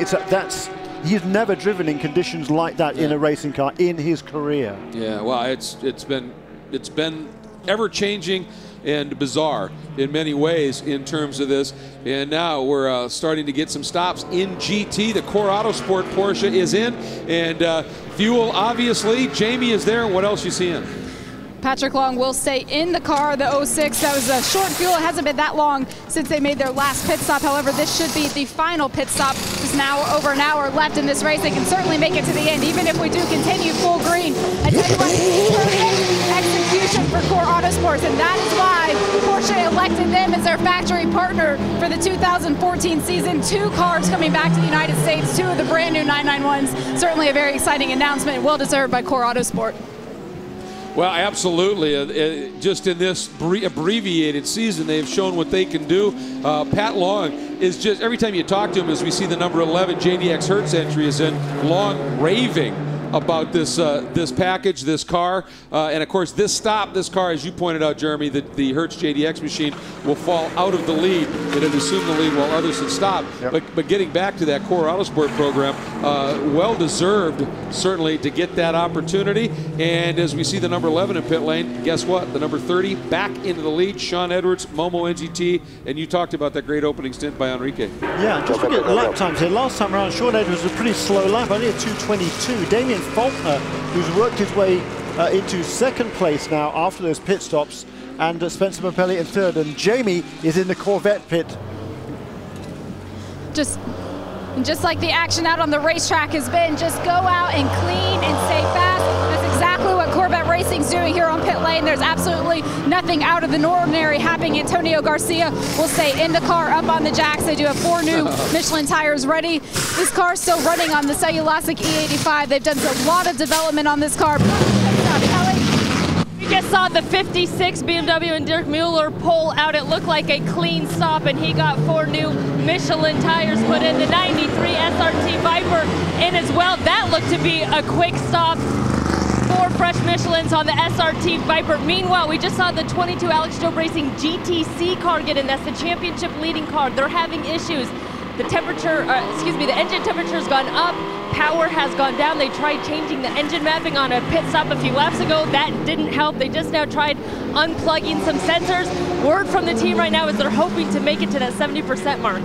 he's never driven in conditions like that in a racing car in his career. Yeah, well, it's been ever changing and bizarre in many ways in terms of this, and now we're starting to get some stops in GT. The Core Autosport Porsche is in, and fuel obviously. Jamie is there. What else you seeing? Patrick Long will stay in the car, the 06. That was a short fuel. It hasn't been that long since they made their last pit stop. However, this should be the final pit stop. There's now over an hour left in this race. They can certainly make it to the end, even if we do continue full green. I tell you what, perfect execution for Core Autosports, and that is why Porsche elected them as their fast factory partner for the 2014 season. 2 cars coming back to the United States, 2 of the brand new 991s. Certainly a very exciting announcement, well deserved by Core Autosport. Well, absolutely. Just in this abbreviated season, they've shown what they can do. Pat Long is just, every time you talk to him, as we see the number 11 JDX Hertz entry is in, Long raving about this this package, this car, and of course this car, as you pointed out, Jeremy, the Hertz JDX machine will fall out of the lead. It had assumed the lead while others had stopped. Yep. But getting back to that Core Autosport program, well deserved certainly to get that opportunity. And as we see the number 11 in pit lane, guess what? The number 30 back into the lead, Sean Edwards, Momo NGT, and you talked about that great opening stint by Enrique. Yeah, just look at the lap times here. Last time around, Sean Edwards was a pretty slow lap, only a 2:22. Damien Faulkner, who's worked his way into second place now after those pit stops, and Spencer Pampelli in third, and Jamie is in the Corvette pit. Just like the action out on the racetrack has been, just go out and clean and stay fast. That's exactly what Corvette Racing's doing here on pit lane. There's absolutely nothing out of the ordinary happening. Antonio Garcia will stay in the car up on the jacks. They do have 4 new Michelin tires ready. This car's still running on the cellulosic E85. They've done a lot of development on this car. We just saw the 56 BMW and Dirk Mueller pull out. It looked like a clean stop, and he got 4 new Michelin tires put in. The 93 SRT Viper in as well. That looked to be a quick stop. 4 fresh Michelins on the SRT Viper. Meanwhile, we just saw the 22 Alex Job Racing GTC car get in. That's the championship leading car. They're having issues. The temperature, the engine temperature has gone up. Power has gone down. They tried changing the engine mapping on a pit stop a few laps ago. That didn't help. They just now tried unplugging some sensors. Word from the team right now is they're hoping to make it to that 70% mark.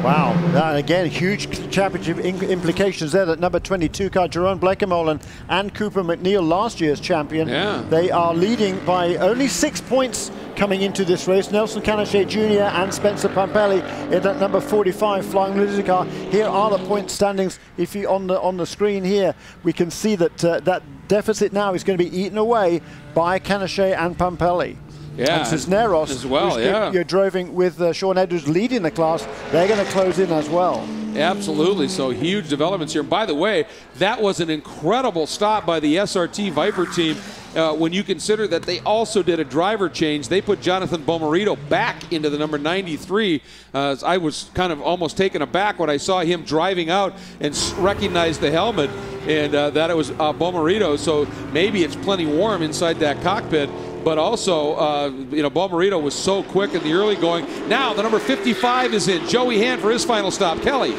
Wow, and again, huge championship implications there. That number 22 car, Jerome Blekemolen and Cooper McNeil, last year's champion. Yeah. They are leading by only 6 points coming into this race. Nelson Canachet Jr. and Spencer Pampelli in that number 45 Flying Lizard car. Here are the point standings. If you on the screen here, we can see that that deficit now is going to be eaten away by Canachet and Pampelli. Yeah, and Cisneros as well. You're driving with Sean Edwards leading the class. They're going to close in as well. Absolutely. So huge developments here. And by the way, that was an incredible stop by the SRT Viper team. When you consider that they also did a driver change, they put Jonathan Bomarito back into the number 93. I was kind of almost taken aback when I saw him driving out and recognized the helmet, and that it was Bomarito. So maybe it's plenty warm inside that cockpit. But also, Bomarito was so quick in the early going. Now the number 55 is in. Joey Hand for his final stop. Kelly.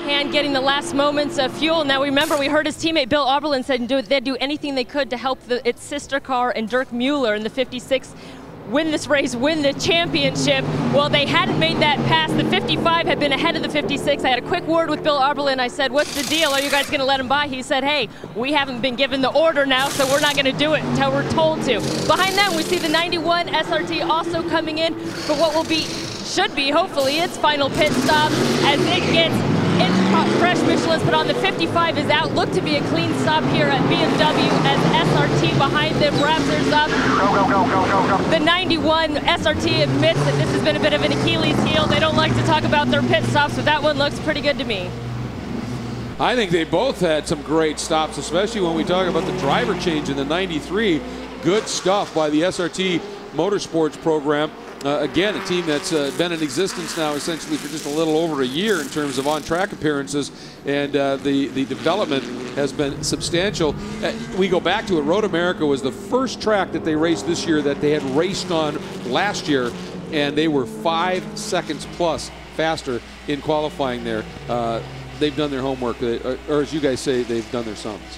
Hand getting the last moments of fuel. Now remember, we heard his teammate Bill Oberlin said they'd do anything they could to help its sister car and Dirk Mueller in the 56 win this race, win the championship. Well, they hadn't made that pass. The 55 had been ahead of the 56. I had a quick word with Bill Oberlin. I said, what's the deal? Are you guys going to let him by? He said, hey, we haven't been given the order now, so we're not going to do it until we're told to. Behind them, we see the 91 SRT also coming in for what should be, hopefully, its final pit stop as it gets its fresh Michelin's put on. The 55 is out. Looked to be a clean stop here at BMW as SRT behind them wraps theirs up. Go. The 91 SRT admits that this has been a bit of an Achilles heel. They don't like to talk about their pit stops, but that one looks pretty good to me. I think they both had some great stops, especially when we talk about the driver change in the 93. Good stuff by the SRT Motorsports program. Again, a team that's been in existence now essentially for just a little over a year in terms of on-track appearances, and the development has been substantial. We go back to it. Road America was the first track that they raced this year that they had raced on last year, and they were 5 seconds plus faster in qualifying there. They've done their homework, or as you guys say, they've done their sums.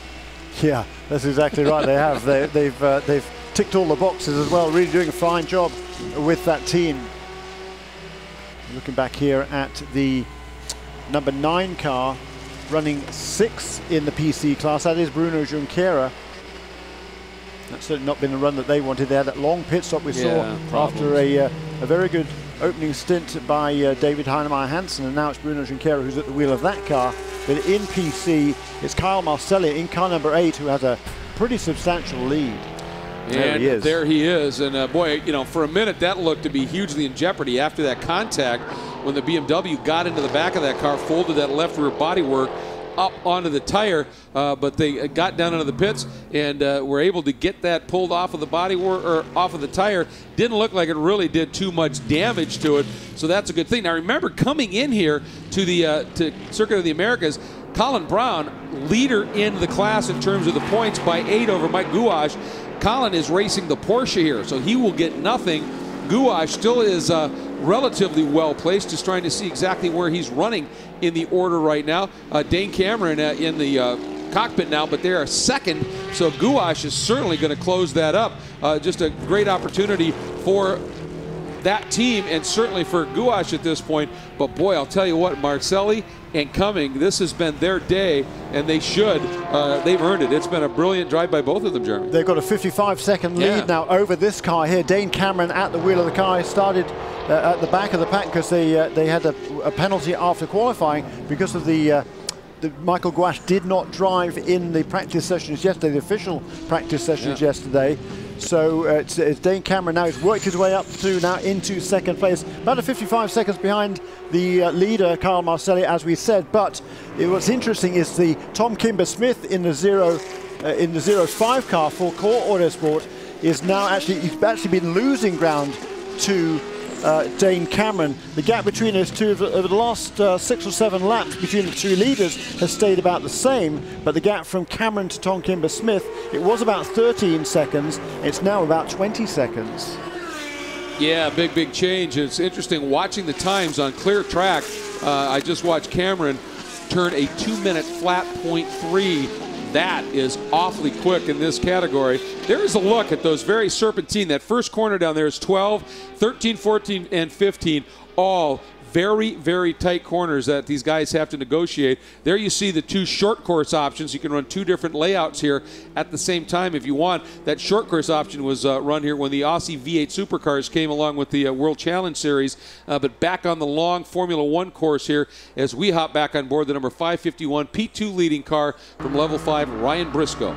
Yeah, that's exactly right. They have. They've ticked all the boxes as well. Really doing a fine job with that team. Looking back here at the number 9 car, running 6 in the PC class. That is Bruno Junqueira. That's certainly not been the run that they wanted. They had that long pit stop we saw after a very good opening stint by David Heinemeier Hansen, and now it's Bruno Junqueira who's at the wheel of that car. But in PC, it's Kyle Marcelli in car number 8 who has a pretty substantial lead. And there he is. And boy, you know, for a minute that looked to be hugely in jeopardy after that contact when the BMW got into the back of that car, folded that left rear bodywork up onto the tire, but they got down into the pits and were able to get that pulled off of the bodywork or off of the tire. Didn't look like it really did too much damage to it, so that's a good thing. Now remember, coming in here to the to Circuit of the Americas, Colin Brown, leader in the class in terms of the points by 8 over Mike Gouache. Colin is racing the Porsche here, so he will get nothing. Gouache still is relatively well placed, just trying to see exactly where he's running in the order right now. Dane Cameron in the cockpit now, but they are second, so Gouache is certainly going to close that up. Just a great opportunity for that team and certainly for Gouache at this point. But boy, I'll tell you what, Marcelli and Cumming, this has been their day, and they should. They've earned it. It's been a brilliant drive by both of them, Jeremy. They've got a 55-second lead now over this car here. Dane Cameron at the wheel of the car started at the back of the pack because they had a penalty after qualifying because of the Michael Gouache did not drive in the practice sessions yesterday, the official practice sessions yesterday. So it's Dane Cameron now. He's worked his way up to now into second place, about a 55 seconds behind the leader, Kyle Marcelli, as we said. But what's interesting is the Tom Kimber-Smith in the 05 car for Core Autosport is now he's actually been losing ground to Dane Cameron. The gap between those two over the last 6 or 7 laps between the two leaders has stayed about the same, but the gap from Cameron to Tom Kimber-Smith, it was about 13 seconds. It's now about 20 seconds. Yeah, big change. It's interesting watching the times on clear track. I just watched Cameron turn a 2-minute flat .3. That is awfully quick in this category. There is a look at those very serpentine. That first corner down there is 12, 13, 14, and 15, all very tight corners that these guys have to negotiate. There you see the 2 short course options. You can run 2 different layouts here at the same time if you want. That short course option was run here when the Aussie V8 Supercars came along with the World Challenge Series. But back on the long Formula 1 course here as we hop back on board the number 551 P2 leading car from level 5, Ryan Briscoe.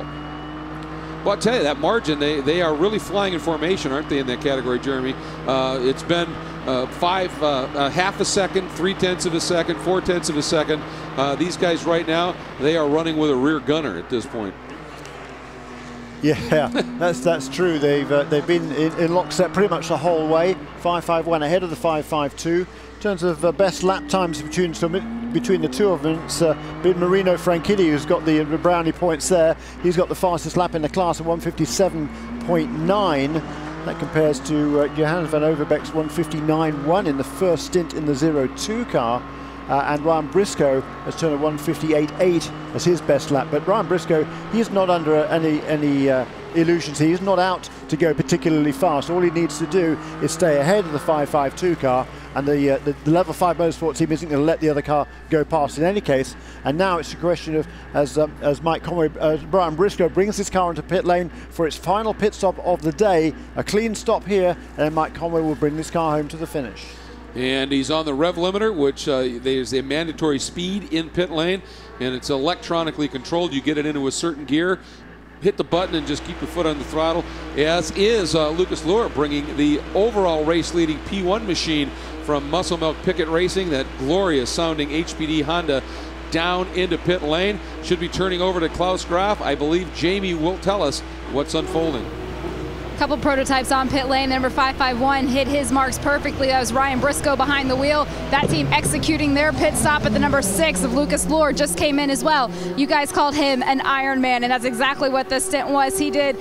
Well, I'll tell you, that margin, they are really flying in formation, aren't they, in that category, Jeremy? It's been half a second, 0.3 of a second, 0.4 of a second. These guys right now, they are running with a rear gunner at this point. Yeah, that's true. They've been in lockstep pretty much the whole way. 5.51 ahead of the 5.52. In terms of best lap times between the two of them, it's been Marino Franchitti who's got the brownie points there. He's got the fastest lap in the class at 157.9. That compares to Johannes van Overbeek's 159.1 in the first stint in the 02 car. And Ryan Briscoe has turned a 158.8 as his best lap. But Ryan Briscoe, he's not under any illusions. He's not out to go particularly fast. All he needs to do is stay ahead of the 5.52 car, and the level 5 motorsport team isn't going to let the other car go past in any case. And now it's a question of, as Mike Conway, Brian Briscoe brings his car into pit lane for its final pit stop of the day, a clean stop here, and then Mike Conway will bring this car home to the finish. And he's on the rev limiter, which there's a mandatory speed in pit lane, and it's electronically controlled. You get it into a certain gear, hit the button, and just keep your foot on the throttle, as is Lucas Luhr bringing the overall race-leading P1 machine from Muscle Milk Pickett Racing, that glorious-sounding HPD Honda, down into pit lane. Should be turning over to Klaus Graf. I believe Jamie will tell us what's unfolding. Couple prototypes on pit lane. Number 551 hit his marks perfectly. That was Ryan Briscoe behind the wheel. That team executing their pit stop at the number 6 of Lucas Luhr just came in as well. You guys called him an Iron Man, and that's exactly what this stint was. He did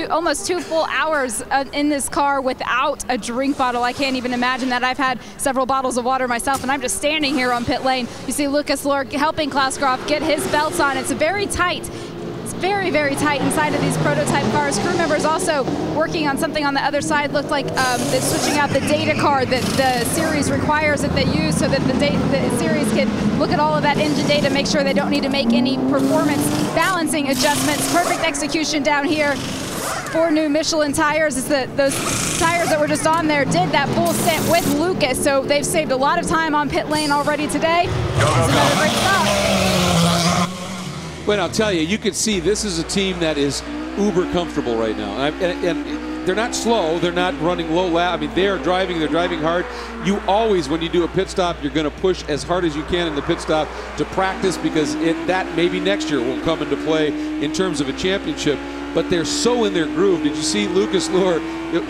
almost 2 full hours in this car without a drink bottle. I can't even imagine that. I've had several bottles of water myself, and I'm just standing here on pit lane. You see Lucas Luhr helping Klaus Graf get his belts on. It's very tight. Very tight inside of these prototype cars. Crew members also working on something on the other side. Looked like they're switching out the data card that the series requires that they use, so that the series can look at all of that engine data, make sure they don't need to make any performance balancing adjustments. Perfect execution down here. 4 new Michelin tires. It's those tires that were just on there did that full stint with Lucas, so they've saved a lot of time on pit lane already today. It's another great stop. But I'll tell you, you can see this is a team that is uber comfortable right now. And they're not slow. They're not running low lap. I mean, they're driving hard. You always, when you do a pit stop, you're going to push as hard as you can in the pit stop to practice, because that maybe next year will come into play in terms of a championship. But they're so in their groove. Did you see Lucas Luhr,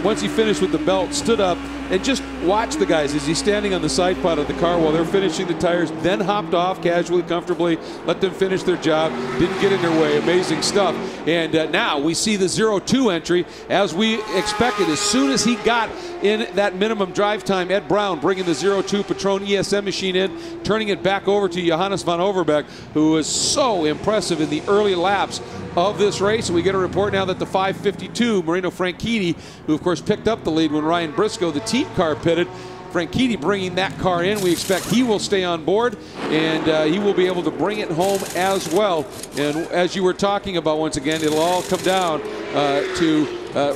once he finished with the belt, stood up and just watched the guys as he's standing on the side pod of the car while they're finishing the tires, then hopped off casually, comfortably, let them finish their job, didn't get in their way. Amazing stuff. And now we see the 0-2 entry as we expected. As soon as he got in that minimum drive time, Ed Brown bringing the 0-2 Patron ESM machine in, turning it back over to Johannes van Overbeek, who was so impressive in the early laps of this race. And we get a report now that the 552 Marino Franchitti, who of course picked up the lead when Ryan Briscoe, the team car, pitted. Franchitti bringing that car in. We expect he will stay on board, and he will be able to bring it home as well. And as you were talking about, once again, it'll all come down to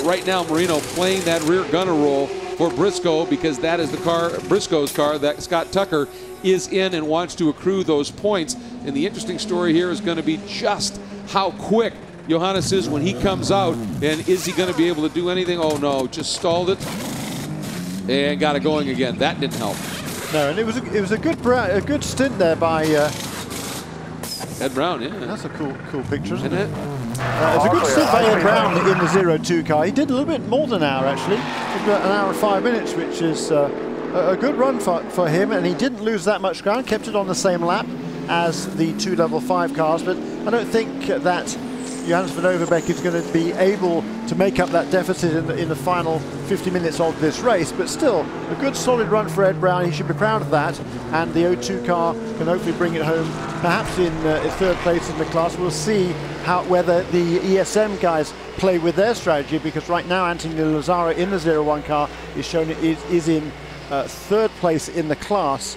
right now Marino playing that rear gunner role for Briscoe, because that is the car, Briscoe's car, that Scott Tucker is in and wants to accrue those points. And the interesting story here is going to be just how quick Johannes is when he comes out, and is he going to be able to do anything? Oh no, just stalled it and got it going again. That didn't help. No, and it was a good stint there by Ed Brown. Yeah, that's a cool picture, isn't it? It was a good stint by Ed Brown in the 0-2 car. He did a little bit more than an hour actually, about an hour and 5 minutes, which is a good run for him, and he didn't lose that much ground, kept it on the same lap as the 2 level 5 cars. But I don't think that Johannes van Overbeek is going to be able to make up that deficit in the final 50 minutes of this race. But still, a good solid run for Ed Brown. He should be proud of that. And the 0-2 car can hopefully bring it home, perhaps in third place in the class. We'll see whether the ESM guys play with their strategy, because right now Anthony Lazzara in the 0-1 car is in third place in the class,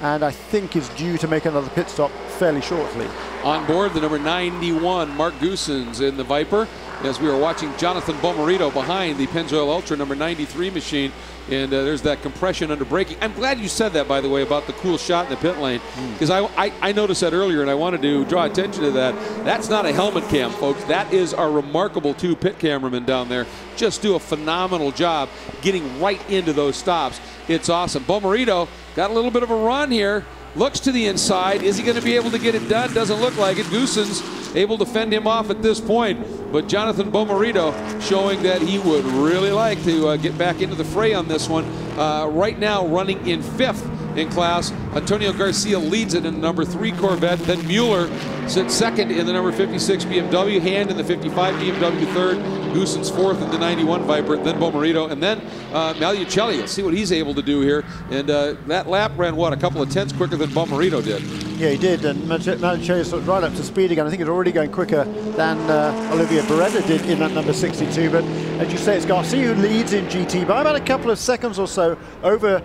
and I think is due to make another pit stop fairly shortly. On board, the number 91, Mark Goossens in the Viper, as we are watching Jonathan Bomarito behind the Pennzoil Ultra number 93 machine. And there's that compression under braking. I'm glad you said that, by the way, about the cool shot in the pit lane, because I noticed that earlier, and I wanted to draw attention to that. That's not a helmet cam, folks. That is our remarkable 2 pit cameramen down there. Just do a phenomenal job getting right into those stops. It's awesome. Bomarito got a little bit of a run here. Looks to the inside. Is he going to be able to get it done? Doesn't look like it. Goossens able to fend him off at this point. But Jonathan Bomarito showing that he would really like to get back into the fray on this one. Right now running in 5th in class. Antonio Garcia leads it in the number 3 Corvette. Then Mueller sits 2nd in the number 56 BMW. Hand in the 55 BMW 3rd. Goossens 4th in the 91 Viper. Then Bomarito. And then Magliucelli. Let's see what he's able to do here. And that lap ran, what, a couple of tenths quicker than Bomarito did. Yeah, he did. And Magliucelli sort of right up to speed again. I think it's already going quicker than Olivier Beretta did in that number 62. But as you say, it's Garcia who leads in GT by about a couple of seconds or so over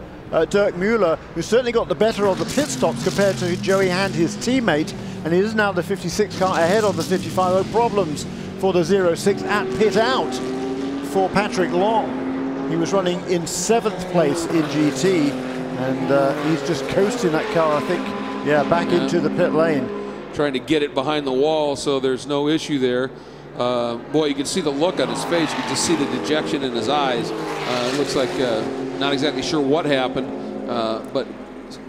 Dirk Mueller, who certainly got the better of the pit stops compared to Joey Hand, his teammate. And he is now the 56 car ahead of the 55. No problems for the 06 at pit out for Patrick Long. He was running in 7th place in GT, and he's just coasting that car, I think, back into the pit lane. Trying to get it behind the wall, so there's no issue there. Boy, you can see the look on his face. You can just see the dejection in his eyes. It looks like not exactly sure what happened, but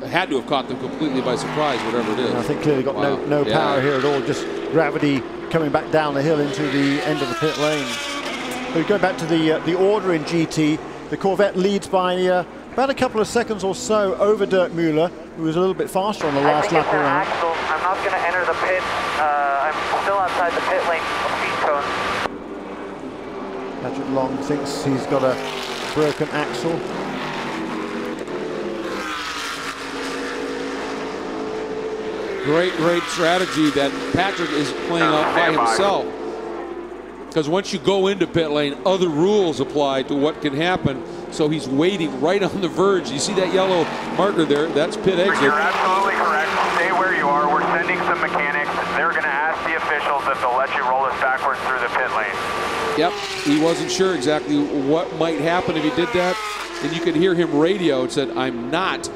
had to have caught them completely by surprise, whatever it is. And I think clearly got no power here at all, just gravity coming back down the hill into the end of the pit lane. But going back to the order in GT, the Corvette leads by about a couple of seconds or so over Dirk Mueller, who was a little bit faster on the last lap around. I'm not going to enter the pit. I'm still outside the pit lane speed cone. Patrick Long thinks he's got a broken axle. Great strategy that Patrick is playing out by himself. Because once you go into pit lane, other rules apply to what can happen. So he's waiting right on the verge. You see that yellow marker there? That's pit exit. You're absolutely correct. Stay where you are. We're sending some mechanics. They're going to ask the officials if they'll let you roll us backwards through the pit lane. Yep, he wasn't sure exactly what might happen if he did that. And you could hear him radio and said, I'm not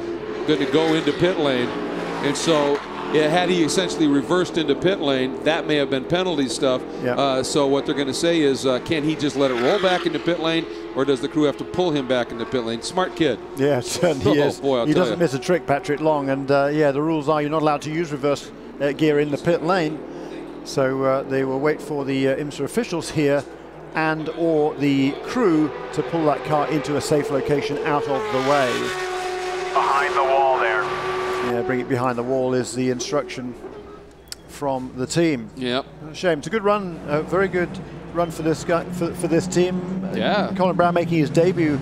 going to go into pit lane. And so had he essentially reversed into pit lane, that may have been penalty stuff. Yeah. So what they're going to say is, can he just let it roll back into pit lane, or does the crew have to pull him back into pit lane? Smart kid. Yeah, certainly he is. Boy, he doesn't miss a trick, Patrick Long. And yeah, the rules are you're not allowed to use reverse gear in the pit lane. So they will wait for the IMSA officials here and or the crew to pull that car into a safe location out of the way. Behind the wall there. Yeah, bring it behind the wall is the instruction from the team. Yep. Shame. It's a good run, a very good run for this guy, for this team. Yeah. Colin Brown making his debut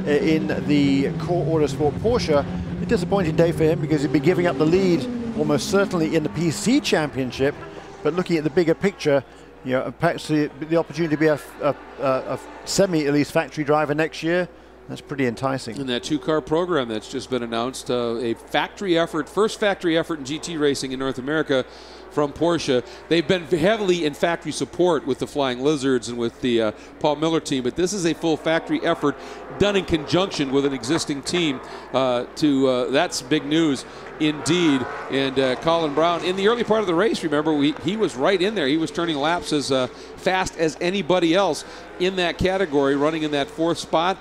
in the Core Autosport Porsche. A disappointing day for him because he'd be giving up the lead almost certainly in the PC Championship. But looking at the bigger picture, you know, perhaps the opportunity to be a semi, at least, factory driver next year, that's pretty enticing. In that 2-car program that's just been announced, a factory effort, first factory effort in GT racing in North America from Porsche. They've been heavily in factory support with the Flying Lizards and with the Paul Miller team, but this is a full factory effort done in conjunction with an existing team. That's big news indeed. And Colin Brown, in the early part of the race, remember, he was right in there. He was turning laps as fast as anybody else in that category, running in that 4th spot,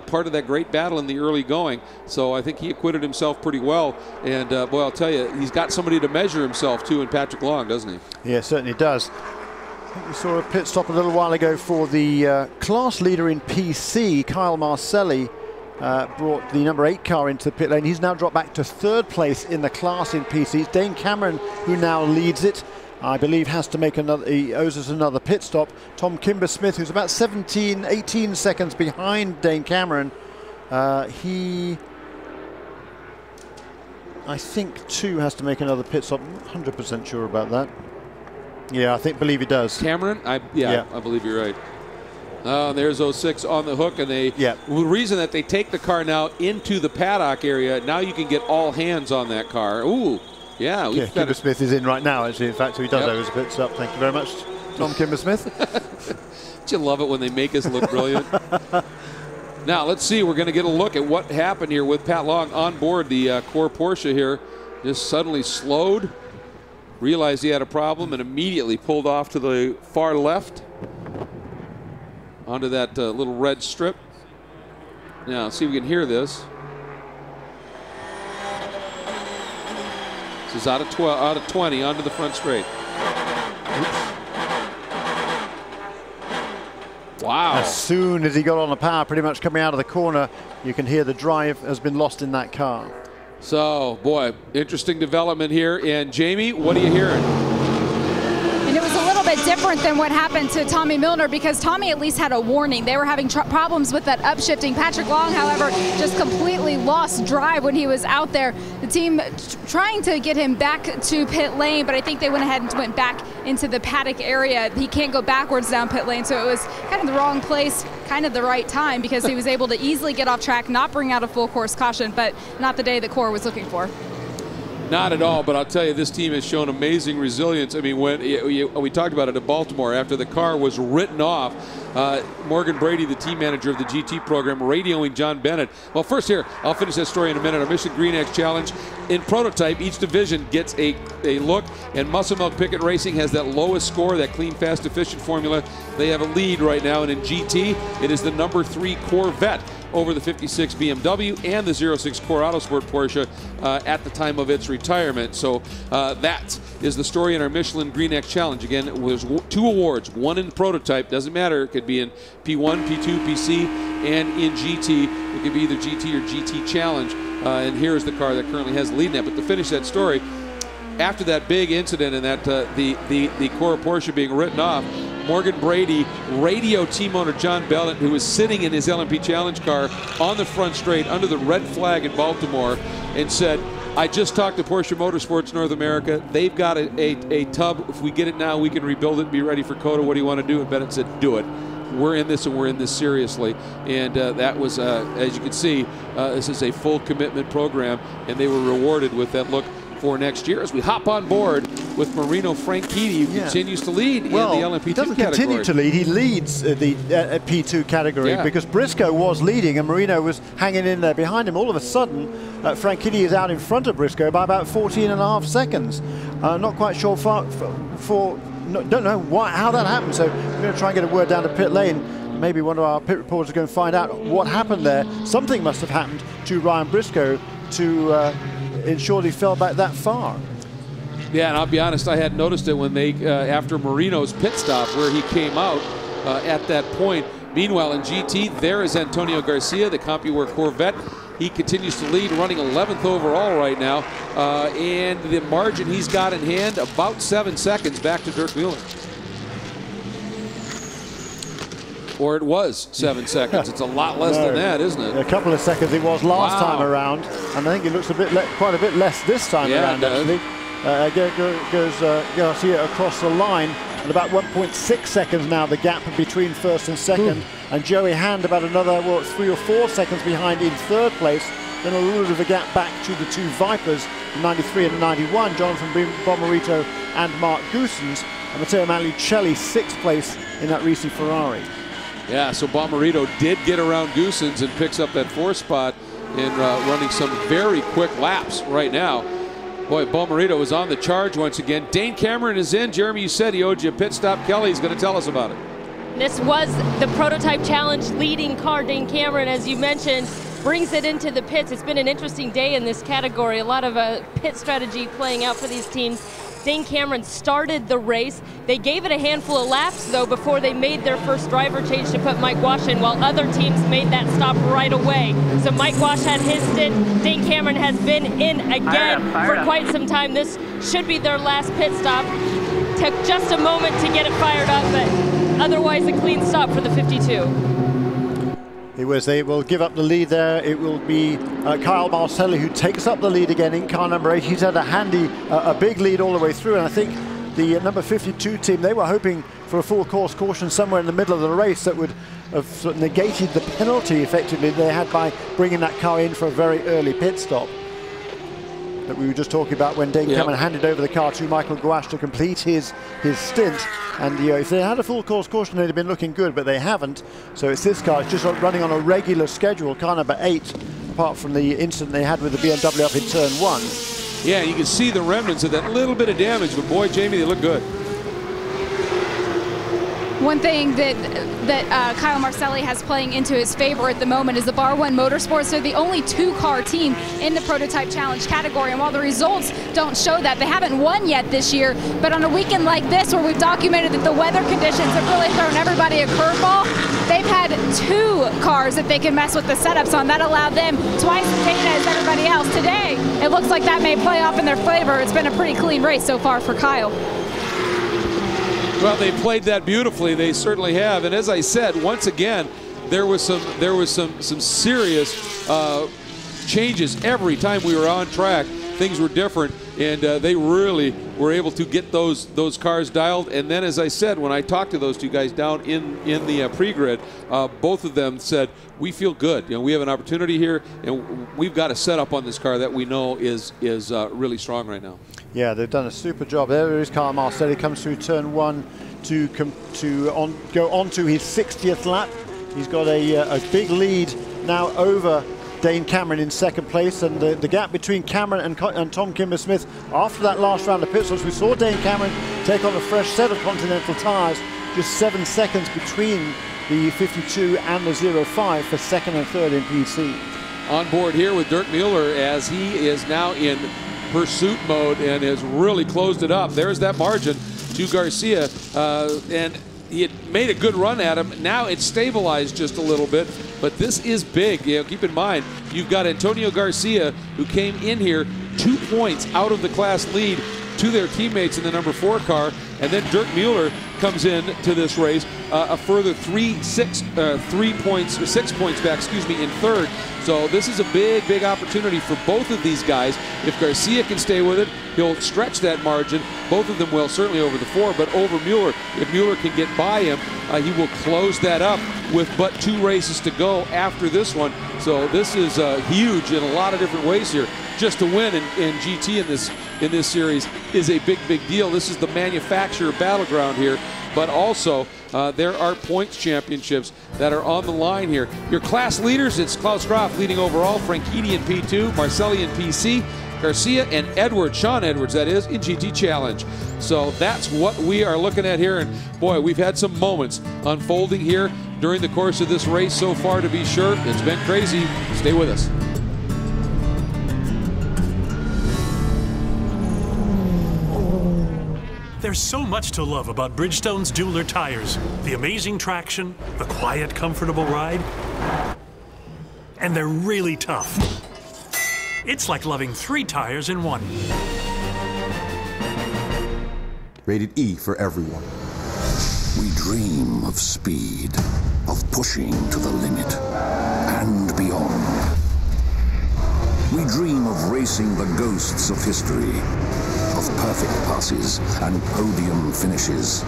part of that great battle in the early going. So I think he acquitted himself pretty well. And boy, I'll tell you, he's got somebody to measure himself to in Patrick Long, doesn't he? Yeah, certainly does. I think we saw a pit stop a little while ago for the class leader in PC, Kyle Marcelli. Brought the number 8 car into the pit lane. He's now dropped back to 3rd place in the class in PC. It's Dane Cameron who now leads it. I believe has to make he owes us another pit stop. Tom Kimber-Smith, who's about 18 seconds behind Dane Cameron. He, I think, too, has to make another pit stop. I'm not 100% sure about that. Yeah, believe he does. Cameron? I believe you're right. There's 06 on the hook, and the reason that they take the car now into the paddock area, now you can get all hands on that car. Ooh, yeah. Kimber-Smith is in right now, actually. In fact, so he does owe us a pit stop. Thank you very much, Tom Kimber-Smith. Don't you love it when they make us look brilliant? Now, let's see. We're going to get a look at what happened here with Pat Long on board the Core Porsche here. Just suddenly slowed, realized he had a problem, and immediately pulled off to the far left onto that little red strip. Now, see if we can hear this. This is out of 20 onto the front straight. Oops. Wow. As soon as he got on the power, pretty much coming out of the corner, you can hear the drive has been lost in that car. So, boy, interesting development here. And Jamie, what are you hearing? And it was a little bit different than what happened to Tommy Milner because Tommy at least had a warning. They were having problems with that upshifting. Patrick Long, however, just completely lost drive when he was out there. The team trying to get him back to pit lane, but I think they went ahead and went back into the paddock area. He can't go backwards down pit lane, so it was kind of the wrong place, kind of the right time, because he was able to easily get off track, not bring out a full course caution, but not the day the Core was looking for. Not at all, but I'll tell you, this team has shown amazing resilience. I mean, when we talked about it at Baltimore, after the car was written off, Morgan Brady, the team manager of the GT program, radioing John Bennett. Well, first here, I'll finish that story in a minute. Our Michelin Green X Challenge. In prototype, each division gets a look, and Muscle Milk Pickett Racing has that lowest score, that clean, fast, efficient formula. They have a lead right now, and in GT, it is the number 3 Corvette over the 56 BMW and the 06 Core Autosport Porsche at the time of its retirement. So that is the story in our Michelin Green X Challenge. Again, there's 2 awards, one in prototype, doesn't matter, it could be in P1, P2, PC, and in GT. It could be either GT or GT Challenge. And here's the car that currently has the lead in that. But to finish that story, after that big incident and that the Core Porsche being written off, Morgan Brady radioed team owner John Bennett, who was sitting in his LMP Challenge car on the front straight under the red flag in Baltimore, and said, I just talked to Porsche Motorsports North America. They've got a tub. If we get it now, we can rebuild it and be ready for COTA. What do you want to do? And Bennett said, do it. We're in this, and we're in this seriously. And that was, as you can see, this is a full commitment program, and they were rewarded with that look for next year. As we hop on board with Marino Franchitti, who continues to lead in the LMP2 he doesn't category. continue to lead. He leads the P2 category because Briscoe was leading and Marino was hanging in there behind him. All of a sudden, Franchitti is out in front of Briscoe by about 14.5 seconds. Not quite sure don't know how that happened. So we're going to try and get a word down to pit lane. Maybe one of our pit reporters is going to find out what happened there. Something must have happened to Ryan Briscoe to ensure he fell back that far. Yeah, and I'll be honest, I hadn't noticed it when they, after Marino's pit stop, where he came out at that point. Meanwhile, in GT, there is Antonio Garcia, the CompuWare Corvette. He continues to lead, running 11th overall right now. And the margin he's got in hand, about 7 seconds back to Dirk Mueller. Or it was 7 seconds. It's a lot less than that, isn't it? A couple of seconds it was last time around, and I think it looks a bit quite a bit less this time around, actually. Goes Garcia across the line at about 1.6 seconds now, the gap between first and second. And Joey Hand about another 3 or 4 seconds behind in third place. Then a little bit of a gap back to the two Vipers, 93 and 91, Jonathan Bomarito and Mark Goossens. And Matteo Malucelli, 6th place in that Risi Ferrari. Yeah, so Bomarito did get around Goossens and picks up that 4th spot in running some very quick laps right now. Boy, Bomarito is on the charge once again. Dane Cameron is in. Jeremy, you said he owed you a pit stop. Kelly's going to tell us about it. This was the Prototype Challenge leading car. Dane Cameron, as you mentioned, brings it into the pits. It's been an interesting day in this category. A lot of pit strategy playing out for these teams. Dane Cameron started the race. They gave it a handful of laps, though, before they made their first driver change to put Mike Wash in, while other teams made that stop right away. So Mike Wash had his stint. Dane Cameron has been in again for quite some time. This should be their last pit stop. Took just a moment to get it fired up, but otherwise a clean stop for the 52. They will give up the lead there. It will be Kyle Marcelli who takes up the lead again in car number 8. He's had a big lead all the way through, and I think the number 52 team, they were hoping for a full course caution somewhere in the middle of the race that would have sort of negated the penalty effectively they had by bringing that car in for a very early pit stop that we were just talking about when Dane Cameron handed over the car to Michael Gouache to complete his stint. And if they had a full course caution, they'd have been looking good, but they haven't. So it's this car. It's just running on a regular schedule, car number 8, apart from the incident they had with the BMW up in turn 1. Yeah, you can see the remnants of that little bit of damage, but boy, Jamie, they look good. One thing that Kyle Marcelli has playing into his favor at the moment is the Bar One Motorsports. They're the only 2-car team in the Prototype Challenge category, and while the results don't show that, they haven't won yet this year, but on a weekend like this where we've documented that the weather conditions have really thrown everybody a curveball, they've had 2 cars that they can mess with the setups on. That allowed them twice as data as everybody else. Today, it looks like that may play off in their favor. It's been a pretty clean race so far for Kyle. Well, they played that beautifully. They certainly have. And as I said, once again, there was some serious changes every time we were on track. Things were different, and they really were able to get those cars dialed. And then, as I said, when I talked to those two guys down in the pre-grid, both of them said, we feel good. You know, we have an opportunity here, and we've got a setup on this car that we know is really strong right now. Yeah, they've done a super job. There is Kyle Marcelli, comes through turn 1 to go on to his 60th lap. He's got a big lead now over Dane Cameron in 2nd place, and the gap between Cameron and Tom Kimber-Smith after that last round of pit stops, we saw Dane Cameron take on a fresh set of Continental tyres, just 7 seconds between the 52 and the 05 for 2nd and 3rd in PC. On board here with Dirk Mueller as he is now in pursuit mode and has really closed it up. There's that margin to Garcia, and he had made a good run at him. Now it's stabilized just a little bit, but this is big. You know, keep in mind, you've got Antonio Garcia, who came in here 2 points out of the class lead to their teammates in the number 4 car, and then Dirk Mueller comes in to this race a further 6 points back, in 3rd. So this is a big opportunity for both of these guys. If Garcia can stay with it, he'll stretch that margin. Both of them will, certainly over the 4, but over Mueller. If Mueller can get by him, he will close that up with but 2 races to go after this one. So this is huge in a lot of different ways here. just to win in GT in this series is a big deal. This is the manufacturer battleground here, but also there are points championships that are on the line here. Your class leaders, it's Klaus Graf leading overall, Franchitti in P2, Marcelli in PC, Garcia and Edwards, Sean Edwards that is, in GT Challenge. So that's what we are looking at here, and boy, we've had some moments unfolding here during the course of this race so far, to be sure. It's been crazy. Stay with us. There's so much to love about Bridgestone's dueler tires. The amazing traction, the quiet, comfortable ride, and they're really tough. It's like loving 3 tires in one. Rated E for everyone. We dream of speed, of pushing to the limit and beyond. We dream of racing the ghosts of history, of perfect passes and podium finishes.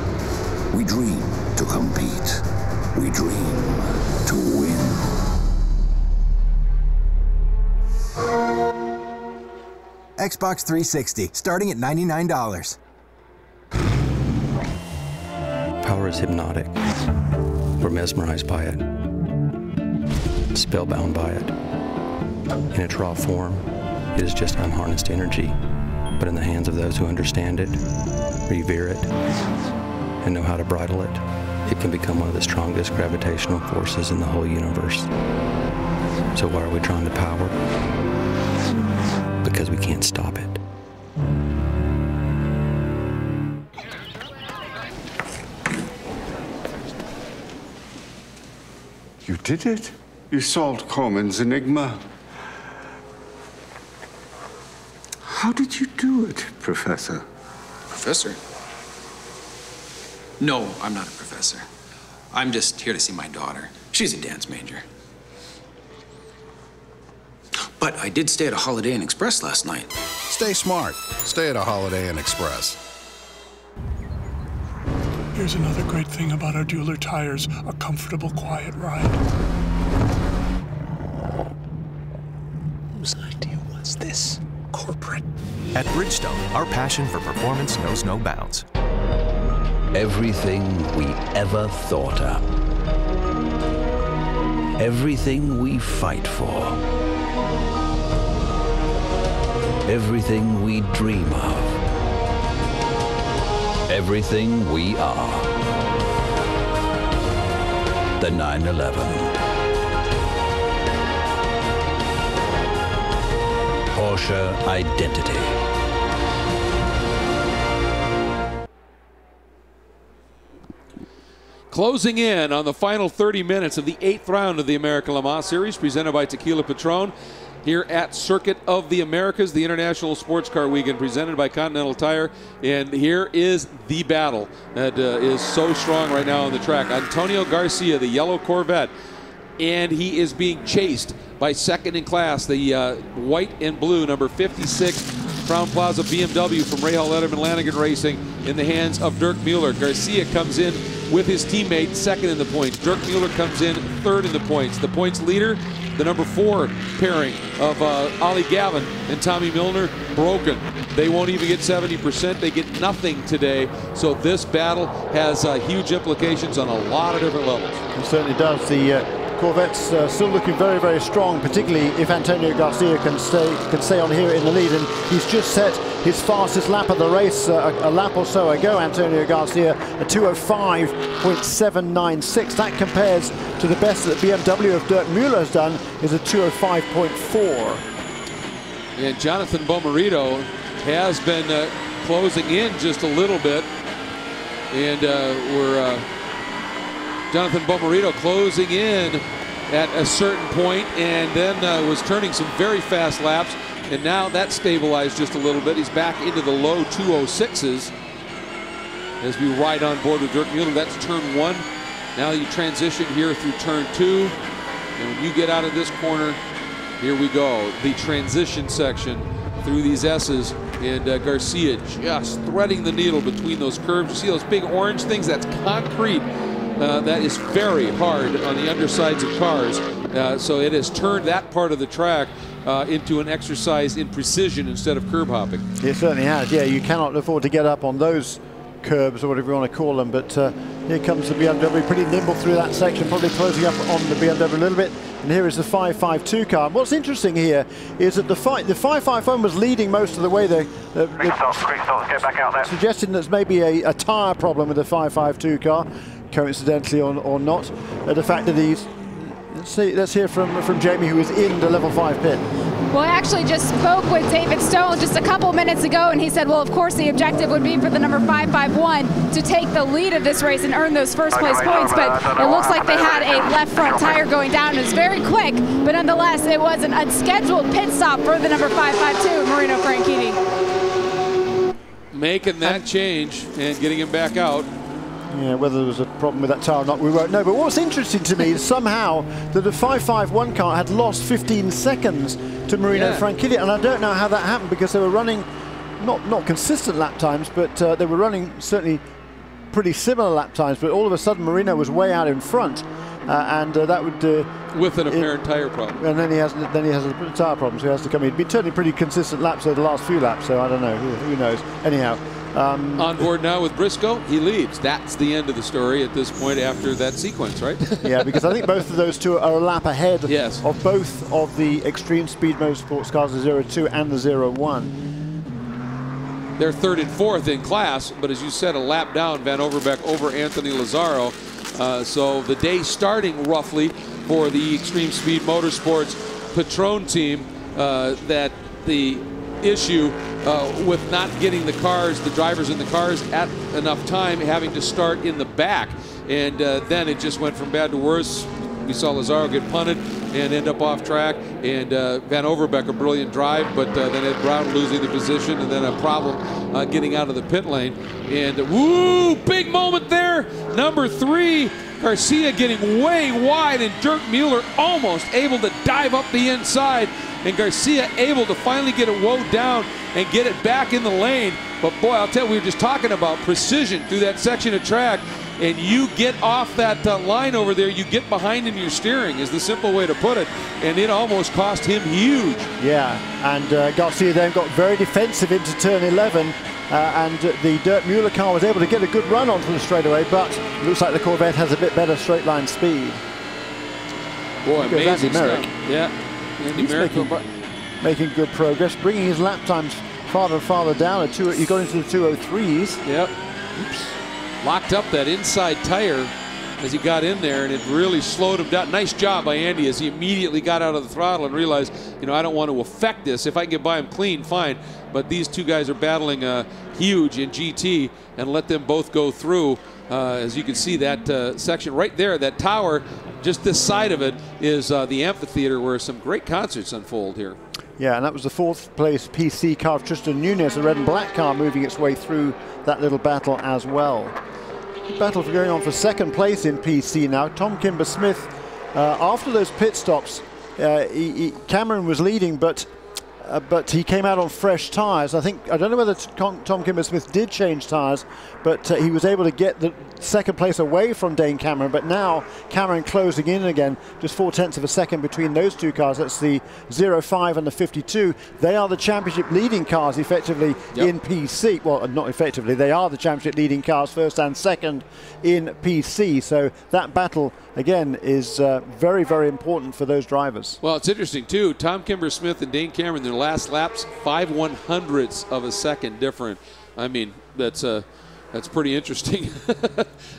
We dream to compete. We dream to win. Xbox 360, starting at $99. Power is hypnotic. We're mesmerized by it, spellbound by it. In its raw form, it is just unharnessed energy, but in the hands of those who understand it, revere it, and know how to bridle it, it can become one of the strongest gravitational forces in the whole universe. So why are we drawn to power? Because we can't stop it. You did it. You solved Corman's enigma. How did you do it, Professor? Professor? No, I'm not a professor. I'm just here to see my daughter. She's a dance major. But I did stay at a Holiday Inn Express last night. Stay smart. Stay at a Holiday Inn Express. Here's another great thing about our dueler tires, a comfortable, quiet ride. Whose idea was this? Corporate. At Bridgestone, our passion for performance knows no bounds. Everything we ever thought of. Everything we fight for. Everything we dream of. Everything we are. The 911. Porsche identity. Closing in on the final 30 minutes of the 8th round of the American Le Mans Series, presented by Tequila Patron, here at Circuit of the Americas, the International Sports Car Weekend, presented by Continental Tire. And here is the battle that is so strong right now on the track. Antonio Garcia, the yellow Corvette, and he is being chased by second in class, the white and blue number 56 Crown Plaza BMW from Rahal Letterman Lanigan Racing, in the hands of Dirk Mueller. Garcia comes in with his teammate second in the points. Dirk Mueller comes in third in the points. The points leader, the number 4 pairing of Ollie Gavin and Tommy Milner, broken. They won't even get 70%. They get nothing today. So this battle has huge implications on a lot of different levels. It certainly does. The Corvette's still looking very, very strong, particularly if Antonio Garcia can stay on here in the lead. And he's just set his fastest lap of the race a lap or so ago. Antonio Garcia, a 2:05.796. That compares to the best that BMW of Dirk Mueller has done, is a 2:05.4. And Jonathan Bomarito has been closing in just a little bit. And Jonathan Bomarito closing in at a certain point, and then was turning some very fast laps, and now that stabilized just a little bit. He's back into the low 206s as we ride on board with Dirk Mueller. That's turn 1. Now you transition here through turn 2, and when you get out of this corner, here we go, the transition section through these S's, and Garcia just threading the needle between those curves. You see those big orange things? That's concrete. That is very hard on the undersides of cars. So it has turned that part of the track into an exercise in precision instead of curb hopping. It certainly has. Yeah, you cannot afford to get up on those curbs or whatever you want to call them, but here comes the BMW, pretty nimble through that section, probably closing up on the BMW a little bit. And here is the 552 car. And what's interesting here is that the 551 was leading most of the way there, quick stop, get back out there. suggesting there's maybe a tyre problem with the 552 car, coincidentally or not. The fact that he's, let's hear from Jamie, who is in the level 5 pit. Well, I actually just spoke with David Stone just a couple minutes ago, and he said, well, of course, the objective would be for the number 551 to take the lead of this race and earn those first place points, but it looks like they had a left front tire going down. It was very quick, but nonetheless, it was an unscheduled pit stop for the number 552, Marino Franchitti. Making that change and getting him back out. Yeah, whether there was a problem with that tire or not, we won't know. But what's interesting to me is somehow that the 551 car had lost 15 seconds to Marino Franchitti, and I don't know how that happened, because they were running not consistent lap times, but they were running certainly pretty similar lap times. But all of a sudden, Marino was way out in front, and that would with an apparent tire problem. And then he has a tire problem, so he has to come in. He'd been turning pretty consistent laps over the last few laps, so I don't know. Who knows? Anyhow. On board now with Briscoe, he leads. That's the end of the story at this point after that sequence, right? Yeah, because I think both of those two are a lap ahead of both of the Extreme Speed Motorsports cars, the 02 and the 01. They're third and fourth in class, but as you said, a lap down, Van Overbeek over Anthony Lazzaro. So the day starting roughly for the Extreme Speed Motorsports Patron team, that the issue with not getting the cars, the drivers in the cars at enough time, having to start in the back, and then it just went from bad to worse. We saw Lazzaro get punted and end up off track, and Van Overbeek a brilliant drive, but then Ed Brown losing the position, and then a problem getting out of the pit lane. And woo, big moment there. Number 3, Garcia getting way wide, and Dirk Mueller almost able to dive up the inside, and Garcia able to finally get it woed down and get it back in the lane. But boy, I'll tell you, we were just talking about precision through that section of track, and you get off that line over there, you get behind in your steering is the simple way to put it, and it almost cost him huge. Yeah, and Garcia then got very defensive into turn 11, and the Dirk Mueller car was able to get a good run onto the straightaway, but it looks like the Corvette has a bit better straight line speed. Boy, amazing Merrick. stuff. Yeah. Andy Merrick making good progress, bringing his lap times farther and farther down. He got into the 203s. Yep. Oops. Locked up that inside tire as he got in there, and it really slowed him down. Nice job by Andy as he immediately got out of the throttle and realized, you know, I don't want to affect this. If I can get by him clean, fine. But these two guys are battling huge in GT, and let them both go through. As you can see, that section right there, that tower, just this side of it is the amphitheater where some great concerts unfold here. Yeah, and that was the 4th place PC car of Tristan Nunez, the red and black car, moving its way through that little battle as well. Battle going on for 2nd place in PC now. Tom Kimber-Smith, after those pit stops, Cameron was leading, but he came out on fresh tires. I don't know whether Tom Kimber-Smith did change tires, but he was able to get the 2nd place away from Dane Cameron. But now Cameron closing in again, just 0.4 of a second between those two cars. That's the 05 and the 52. They are the championship leading cars effectively in PC. Well, not effectively, they are the championship leading cars, 1st and 2nd in PC. So that battle again is very, very important for those drivers. Well, it's interesting too. Tom Kimber-Smith and Dane Cameron, their last laps, 5/100ths of a second different. I mean, that's pretty interesting.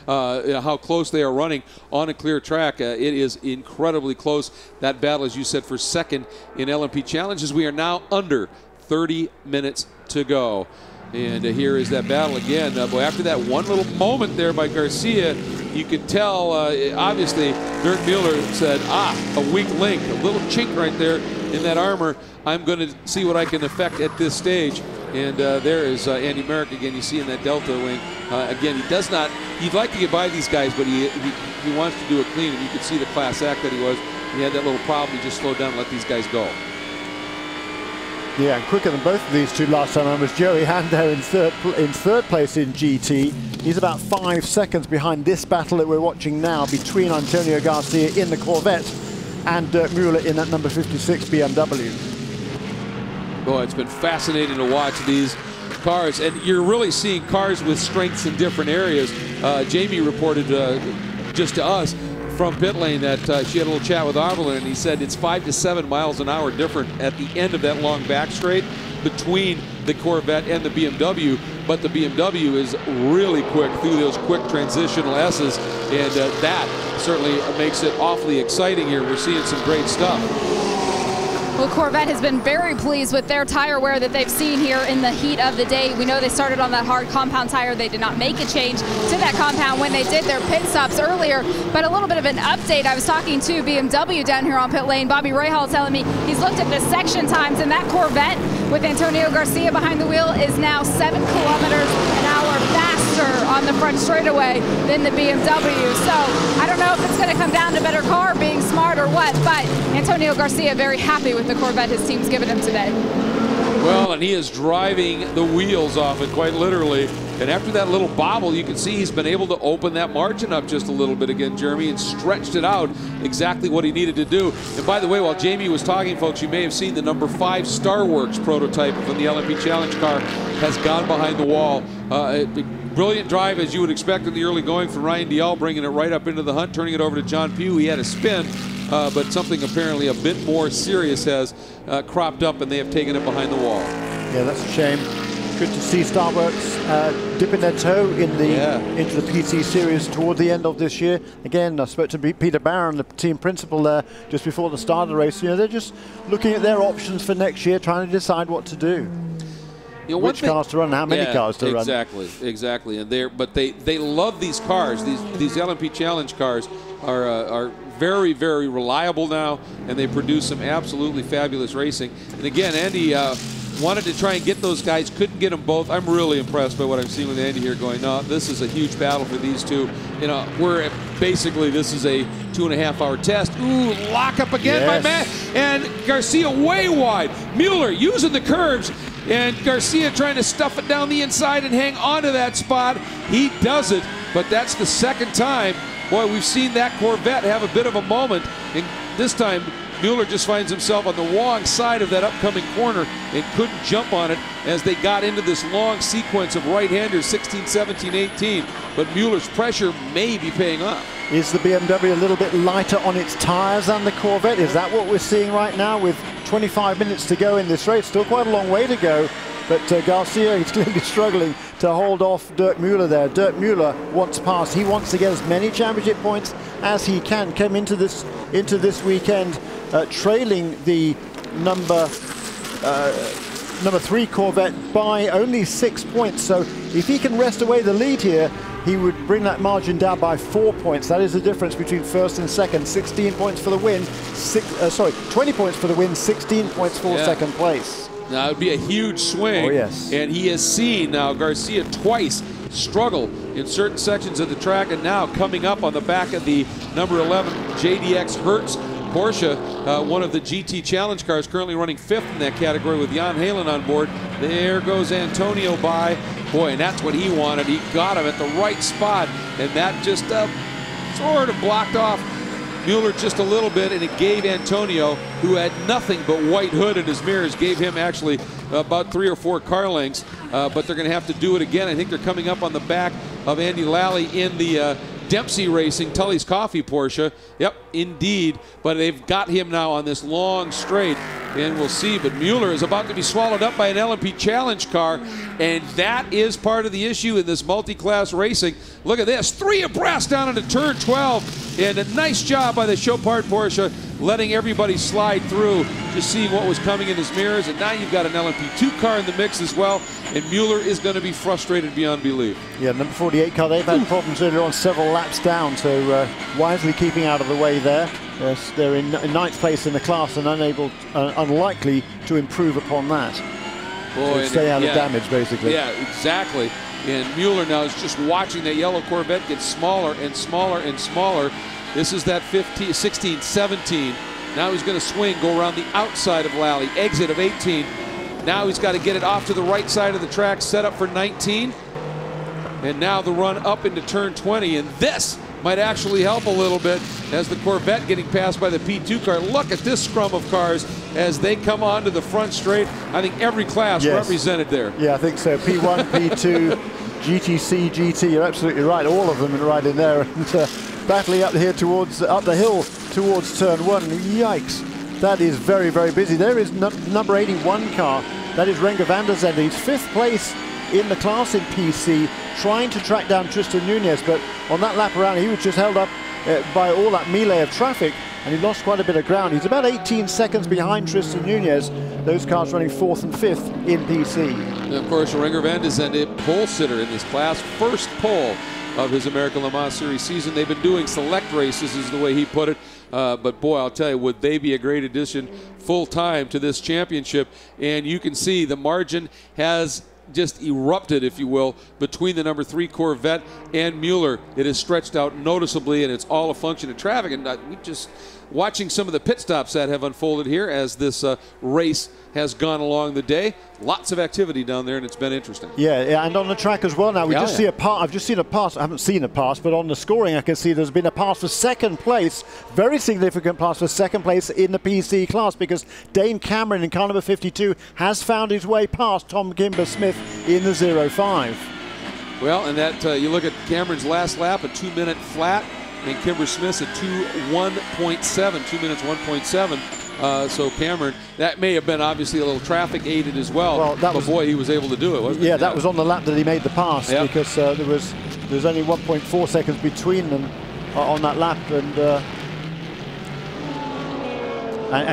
How close they are running on a clear track. It is incredibly close. That battle, as you said, for 2nd in LMP Challenges. We are now under 30 minutes to go. And here is that battle again. Boy, after that one little moment there by Garcia, you could tell, obviously, Dirk Mueller said, a weak link, a little chink right there in that armor. I'm going to see what I can affect at this stage. And there is Andy Merrick again. You see in that Delta wing. Again, he does not, he'd like to get by these guys, but he wants to do it clean. And you could see the class act that he was. He had that little problem. He just slowed down and let these guys go. Yeah, quicker than both of these two last time. Was Joey Hando in third place in GT. He's about 5 seconds behind this battle that we're watching now between Antonio Garcia in the Corvette and Dirk Mueller in that number 56 BMW. Boy, it's been fascinating to watch these cars, and you're really seeing cars with strengths in different areas. Jamie reported just to us from pit lane that she had a little chat with Armelin, and he said it's 5 to 7 miles an hour different at the end of that long back straight between the Corvette and the BMW, but the BMW is really quick through those quick transitional S's, and that certainly makes it awfully exciting here. We're seeing some great stuff. Well, Corvette has been very pleased with their tire wear that they've seen here in the heat of the day. We know they started on that hard compound tire. They did not make a change to that compound when they did their pit stops earlier. But a little bit of an update. I was talking to BMW down here on pit lane. Bobby Rahal telling me he's looked at the section times, and that Corvette with Antonio Garcia behind the wheel is now 7 kilometers an hour faster on the front straightaway than the BMW. So I don't know if it's going to come down to better car being smart or what, but Antonio Garcia very happy with the Corvette his team's given him today. Well, and he is driving the wheels off it, quite literally. And after that little bobble, you can see he's been able to open that margin up just a little bit again, Jeremy, and stretched it out exactly what he needed to do. And by the way, while Jamie was talking, folks, you may have seen the number 5 Starworks prototype from the LMP Challenge car has gone behind the wall. Brilliant drive, as you would expect in the early going from Ryan Dial, bringing it right up into the hunt, turning it over to John Pugh. He had a spin, but something apparently a bit more serious has cropped up, and they have taken it behind the wall. Yeah, that's a shame. Good to see Starworks dipping their toe in the into the PC series toward the end of this year. Again, I spoke to Peter Barron, the team principal there, just before the start of the race. You know, they're just looking at their options for next year, trying to decide what to do. You know, which cars to run, how many cars to run. Exactly. And they love these cars. These LMP Challenge cars are very, very reliable now, and they produce some absolutely fabulous racing. And again, Andy wanted to try and get those guys, couldn't get them both. I'm really impressed by what I'm seeing with Andy here going, no, this is a huge battle for these two. You know, we're basically, this is a 2.5-hour test. Ooh, lock up again by Matt. And Garcia way wide. Mueller using the curves. And Garcia trying to stuff it down the inside and hang onto that spot. He does it, but that's the second time. Boy, we've seen that Corvette have a bit of a moment, and this time Mueller just finds himself on the wrong side of that upcoming corner and couldn't jump on it as they got into this long sequence of right-handers, 16, 17, 18. But Mueller's pressure may be paying off. Is the BMW a little bit lighter on its tires than the Corvette? Is that what we're seeing right now with 25 minutes to go in this race? Still quite a long way to go, but Garcia is clearly struggling to hold off Dirk Mueller there. Dirk Mueller wants past. He wants to get as many championship points as he can. Came into this weekend trailing the number 3 Corvette by only 6 points. So if he can wrest away the lead here, he would bring that margin down by 4 points. That is the difference between first and second. 16 points for the win. 20 points for the win, 16 points for second place. Now, it would be a huge swing. Oh, yes. And he has seen now Garcia twice struggle in certain sections of the track, and now coming up on the back of the number 11 JDX Hertz Porsche, one of the GT Challenge cars, currently running 5th in that category with Jan Halen on board. There goes Antonio by. Boy, and that's what he wanted. He got him at the right spot, and that just sort of blocked off Mueller just a little bit, and it gave Antonio, who had nothing but white hood in his mirrors, gave him actually about 3 or 4 car lengths, but they're going to have to do it again. I think they're coming up on the back of Andy Lally in the Dempsey Racing Tully's Coffee Porsche. Yep, indeed, but they've got him now on this long straight, and we'll see. But Mueller is about to be swallowed up by an LMP Challenge car, and that is part of the issue in this multi-class racing. Look at this, 3 abreast down into turn 12, and a nice job by the Chopard Porsche letting everybody slide through, just seeing what was coming in his mirrors. And now you've got an LMP2 car in the mix as well, and Mueller is going to be frustrated beyond belief. Yeah, number 48 car, they've had problems earlier on, several laps down, so wisely keeping out of the way there. They're in 9th place in the class and unlikely to improve upon that. Boy, so stay out of damage, basically. Yeah, exactly. And Mueller now is just watching that yellow Corvette get smaller and smaller and smaller. This is that 15, 16, 17. Now he's going to swing, go around the outside of Lally, exit of 18. Now he's got to get it off to the right side of the track, set up for 19. And now the run up into turn 20. And this might actually help a little bit as the Corvette getting passed by the P2 car. Look at this scrum of cars as they come onto the front straight. I think every class represented there. Yeah, I think so. P1, P2, GTC, GT, you're absolutely right. All of them are right in there. And battling up here towards, up the hill towards turn 1. Yikes. That is very, very busy. There is number 81 car. That is Renger van der Zende. He's 5th place in the class in PC, trying to track down Tristan Nunez, but on that lap around, he was just held up by all that melee of traffic, and he lost quite a bit of ground. He's about 18 seconds behind Tristan Nunez. Those cars running 4th and 5th in PC. And of course, Renger van der Zende, pole sitter in this class, first pole of his American Le Mans Series season. They've been doing select races, is the way he put it. But boy, I'll tell you, would they be a great addition full-time to this championship. And you can see the margin has just erupted, if you will, between the number 3 Corvette and Mueller. It has stretched out noticeably, and it's all a function of traffic. And we just watching some of the pit stops that have unfolded here as this race has gone along the day. Lots of activity down there, and it's been interesting. Yeah, and on the track as well now. We just see a pass. I've just seen a pass. I haven't seen a pass, but on the scoring I can see there's been a pass for 2nd place. Very significant pass for 2nd place in the PC class, because Dane Cameron in car number 52 has found his way past Tom Kimber-Smith in the 05. Well, and that you look at Cameron's last lap, a 2-minute flat, and Kimber-Smith's a 2:1.7, 2 minutes 1.7. So Cameron, that may have been obviously a little traffic aided as well. But boy, he was able to do it, wasn't he? Yeah, that was on the lap that he made the pass, because there was only 1.4 seconds between them on that lap, and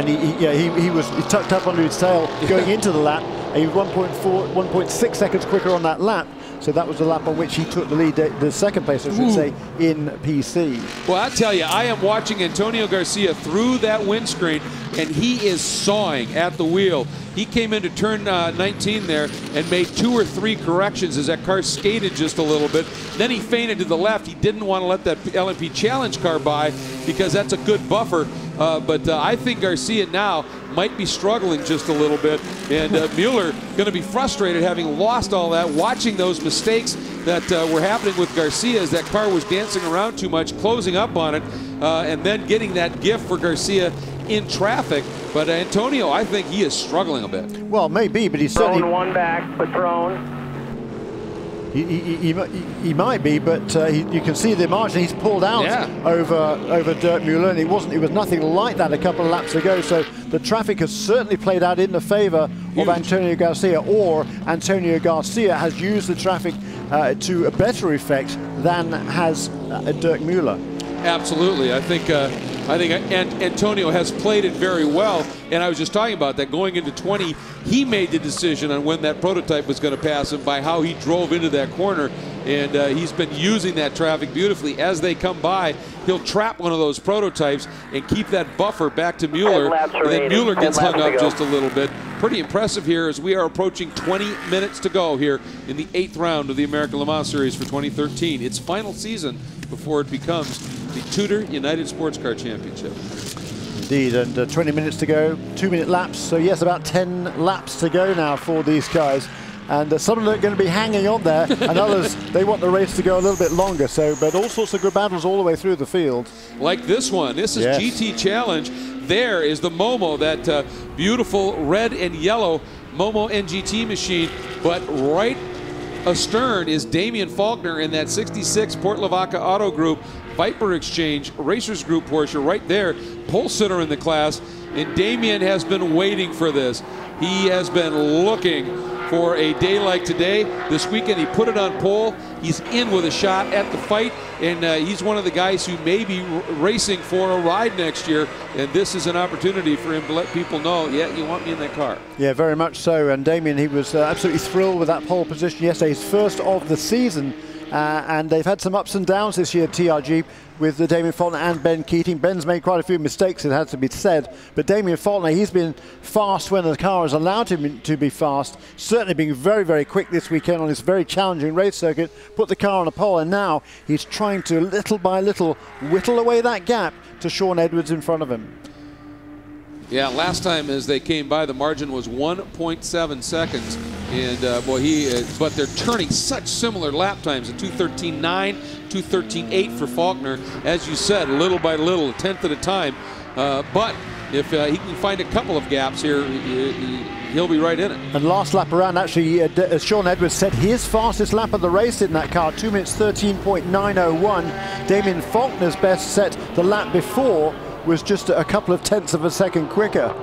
he was tucked up under his tail going into the lap. And he was 1.6 seconds quicker on that lap. So that was the lap on which he took the lead, the 2nd place, I should say, in PC. Well, I tell you, I am watching Antonio Garcia through that windscreen, and he is sawing at the wheel. He came into turn 19 there and made 2 or 3 corrections as that car skated just a little bit. Then he feinted to the left. He didn't want to let that LMP Challenge car by because that's a good buffer. But I think Garcia now might be struggling just a little bit. And Mueller going to be frustrated having lost all that, watching those mistakes that were happening with Garcia as that car was dancing around too much, closing up on it, and then getting that gift for Garcia in traffic. But Antonio, I think he is struggling a bit. Well, maybe, but he's certainly... one back, Patron. He might be, but you can see the margin he's pulled out over Dirk Mueller, and it was nothing like that a couple of laps ago. So the traffic has certainly played out in the favor of Antonio Garcia, or Antonio Garcia has used the traffic to a better effect than has Dirk Mueller. Absolutely. I think Antonio has played it very well, and I was just talking about that. Going into 20, he made the decision on when that prototype was going to pass him by how he drove into that corner, and he's been using that traffic beautifully. As they come by, he'll trap one of those prototypes and keep that buffer back to Mueller, and then Mueller gets hung up just a little bit. Pretty impressive here as we are approaching 20 minutes to go here in the 8th round of the American Le Mans Series for 2013. Its final season before it becomes the Tudor United Sports Car Championship. Indeed, and 20 minutes to go, 2-minute laps. So yes, about 10 laps to go now for these guys. And some of them are going to be hanging on there, and others, they want the race to go a little bit longer. So, but all sorts of good battles all the way through the field. Like this one. This is GT Challenge. There is the Momo, that beautiful red and yellow Momo NGT machine. But right astern is Damian Faulkner in that 66 Port Lavaca Auto Group Viper Exchange Racers Group Porsche right there, pole sitter in the class. And Damian has been waiting for this. He has been looking for a day like today. This weekend he put it on pole. He's in with a shot at the fight, and he's one of the guys who may be racing for a ride next year, and this is an opportunity for him to let people know, yeah, you want me in that car. Yeah, very much so. And Damian, he was absolutely thrilled with that pole position yesterday, his first of the season. And they've had some ups and downs this year, TRG, with Damien Faulkner and Ben Keating. Ben's made quite a few mistakes, it has to be said. But Damien Faulkner, he's been fast when the car has allowed him to be fast. Certainly being very, very quick this weekend on this very challenging race circuit. Put the car on a pole, and now he's trying to, little by little, whittle away that gap to Sean Edwards in front of him. Yeah, last time as they came by, the margin was 1.7 seconds. And boy, but they're turning such similar lap times. A 2:13.9, 2:13.8 for Faulkner. As you said, little by little, a tenth at a time. But if he can find a couple of gaps here, he'll be right in it. And last lap around, actually, as Sean Edwards said, his fastest lap of the race in that car, 2 minutes 13.901. Damien Faulkner's best set the lap before was just a couple of tenths of a second quicker.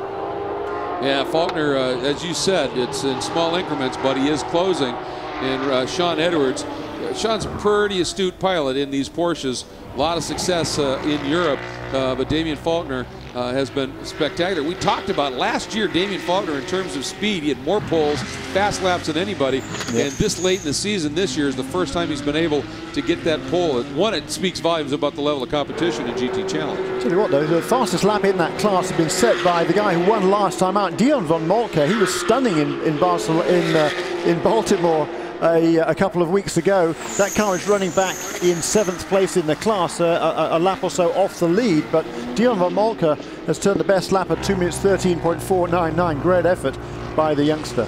Yeah, Faulkner, as you said, it's in small increments, but he is closing. And Sean Edwards, Sean's a pretty astute pilot in these Porsches. A lot of success in Europe, but Damien Faulkner has been spectacular. We talked about last year, Damien Faulkner, in terms of speed, he had more poles, fast laps than anybody. Yep. And this late in the season, this year, is the first time he's been able to get that pole. One, it speaks volumes about the level of competition in GT Challenge. Tell you what, though, the fastest lap in that class has been set by the guy who won last time out, Dion von Moltke. He was stunning in Baltimore a couple of weeks ago. That car is running back in 7th place in the class, a lap or so off the lead, but Dion von Moltke has turned the best lap at 2 minutes 13.499. Great effort by the youngster.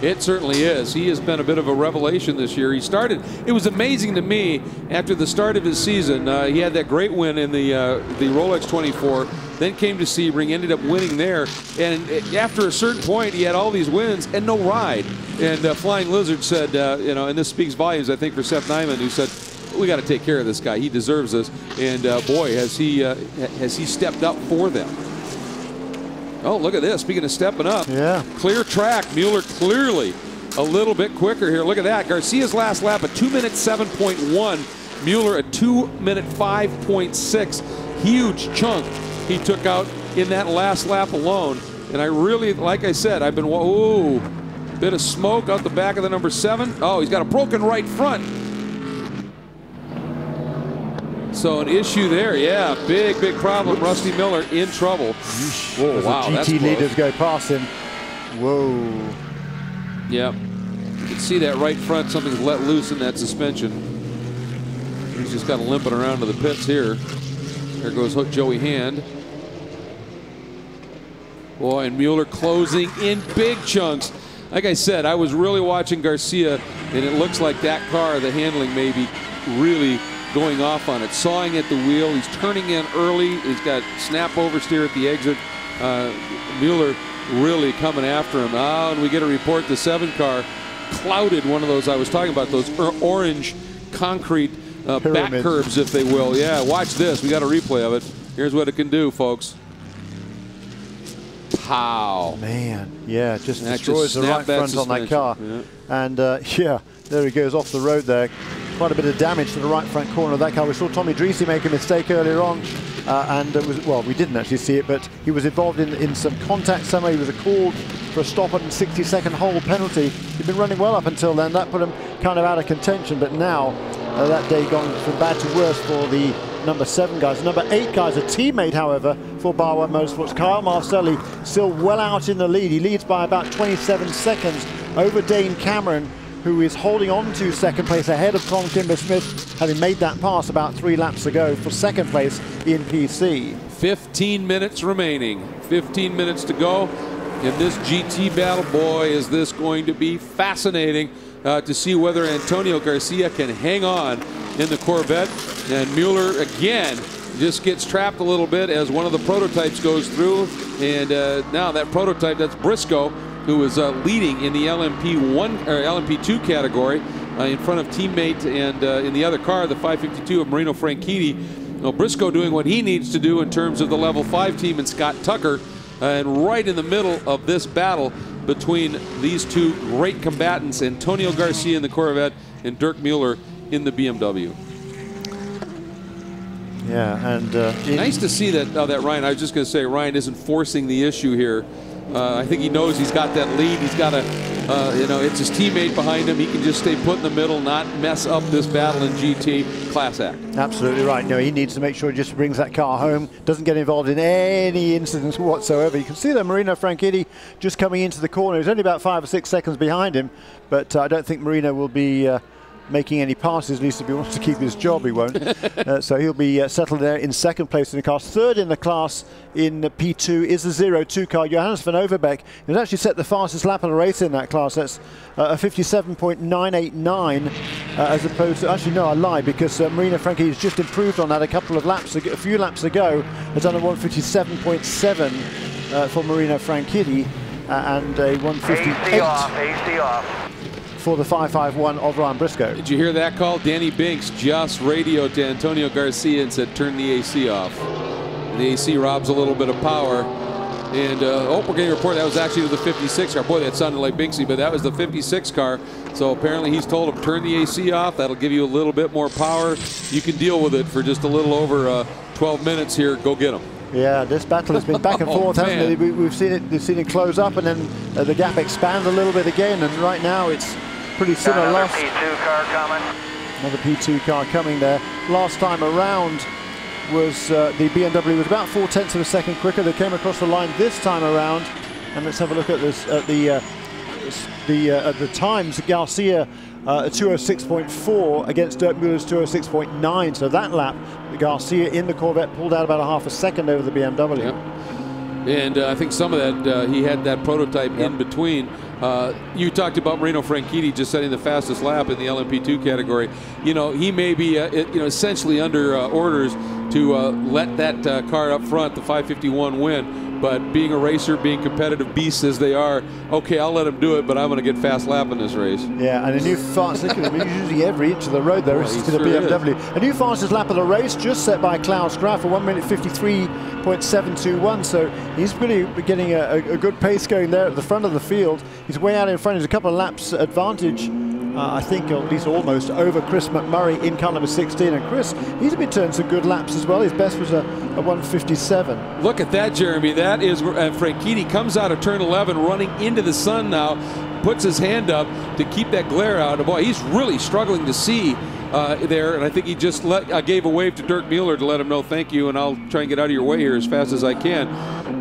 It certainly is. He has been a bit of a revelation this year. He started, it was amazing to me, after the start of his season, he had that great win in the Rolex 24, then came to Sebring, ended up winning there, and after a certain point, he had all these wins and no ride. And Flying Lizard said, you know, and this speaks volumes, I think, for Seth Nyman, who said, we got to take care of this guy. He deserves this. And boy, has he stepped up for them. Oh, look at this. Speaking of stepping up. Yeah. Clear track. Mueller clearly a little bit quicker here. Look at that. Garcia's last lap, a 2 minute 7.1. Mueller, a 2 minute 5.6. Huge chunk he took out in that last lap alone. And I really, like I said, I've been, ooh, bit of smoke out the back of the number 7. Oh, he's got a broken right front. So an issue there, yeah, big problem. Rusty Miller in trouble. Whoa, wow, that's close. GT leaders go past him. Whoa. Yep, you can see that right front, something's let loose in that suspension. He's just got to limp it around to the pits here. There goes Joey Hand. Boy, and Mueller closing in big chunks. Like I said, I was really watching Garcia, and it looks like that car, the handling may be really going off on it, sawing at the wheel. He's turning in early. He's got snap oversteer at the exit. Mueller really coming after him. And we get a report the 7 car clouded one of those, I was talking about, those orange concrete back curbs, if they will. Yeah, watch this. We got a replay of it. Here's what it can do, folks. Pow. Man, yeah, just destroys the right front on that car. Yeah. And yeah, there he goes off the road there. Quite a bit of damage to the right front corner of that car. We saw Tommy Dreesy make a mistake earlier on, and it was, well, we didn't actually see it, but he was involved in some contact somewhere. He was called for a stop and 60-second hole penalty. He'd been running well up until then. That put him kind of out of contention, but now that day gone from bad to worse for the number 7 guys. Number 8 guys, a teammate, however, for Bar One Motorsports. Kyle Marcelli still well out in the lead. He leads by about 27 seconds over Dane Cameron, who is holding on to second place ahead of Tom Kimber-Smith, having made that pass about 3 laps ago for second place in PC. 15 minutes remaining. 15 minutes to go in this GT battle. Boy, is this going to be fascinating to see whether Antonio Garcia can hang on in the Corvette. And Mueller, again, just gets trapped a little bit as one of the prototypes goes through. And now that prototype, that's Briscoe, who is leading in the LMP1 or LMP2 category in front of teammate, and in the other car, the 552 of Marino Franchitti. Well, Briscoe doing what he needs to do in terms of the level 5 team and Scott Tucker, and right in the middle of this battle between these two great combatants, Antonio Garcia in the Corvette and Dirk Mueller in the BMW. Yeah, and nice to see that that Ryan, I was just going to say, Ryan isn't forcing the issue here. I think he knows he's got that lead. He's got a, you know, it's his teammate behind him. He can just stay put in the middle, not mess up this battle in GT. Class act. Absolutely right. No, he needs to make sure he just brings that car home, doesn't get involved in any incidents whatsoever. You can see that Marino Franchitti just coming into the corner. He's only about 5 or 6 seconds behind him, but I don't think Marino will be making any passes, at least if he wants to keep his job, he won't. So he'll be settled there in second place in the class. Third in the class in P2 is the 02 car, Johannes van Overbeek. He's actually set the fastest lap of the race in that class. That's a 57.989 as opposed to, actually no, I lied, because Marina Franchitti has just improved on that a few laps ago. Has done a 157.7 for Marina Franchitti and a 158. AC off. For the 551 of Ryan Briscoe. Did you hear that call? Danny Binks just radioed to Antonio Garcia and said, turn the AC off. The AC robs a little bit of power. And, we're getting a report that was actually the 56 car. Boy, that sounded like Binksy, but that was the 56 car. So apparently he's told him, turn the AC off. That'll give you a little bit more power. You can deal with it for just a little over 12 minutes here. Go get him. Yeah, this battle has been back and forth, hasn't it? We've seen it close up, and then the gap expand a little bit again. And right now it's pretty similar. Another P2 car coming. Another P2 car coming there. Last time around was the BMW was about 0.4 of a second quicker. They came across the line this time around, and let's have a look at this at the times. Garcia 206.4 against Dirk Muller's 206.9. So that lap, Garcia in the Corvette pulled out about a half a second over the BMW. Yep. And I think some of that, he had that prototype in between. You talked about Marino Franchitti just setting the fastest lap in the LMP2 category. You know, he may be, essentially under orders to let that car up front, the 551, win. But being a racer, being competitive beasts as they are, okay, I'll let him do it, but I'm going to get fast lap in this race. Yeah, and a new fastest, usually every inch of the road there is to the BMW. A new fastest lap of the race just set by Klaus Graf, a 1:53.721. So he's really getting a good pace going there at the front of the field. He's way out in front. He's a couple of laps advantage, I think, at least almost over Chris McMurray in car number 16. And Chris, he's been turning some good laps as well. His best was a 1:57. Look at that, Jeremy. That is Franchitti comes out of turn 11, running into the sun now, puts his hand up to keep that glare out. And boy, he's really struggling to see there. And I think he just gave a wave to Dirk Muller to let him know thank you, and I'll try and get out of your way here as fast as I can.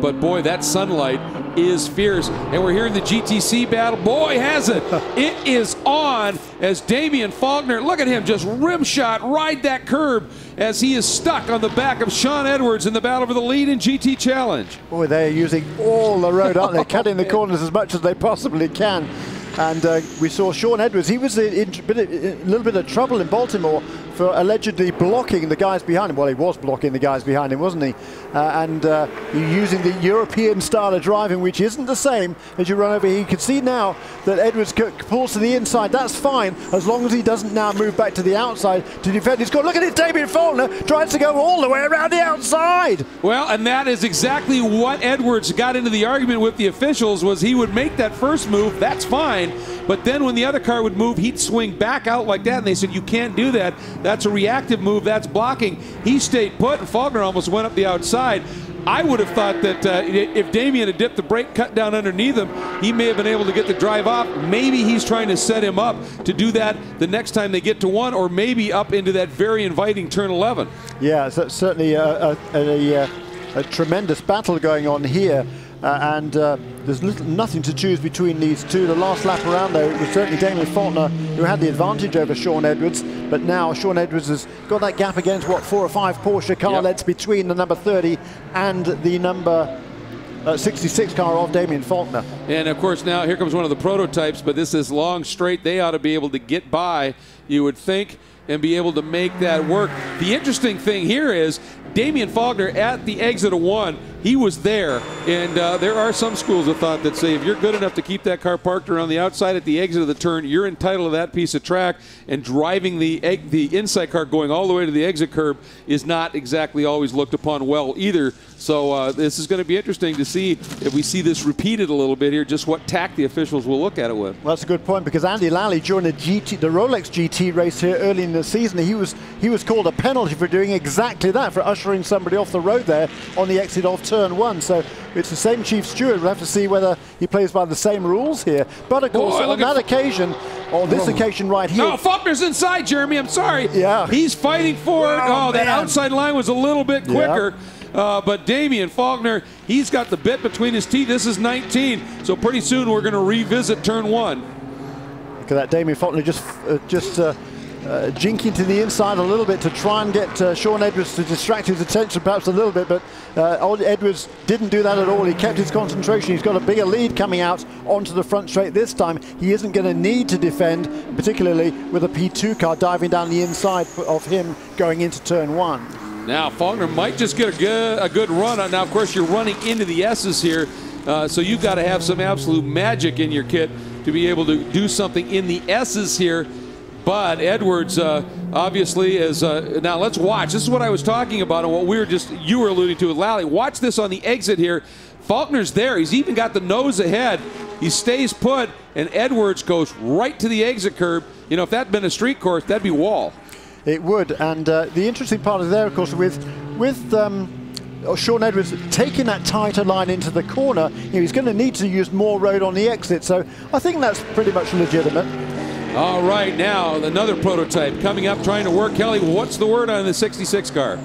But boy, that sunlight is fierce. And we're hearing the GTC battle. Boy, has it. It is on as Damian Faulkner, look at him, just rim shot, ride that curb as he is stuck on the back of Sean Edwards in the battle for the lead in GT Challenge. Boy, they're using all the road, aren't they? Cutting the corners as much as they possibly can. And we saw Sean Edwards. He was in a little bit of trouble in Baltimore for allegedly blocking the guys behind him. Well, he was blocking the guys behind him, wasn't he? And using the European style of driving, which isn't the same as you run over here. You can see now that Edwards pulls to the inside. That's fine, as long as he doesn't now move back to the outside to defend his score. Look at it, Damian Faulkner tries to go all the way around the outside. Well, and that is exactly what Edwards got into the argument with the officials, was he would make that first move, that's fine, but then when the other car would move, he'd swing back out like that, and they said, you can't do that. That's a reactive move, that's blocking. He stayed put, and Faulkner almost went up the outside. I would have thought that if Damian had dipped the brake, cut down underneath him, he may have been able to get the drive off. Maybe he's trying to set him up to do that the next time they get to one, or maybe up into that very inviting turn 11. Yeah, so certainly a tremendous battle going on here. And there's nothing to choose between these two. The last lap around, though, it was certainly Damian Faulkner who had the advantage over Sean Edwards. But now Sean Edwards has got that gap against, what, 4 or 5 Porsche car lengths between the number 30 and the number 66 car of Damian Faulkner. And, of course, now here comes one of the prototypes, but this is long straight. They ought to be able to get by, you would think, and be able to make that work. The interesting thing here is Damian Faulkner at the exit of 1, he was there, and there are some schools of thought that say if you're good enough to keep that car parked around the outside at the exit of the turn, you're entitled to that piece of track, and driving the inside car going all the way to the exit curb is not exactly always looked upon well either. So this is going to be interesting to see if we see this repeated a little bit here, just what tack the officials will look at it with. Well, that's a good point, because Andy Lally, during the Rolex GT race here early in the season, he was called a penalty for doing exactly that, for ushering somebody off the road there on the exit of turn 1. So it's the same chief steward. We'll have to see whether he plays by the same rules here. But of course, on that occasion, on this occasion right here. No, Faulkner's inside, Jeremy. I'm sorry. Yeah. He's fighting for it. Oh, that outside line was a little bit quicker. Yeah. But Damian Faulkner, he's got the bit between his teeth. This is 19. So pretty soon we're going to revisit turn 1. Look at that, Damian Faulkner just jinking to the inside a little bit to try and get Sean Edwards to distract his attention perhaps a little bit, but Edwards didn't do that at all. He kept his concentration. He's got a bigger lead coming out onto the front straight this time. He isn't going to need to defend, particularly with a P2 car diving down the inside of him going into turn 1. Now Faulkner might just get a good run on. Now of course you're running into the S's here, so you've got to have some absolute magic in your kit to be able to do something in the S's here. But Edwards obviously is, now let's watch. This is what I was talking about and what you were alluding to with Lally. Watch this on the exit here. Faulkner's there. He's even got the nose ahead. He stays put, and Edwards goes right to the exit curb. You know, if that had been a street course, that'd be wall. It would, and the interesting part is there, of course, with Sean Edwards taking that tighter line into the corner, he's going to need to use more road on the exit, so I think that's pretty much legitimate. All right, now another prototype coming up, trying to work. Kelly, what's the word on the 66 car?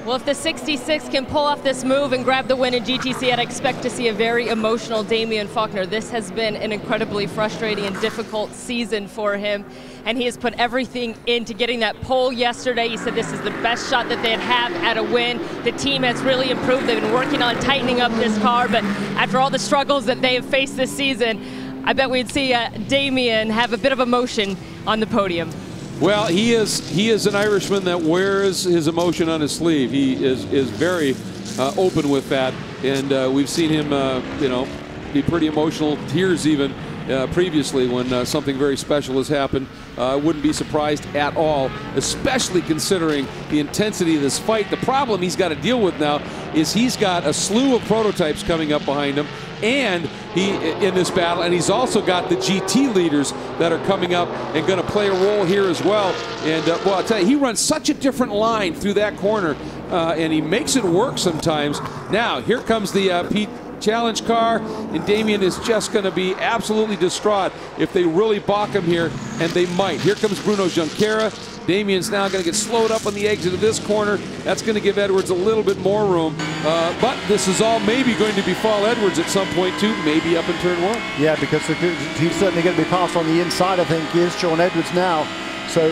Well, if the 66 can pull off this move and grab the win in GTC, I'd expect to see a very emotional Damian Faulkner. This has been an incredibly frustrating and difficult season for him, and he has put everything into getting that pole yesterday. He said this is the best shot that they'd have at a win. The team has really improved. They've been working on tightening up this car, but after all the struggles that they have faced this season, I bet we'd see Damian have a bit of emotion on the podium. Well, he is an Irishman that wears his emotion on his sleeve. He is very open with that, and we've seen him, be pretty emotional, tears even previously when something very special has happened. I wouldn't be surprised at all, especially considering the intensity of this fight. The problem he's got to deal with now is he's got a slew of prototypes coming up behind him, and he in this battle, and he's also got the GT leaders that are coming up and going to play a role here as well. And well, I'll tell you, he runs such a different line through that corner, and he makes it work sometimes. Now here comes the Pete Challenge car, and Damian is just going to be absolutely distraught if they really balk him here, and they might. Here comes Bruno Junqueira. Damian's now going to get slowed up on the exit of this corner. That's going to give Edwards a little bit more room. But this is all maybe going to befall Edwards at some point too, maybe up in turn 1. Yeah, because he's certainly going to be passed on the inside, I think, is Sean Edwards now. So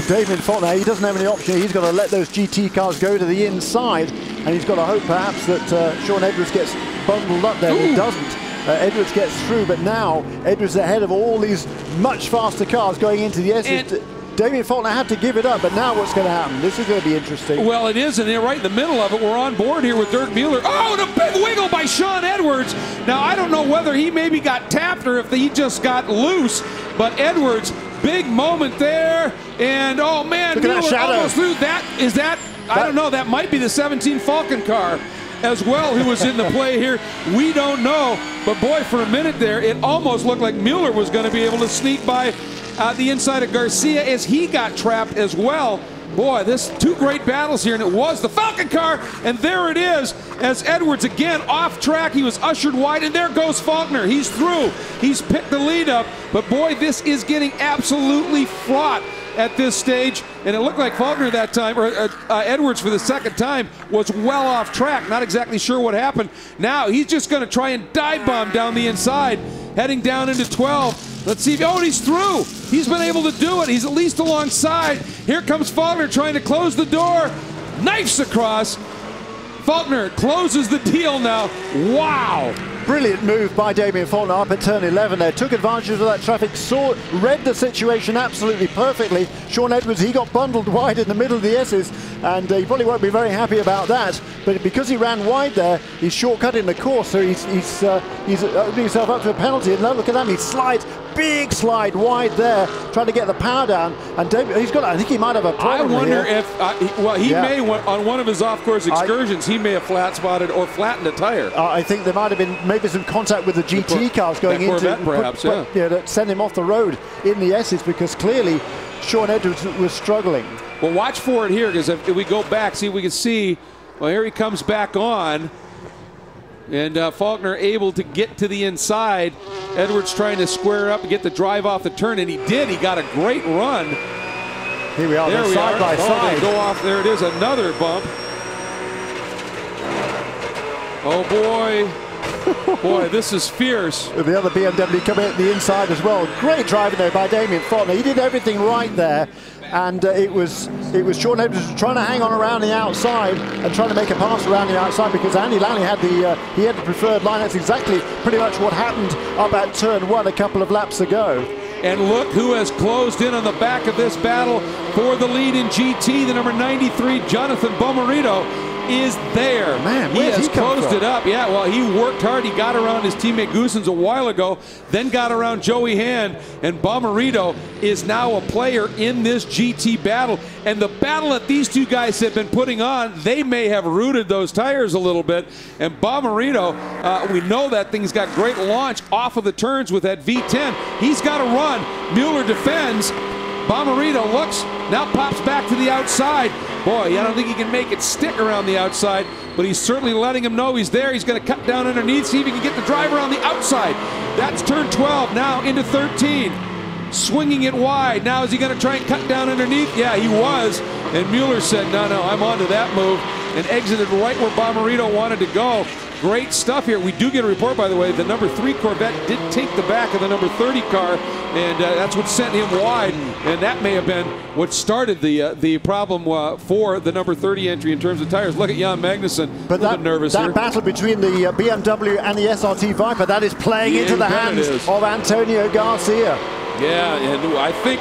Damian Faulkner, he doesn't have any option. He's got to let those GT cars go to the inside, and he's got to hope perhaps that Sean Edwards gets bundled up there. He doesn't. Edwards gets through, but now Edwards ahead of all these much faster cars going into the S. Damian Faulkner had to give it up, but now what's going to happen? This is going to be interesting. Well, it is, and they're right in the middle of it. We're on board here with Dirk Mueller. Oh, and a big wiggle by Sean Edwards. Now, I don't know whether he maybe got tapped or if he just got loose, but Edwards, big moment there, and oh man, look at Mueller that shadow. almost through. I don't know, that might be the 17 Falcon car as well who was in the play here. We don't know, but boy, for a minute there, it almost looked like Mueller was going to be able to sneak by the inside of Garcia as he got trapped as well. Boy, this two great battles here, and it was the Falcon car, and there it is as Edwards again off track. He was ushered wide, and there goes Faulkner. He's through. He's picked the lead up, but boy, this is getting absolutely fraught at this stage, and it looked like Faulkner that time, or Edwards for the second time, was well off track. Not exactly sure what happened. Now he's just going to try and dive bomb down the inside, heading down into 12. Let's see if, oh, and he's through. He's been able to do it. He's at least alongside. Here comes Faulkner trying to close the door. Knifes across. Faulkner closes the deal now. Wow. Brilliant move by Damian Faulkner up at turn 11 there. Took advantage of that traffic, read the situation absolutely perfectly. Sean Edwards, he got bundled wide in the middle of the S's, and he probably won't be very happy about that. But because he ran wide there, he's shortcutting the course, so he's opening himself up to a penalty. And now look at that, he slides, big slide wide there, trying to get the power down. And he's got, I think he might have a problem. I wonder here. if, he may, on one of his off-course excursions, he may have flat spotted or flattened a tire. I think there might have been maybe some contact with the GT cars going into, perhaps, that send him off the road in the S's, because clearly Sean Edwards was struggling. Well, watch for it here, because if we go back, see if we can see. Well, here he comes back on, and Faulkner able to get to the inside. Edwards trying to square up and get the drive off the turn, and he did. He got a great run. Here we are, there we side by side. They go off. There it is, another bump. Oh boy. Boy, this is fierce. The other BMW coming at the inside as well. Great driving there by Damien Faulkner. He did everything right there. And it was Sean Edwards trying to hang on around the outside and trying to make a pass around the outside because Andy Langley had the preferred line. That's exactly pretty much what happened up at turn 1 a couple of laps ago. And look who has closed in on the back of this battle for the lead in GT. The number 93, Jonathan Bomarito, is there. Man, he has closed it up. Yeah, well, he worked hard. He got around his teammate Goossens a while ago, then got around Joey Hand, and Bomarito is now a player in this GT battle. And the battle that these two guys have been putting on, they may have rooted those tires a little bit. And Bomarito, we know that thing's got great launch off of the turns with that V10. He's got to run. Mueller defends. Bomarito looks, now pops back to the outside. Boy, I don't think he can make it stick around the outside, but he's certainly letting him know he's there. He's going to cut down underneath, see if he can get the driver on the outside. That's turn 12, now into 13. Swinging it wide. Now is he going to try and cut down underneath? Yeah, he was. And Mueller said, no, I'm onto that move, and exited right where Bomarito wanted to go. Great stuff here. We do get a report, by the way, the number 3 Corvette did take the back of the number 30 car, and that's what sent him wide, and that may have been what started the problem for the number 30 entry in terms of tires. Look at Jan Magnussen, a little bit nervous here. That battle between the BMW and the SRT Viper, that is playing into the hands of Antonio Garcia. Yeah, and I think,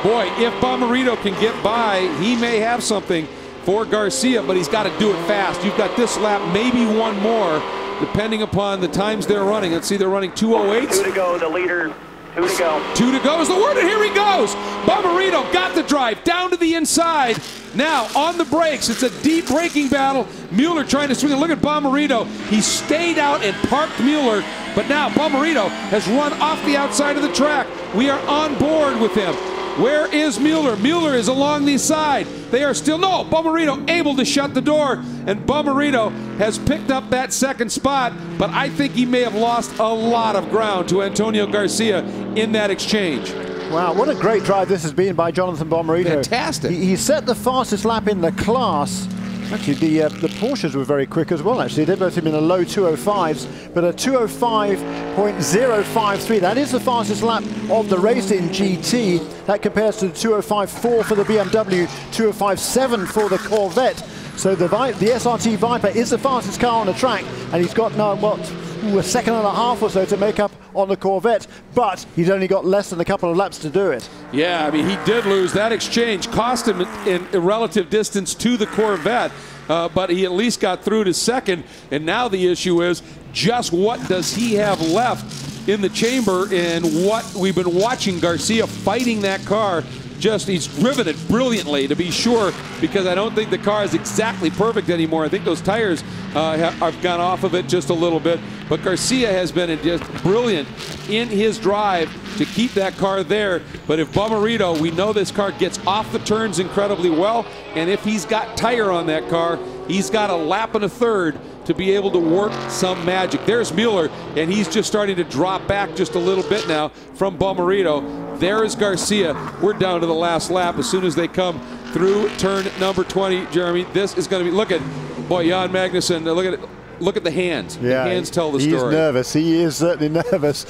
boy, if Bomarito can get by, he may have something for Garcia, but he's got to do it fast. You've got this lap, maybe one more, depending upon the times they're running. Let's see, they're running 2:08. 2 to go, the leader. 2 to go. 2 to go is the word, and here he goes. Bomarito got the drive down to the inside. Now on the brakes, it's a deep braking battle. Mueller trying to swing it. Look at Bomarito. He stayed out and parked Mueller, but now Bomarito has run off the outside of the track. We are on board with him. Where is Mueller? Mueller is along the side. They are still, no, Bomarito able to shut the door, and Bomarito has picked up that second spot, but I think he may have lost a lot of ground to Antonio Garcia in that exchange. Wow, what a great drive this has been by Jonathan Bomarito. Fantastic. He set the fastest lap in the class. Actually, the Porsches were very quick as well, actually. They both have been in the low 205s, but a 205.053. That is the fastest lap of the race in GT. That compares to the 205.4 for the BMW, 205.7 for the Corvette. So the SRT Viper is the fastest car on the track, and he's got now, what, a second and a half or so to make up on the Corvette, but he's only got less than a couple of laps to do it. Yeah, I mean, he did lose. That exchange cost him in relative distance to the Corvette, but he at least got through to second, and now the issue is just what does he have left in the chamber, and what we've been watching Garcia fighting that car. Just, he's driven it brilliantly, to be sure, because I don't think the car is exactly perfect anymore. I think those tires have gone off of it just a little bit. But Garcia has been just brilliant in his drive to keep that car there. But if Bomarito, we know this car gets off the turns incredibly well, and if he's got tire on that car, he's got a lap and a third to be able to work some magic. There's Mueller, and he's just starting to drop back just a little bit now from Bomarito. There is Garcia. We're down to the last lap as soon as they come through turn number 20, Jeremy. This is going to be, look at, boy, Jan Magnussen, look at it. Look at the hands. Yeah, the hands tell the story. He's nervous. He is certainly nervous.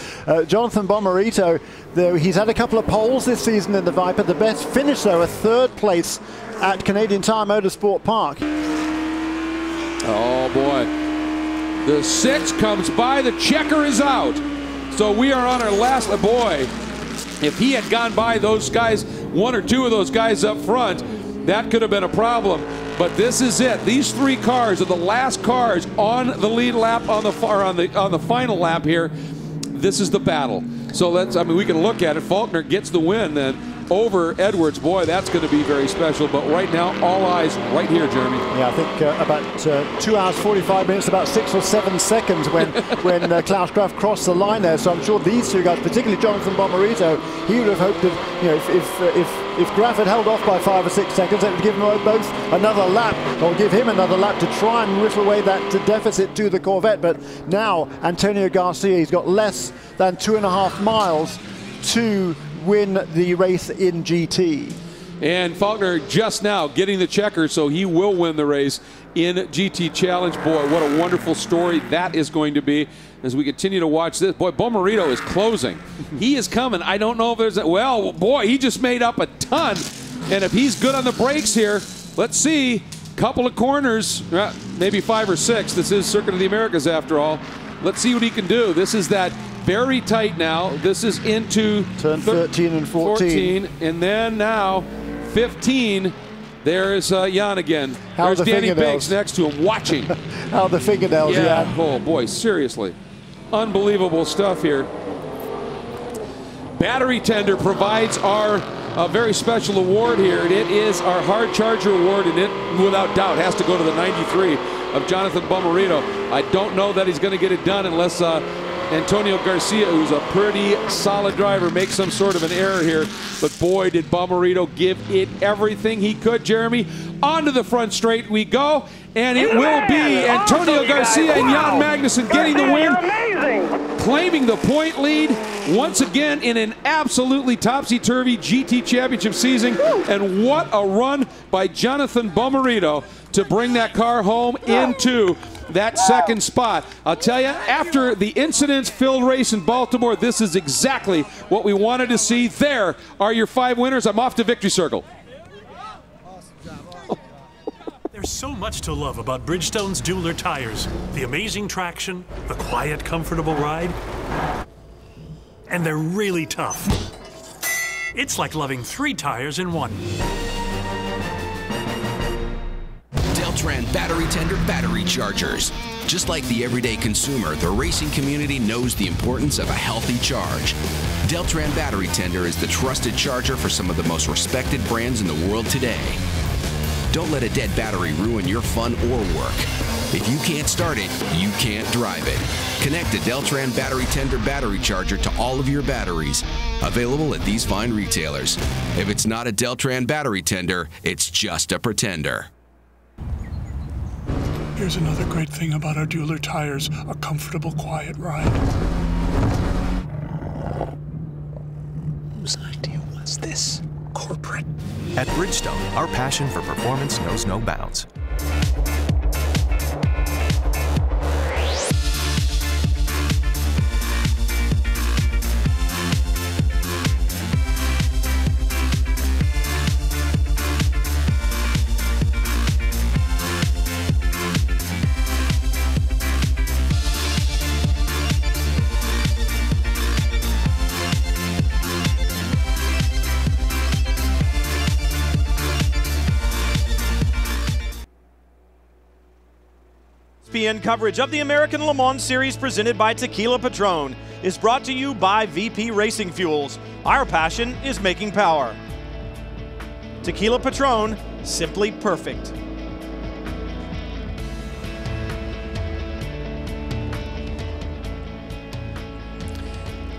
Jonathan Bomarito, though, he's had a couple of poles this season in the Viper. The best finish, though, a third place at Canadian Tire Motorsport Park. Oh, boy. The 6 comes by. The checker is out. So we are on our last, boy. If he had gone by those guys, one or two of those guys up front, that could have been a problem. But this is it. These 3 cars are the last cars on the lead lap, on the final lap here. This is the battle. So let's, I mean, we can look at it. Faulkner gets the win then over Edwards. Boy, that's going to be very special. But right now, all eyes right here, Jeremy. Yeah, I think about 2 hours, 45 minutes, about 6 or 7 seconds when Klaus Graf crossed the line there. So I'm sure these 2 guys, particularly Jonathan Bomarito, he would have hoped that, you know, if Graf had held off by 5 or 6 seconds, it would give them both another lap, or give him another lap to try and whittle away that deficit to the Corvette. But now, Antonio Garcia, he's got less than 2.5 miles to win the race in GT. And Faulkner just now getting the checker, so he will win the race in GT Challenge. Boy, what a wonderful story that is going to be. as we continue to watch this. Boy, Bomarito is closing. He is coming. I don't know if there's a, well, boy, he just made up a ton. And if he's good on the brakes here, let's see. Couple of corners, maybe 5 or 6. This is Circuit of the Americas after all. Let's see what he can do. This is that very tight now. This is into turn 13 and 14. And then now 15. There's Jan again. How There's Danny Biggs next to him watching. How the fingernails, yeah. Oh, boy, seriously. Unbelievable stuff here. Battery Tender provides our very special award here. And it is our Hard Charger Award, and it, without doubt, has to go to the 93 of Jonathan Bomarito. I don't know that he's going to get it done unless Antonio Garcia, who's a pretty solid driver, makes some sort of an error here. But boy, did Bomarito give it everything he could, Jeremy. Onto the front straight we go, and it will be Antonio Garcia and Jan Magnussen getting the win, claiming the point lead once again in an absolutely topsy-turvy GT Championship season. And what a run by Jonathan Bomarito to bring that car home into that second spot. I'll tell you, after the incidents-filled race in Baltimore, this is exactly what we wanted to see. There are your 5 winners. I'm off to Victory Circle. There's so much to love about Bridgestone's Dueler tires. The amazing traction, the quiet, comfortable ride, and they're really tough. It's like loving 3 tires in one. Deltran Battery Tender battery chargers. Just like the everyday consumer, the racing community knows the importance of a healthy charge. Deltran Battery Tender is the trusted charger for some of the most respected brands in the world today. Don't let a dead battery ruin your fun or work. If you can't start it, you can't drive it. Connect a Deltran Battery Tender battery charger to all of your batteries. Available at these fine retailers. If it's not a Deltran Battery Tender, it's just a pretender. Here's another great thing about our Dueler tires, a comfortable, quiet ride. Whose idea was this? Corporate. At Bridgestone, our passion for performance knows no bounds. ESPN coverage of the American Le Mans Series presented by Tequila Patron is brought to you by VP Racing Fuels. Our passion is making power. Tequila Patron, simply perfect.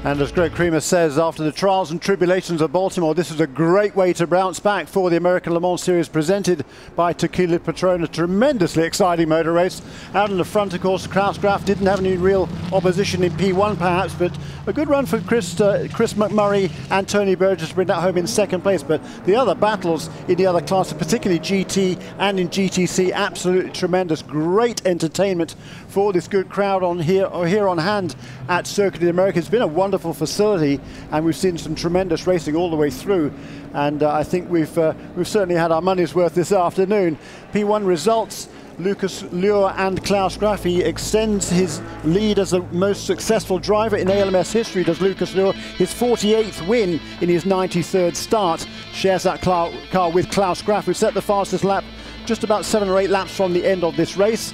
And as Greg Creamer says, after the trials and tribulations of Baltimore, this is a great way to bounce back for the American Le Mans Series presented by Tequila Patron. A tremendously exciting motor race. Out in the front, of course, Klaus Graf didn't have any real opposition in P1 perhaps, but a good run for Chris McMurray and Tony Burgess to bring that home in second place. But the other battles in the other classes, particularly GT and in GTC, absolutely tremendous. Great entertainment for this good crowd on here on hand at Circuit of the Americas. It's been a wonderful facility, and we've seen some tremendous racing all the way through, and I think we've certainly had our money's worth this afternoon. P1 results: Lucas Luhr and Klaus Graf. He extends his lead as the most successful driver in ALMS history, does Lucas Luhr. His 48th win in his 93rd start. Shares that car with Klaus Graf, who set the fastest lap just about 7 or 8 laps from the end of this race.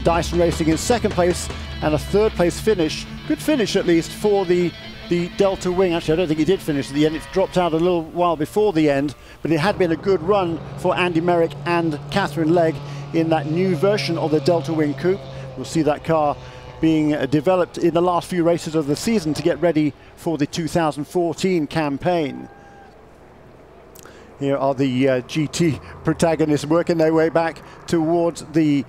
Dyson Racing in second place, and a third place finish. Good finish at least for the Delta Wing. Actually, I don't think he did finish at the end. It dropped out a little while before the end, but it had been a good run for Andy Merrick and Catherine Legg in that new version of the Delta Wing Coupe. We'll see that car being developed in the last few races of the season to get ready for the 2014 campaign. Here are the GT protagonists working their way back towards the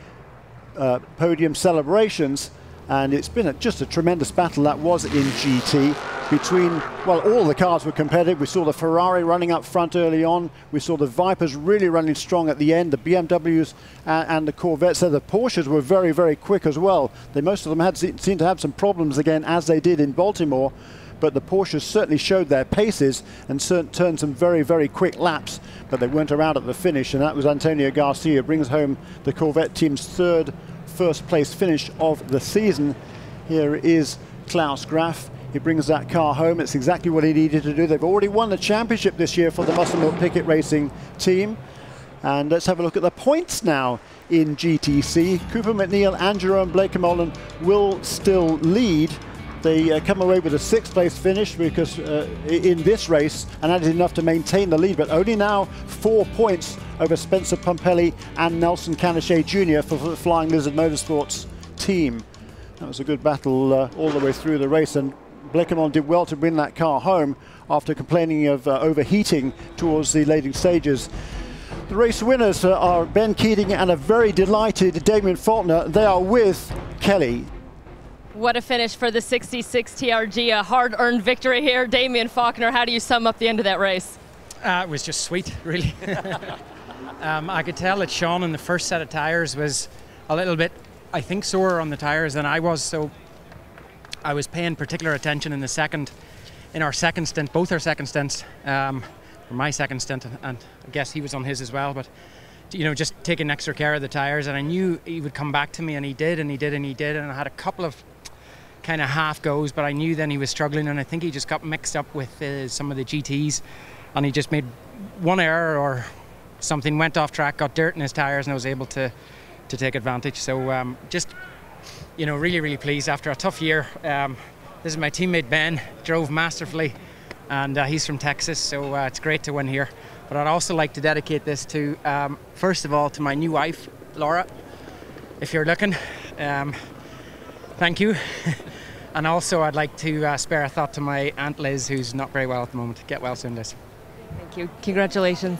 podium celebrations, and it's been just a tremendous battle that was in GT. between, well, all the cars were competitive. We saw the Ferrari running up front early on. We saw the Vipers really running strong at the end, the BMWs and the Corvettes. So the Porsches were very, very quick as well. Most of them seemed to have some problems again, as they did in Baltimore. But the Porsches certainly showed their paces and turned some very, very quick laps, but they weren't around at the finish, and that was Antonio Garcia, brings home the Corvette team's third first place finish of the season. Here is Klaus Graf. He brings that car home. It's exactly what he needed to do. They've already won the championship this year for the Muscle Milk Pickett Racing team. And let's have a look at the points now in GTC. Cooper McNeil and Jerome Blakemollen will still lead. They come away with a 6th place finish because in this race, and that is enough to maintain the lead, but only now 4 points over Spencer Pumpelly and Nelson Canachet Jr. for the Flying Lizard Motorsports team. That was a good battle all the way through the race, and Blakemollen did well to bring that car home after complaining of overheating towards the later stages. The race winners are Ben Keating and a very delighted Damien Faulkner. They are with Kelly. What a finish for the 66 TRG, a hard-earned victory here. Damien Faulkner, how do you sum up the end of that race? It was just sweet, really. I could tell that Sean in the first set of tyres was a little bit, I think, sore on the tyres than I was, so I was paying particular attention in our second stint, both our second stints, or my second stint, and I guess he was on his as well, but you know, just taking extra care of the tyres, and I knew he would come back to me, and he did, and I had a couple of kind of half goes, but I knew then he was struggling, and I think he just got mixed up with some of the GTs, and he just made one error or something, went off track, got dirt in his tyres, and I was able to take advantage. So just, you know, really, really pleased after a tough year. This is my teammate Ben, drove masterfully, and he's from Texas, so it's great to win here. But I'd also like to dedicate this to, first of all, to my new wife, Laura, if you're looking. Thank you. And also I'd like to spare a thought to my Aunt Liz, who's not very well at the moment. Get well soon, Liz. Thank you. Congratulations.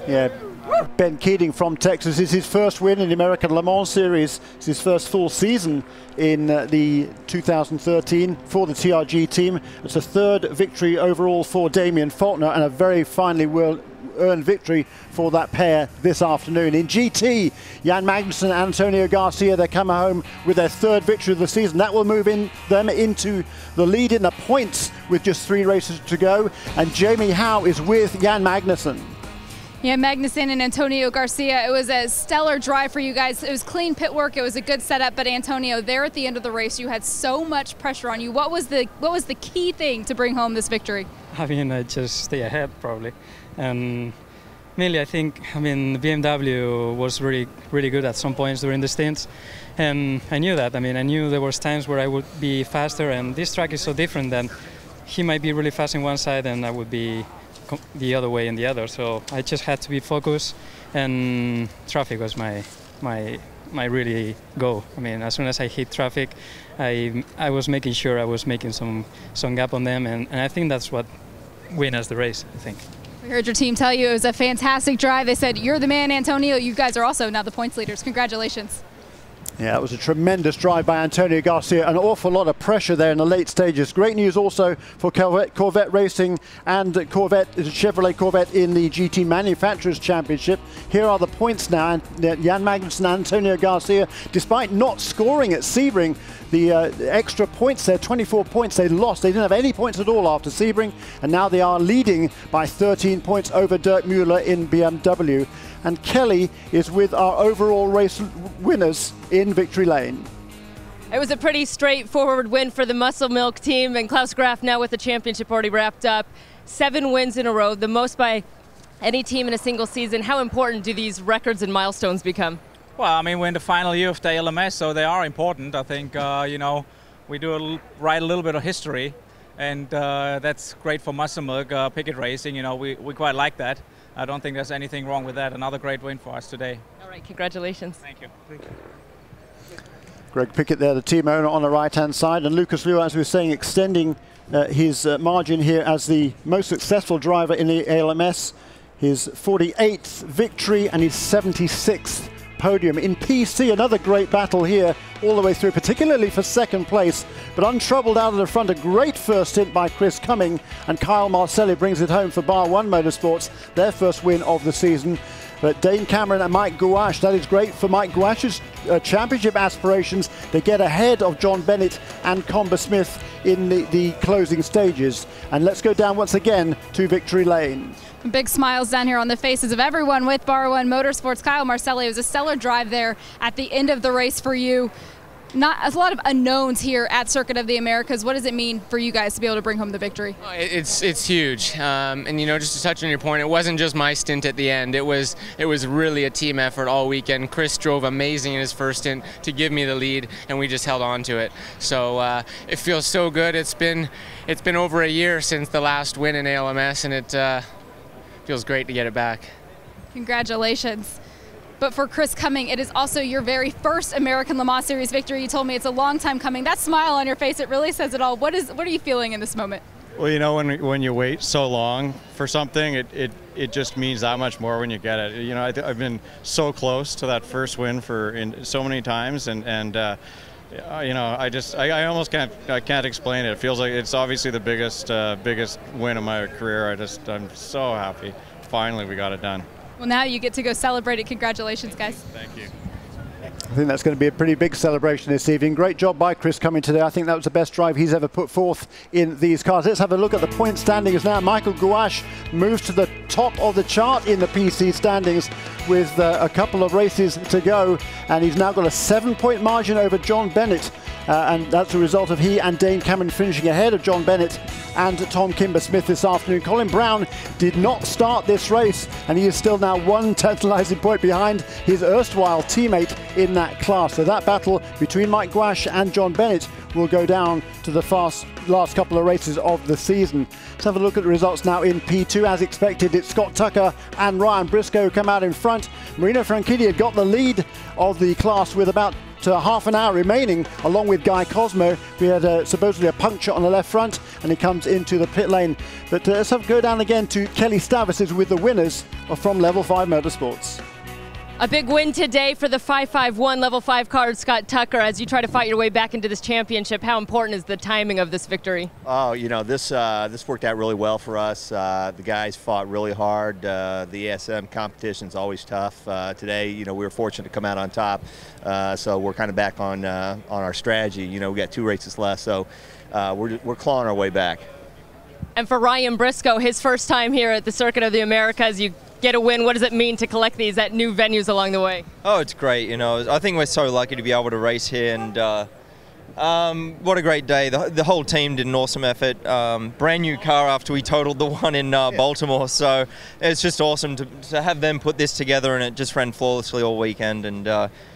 Yeah, Ben Keating from Texas is his first win in the American Le Mans Series. It's his first full season in the 2013 for the TRG team. It's a third victory overall for Damien Faulkner and a very finely earned victory for that pair this afternoon. In GT, Jan Magnussen and Antonio Garcia, they're coming home with their third victory of the season. That will move them into the lead in the points with just 3 races to go. And Jamie Howe is with Jan Magnussen. Yeah, Magnussen and Antonio Garcia, it was a stellar drive for you guys. It was clean pit work. It was a good setup. But Antonio, there at the end of the race, you had so much pressure on you. What was the key thing to bring home this victory? I mean, just stay ahead probably, and mainly I think the BMW was really, really good at some points during the stints, and I knew that. I mean, I knew there was times where I would be faster, and this track is so different that he might be really fast in one side, and I would be the other way in the other. So I just had to be focused, and traffic was my really goal. I mean, as soon as I hit traffic, I was making sure I was making some gap on them, and I think that's what win us the race, I think. We heard your team tell you it was a fantastic drive. They said, you're the man, Antonio. You guys are also now the points leaders. Congratulations. Yeah, it was a tremendous drive by Antonio Garcia. An awful lot of pressure there in the late stages. Great news also for Corvette Racing and Chevrolet Corvette in the GT Manufacturers Championship. Here are the points now. Jan Magnussen and Antonio Garcia, despite not scoring at Sebring, the extra points there, 24 points they lost. They didn't have any points at all after Sebring, and now they are leading by 13 points over Dirk Mueller in BMW. And Kelly is with our overall race winners in Victory Lane. It was a pretty straightforward win for the Muscle Milk team, and Klaus Graf now with the championship already wrapped up. 7 wins in a row, the most by any team in a single season. How important do these records and milestones become? Well, I mean, we're in the final year of the ALMS, so they are important. I think, you know, we do write a little bit of history, and that's great for Muscle Milk Pickett Racing. You know, we quite like that. I don't think there's anything wrong with that. Another great win for us today. All right, congratulations. Thank you. Thank you. Greg Pickett there, the team owner on the right-hand side, and Lucas Liu, as we were saying, extending his margin here as the most successful driver in the ALMS. His 48th victory and his 76th podium. In PC, another great battle here all the way through, particularly for second place but untroubled out of the front. A great first stint by Chris Cumming, and Kyle Marcelli brings it home for Bar One Motorsports, their first win of the season. But Dane Cameron and Mike Gouache, that is great for Mike Gouache's championship aspirations. They get ahead of John Bennett and Comber Smith in the closing stages. And let's go down once again to victory lane. Big smiles down here on the faces of everyone with Bar One Motorsports. Kyle Marcelli, it was a stellar drive there at the end of the race for you. Not a lot of unknowns here at Circuit of the Americas. What does it mean for you guys to be able to bring home the victory? It's huge, and you know, just to touch on your point, it wasn't just my stint at the end. It was really a team effort all weekend. Chris drove amazing in his first stint to give me the lead, and we just held on to it. So it feels so good. It's been over a year since the last win in ALMS, and it feels great to get it back. Congratulations. But for Chris Cumming, it is also your very first American Le Mans Series victory. You told me it's a long time coming. That smile on your face, it really says it all. What are you feeling in this moment? Well, you know, when you wait so long for something, it just means that much more when you get it. You know, I've been so close to that first win in so many times, and you know, I almost can't explain it. It feels like it's obviously the biggest win of my career. I'm so happy. Finally, we got it done. Well, now you get to go celebrate it. Congratulations, guys. Thank you. I think that's going to be a pretty big celebration this evening. Great job by Chris Cumming today. I think that was the best drive he's ever put forth in these cars. Let's have a look at the point standings now. Michael Gouache moves to the top of the chart in the PC standings with a couple of races to go, and he's now got a 7-point margin over John Bennett, and that's a result of he and Dane Cameron finishing ahead of John Bennett and Tom Kimber-Smith this afternoon. Colin Brown did not start this race, and he is still now one tantalizing point behind his erstwhile teammate in that class. So that battle between Mike Gouache and John Bennett will go down to the last couple of races of the season. Let's have a look at the results now in P2. As expected, it's Scott Tucker and Ryan Briscoe come out in front. Marino Franchitti had got the lead of the class with about half an hour remaining, along with Guy Cosmo. We had supposedly a puncture on the left front, and he comes into the pit lane. But let's go down again to Kelly Stavis with the winners from Level 5 Motorsports. A big win today for the 551 Level 5 car, Scott Tucker, as you try to fight your way back into this championship. How important is the timing of this victory? Oh, you know, this worked out really well for us. The guys fought really hard. The ESM competition is always tough. Today, you know, we were fortunate to come out on top, so we're kind of back on our strategy. You know, we got 2 races left, so we're clawing our way back. And for Ryan Briscoe, his first time here at the Circuit of the Americas, you get a win. What does it mean to collect these at new venues along the way? Oh, it's great. You know, I think we're so lucky to be able to race here, and what a great day. The whole team did an awesome effort. Brand new car after we totaled the one in Baltimore, so it's just awesome to have them put this together, and it just ran flawlessly all weekend, and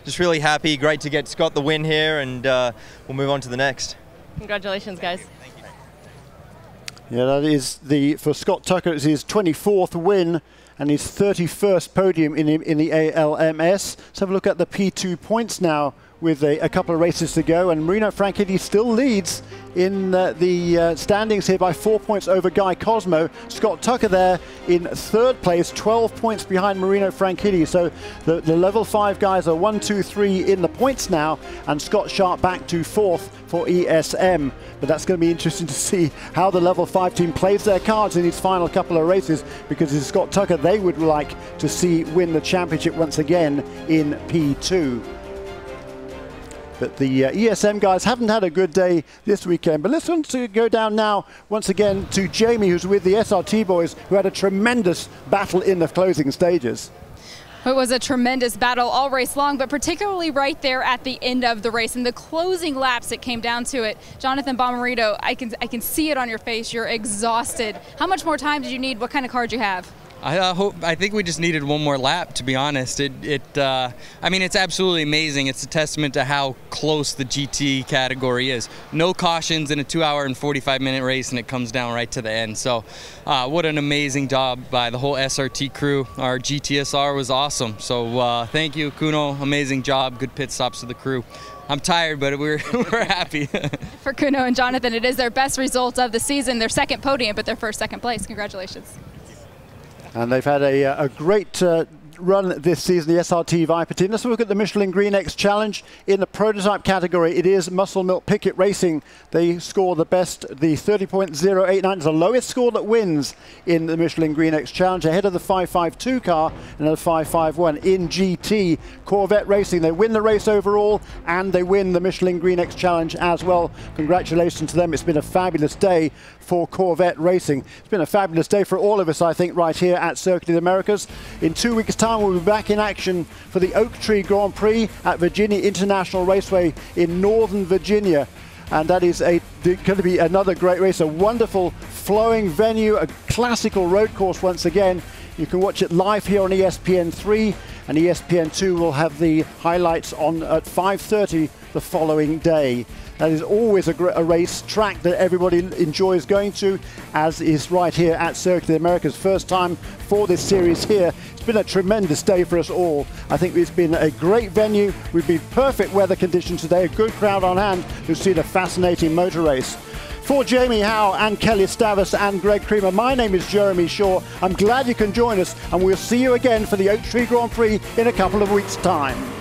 just really happy. Great to get Scott the win here, and we'll move on to the next. Congratulations, guys. Yeah, that is for Scott Tucker, it's his 24th win and his 31st podium in the ALMS. Let's have a look at the P2 points now with a couple of races to go, and Marino Franchitti still leads in the standings here by 4 points over Guy Cosmo. Scott Tucker there in 3rd place, 12 points behind Marino Franchitti. So the Level 5 guys are 1, 2, 3 in the points now, and Scott Sharp back to 4th for ESM. But that's going to be interesting to see how the Level 5 team plays their cards in these final couple of races, because it's Scott Tucker they would like to see win the championship once again in P2. But the ESM guys haven't had a good day this weekend. But let's go down now once again to Jamie, who's with the SRT boys, who had a tremendous battle in the closing stages. It was a tremendous battle all race long, but particularly right there at the end of the race. In the closing laps, it came down to it. Jonathan Bomarito, I can see it on your face. You're exhausted. How much more time did you need? What kind of car do you have? I think we just needed one more lap, to be honest. I mean, it's absolutely amazing. It's a testament to how close the GT category is. No cautions in a 2-hour and 45-minute race, and it comes down right to the end. So what an amazing job by the whole SRT crew. Our GTSR was awesome. So thank you, Kuno. Amazing job. Good pit stops to the crew. I'm tired, but we're happy. For Kuno and Jonathan, it is their best result of the season, their 2nd podium, but their first second place. Congratulations. And they've had a great run this season, the SRT Viper team. Let's look at the Michelin Green X Challenge. In the prototype category, it is Muscle Milk Pickett Racing. They score the best, the 30.089 is the lowest score that wins in the Michelin Green X Challenge, ahead of the 552 car and the 551 in GT. Corvette Racing, they win the race overall and they win the Michelin Green X Challenge as well. Congratulations to them. It's been a fabulous day for Corvette Racing. It's been a fabulous day for all of us, I think, right here at Circuit of the Americas. In 2 weeks' time, we'll be back in action for the Oak Tree Grand Prix at Virginia International Raceway in Northern Virginia. And that is going to be another great race, a wonderful flowing venue, a classical road course once again. You can watch it live here on ESPN 3, and ESPN 2 will have the highlights on at 5:30 the following day. That is always a race track that everybody enjoys going to, as is right here at Circuit of the Americas. First time for this series here. It's been a tremendous day for us all. I think it's been a great venue. We've been perfect weather conditions today, a good crowd on hand who've seen a fascinating motor race. For Jamie Howe and Kelly Stavros and Greg Creamer, my name is Jeremy Shaw. I'm glad you can join us, and we'll see you again for the Oak Tree Grand Prix in a couple of weeks' time.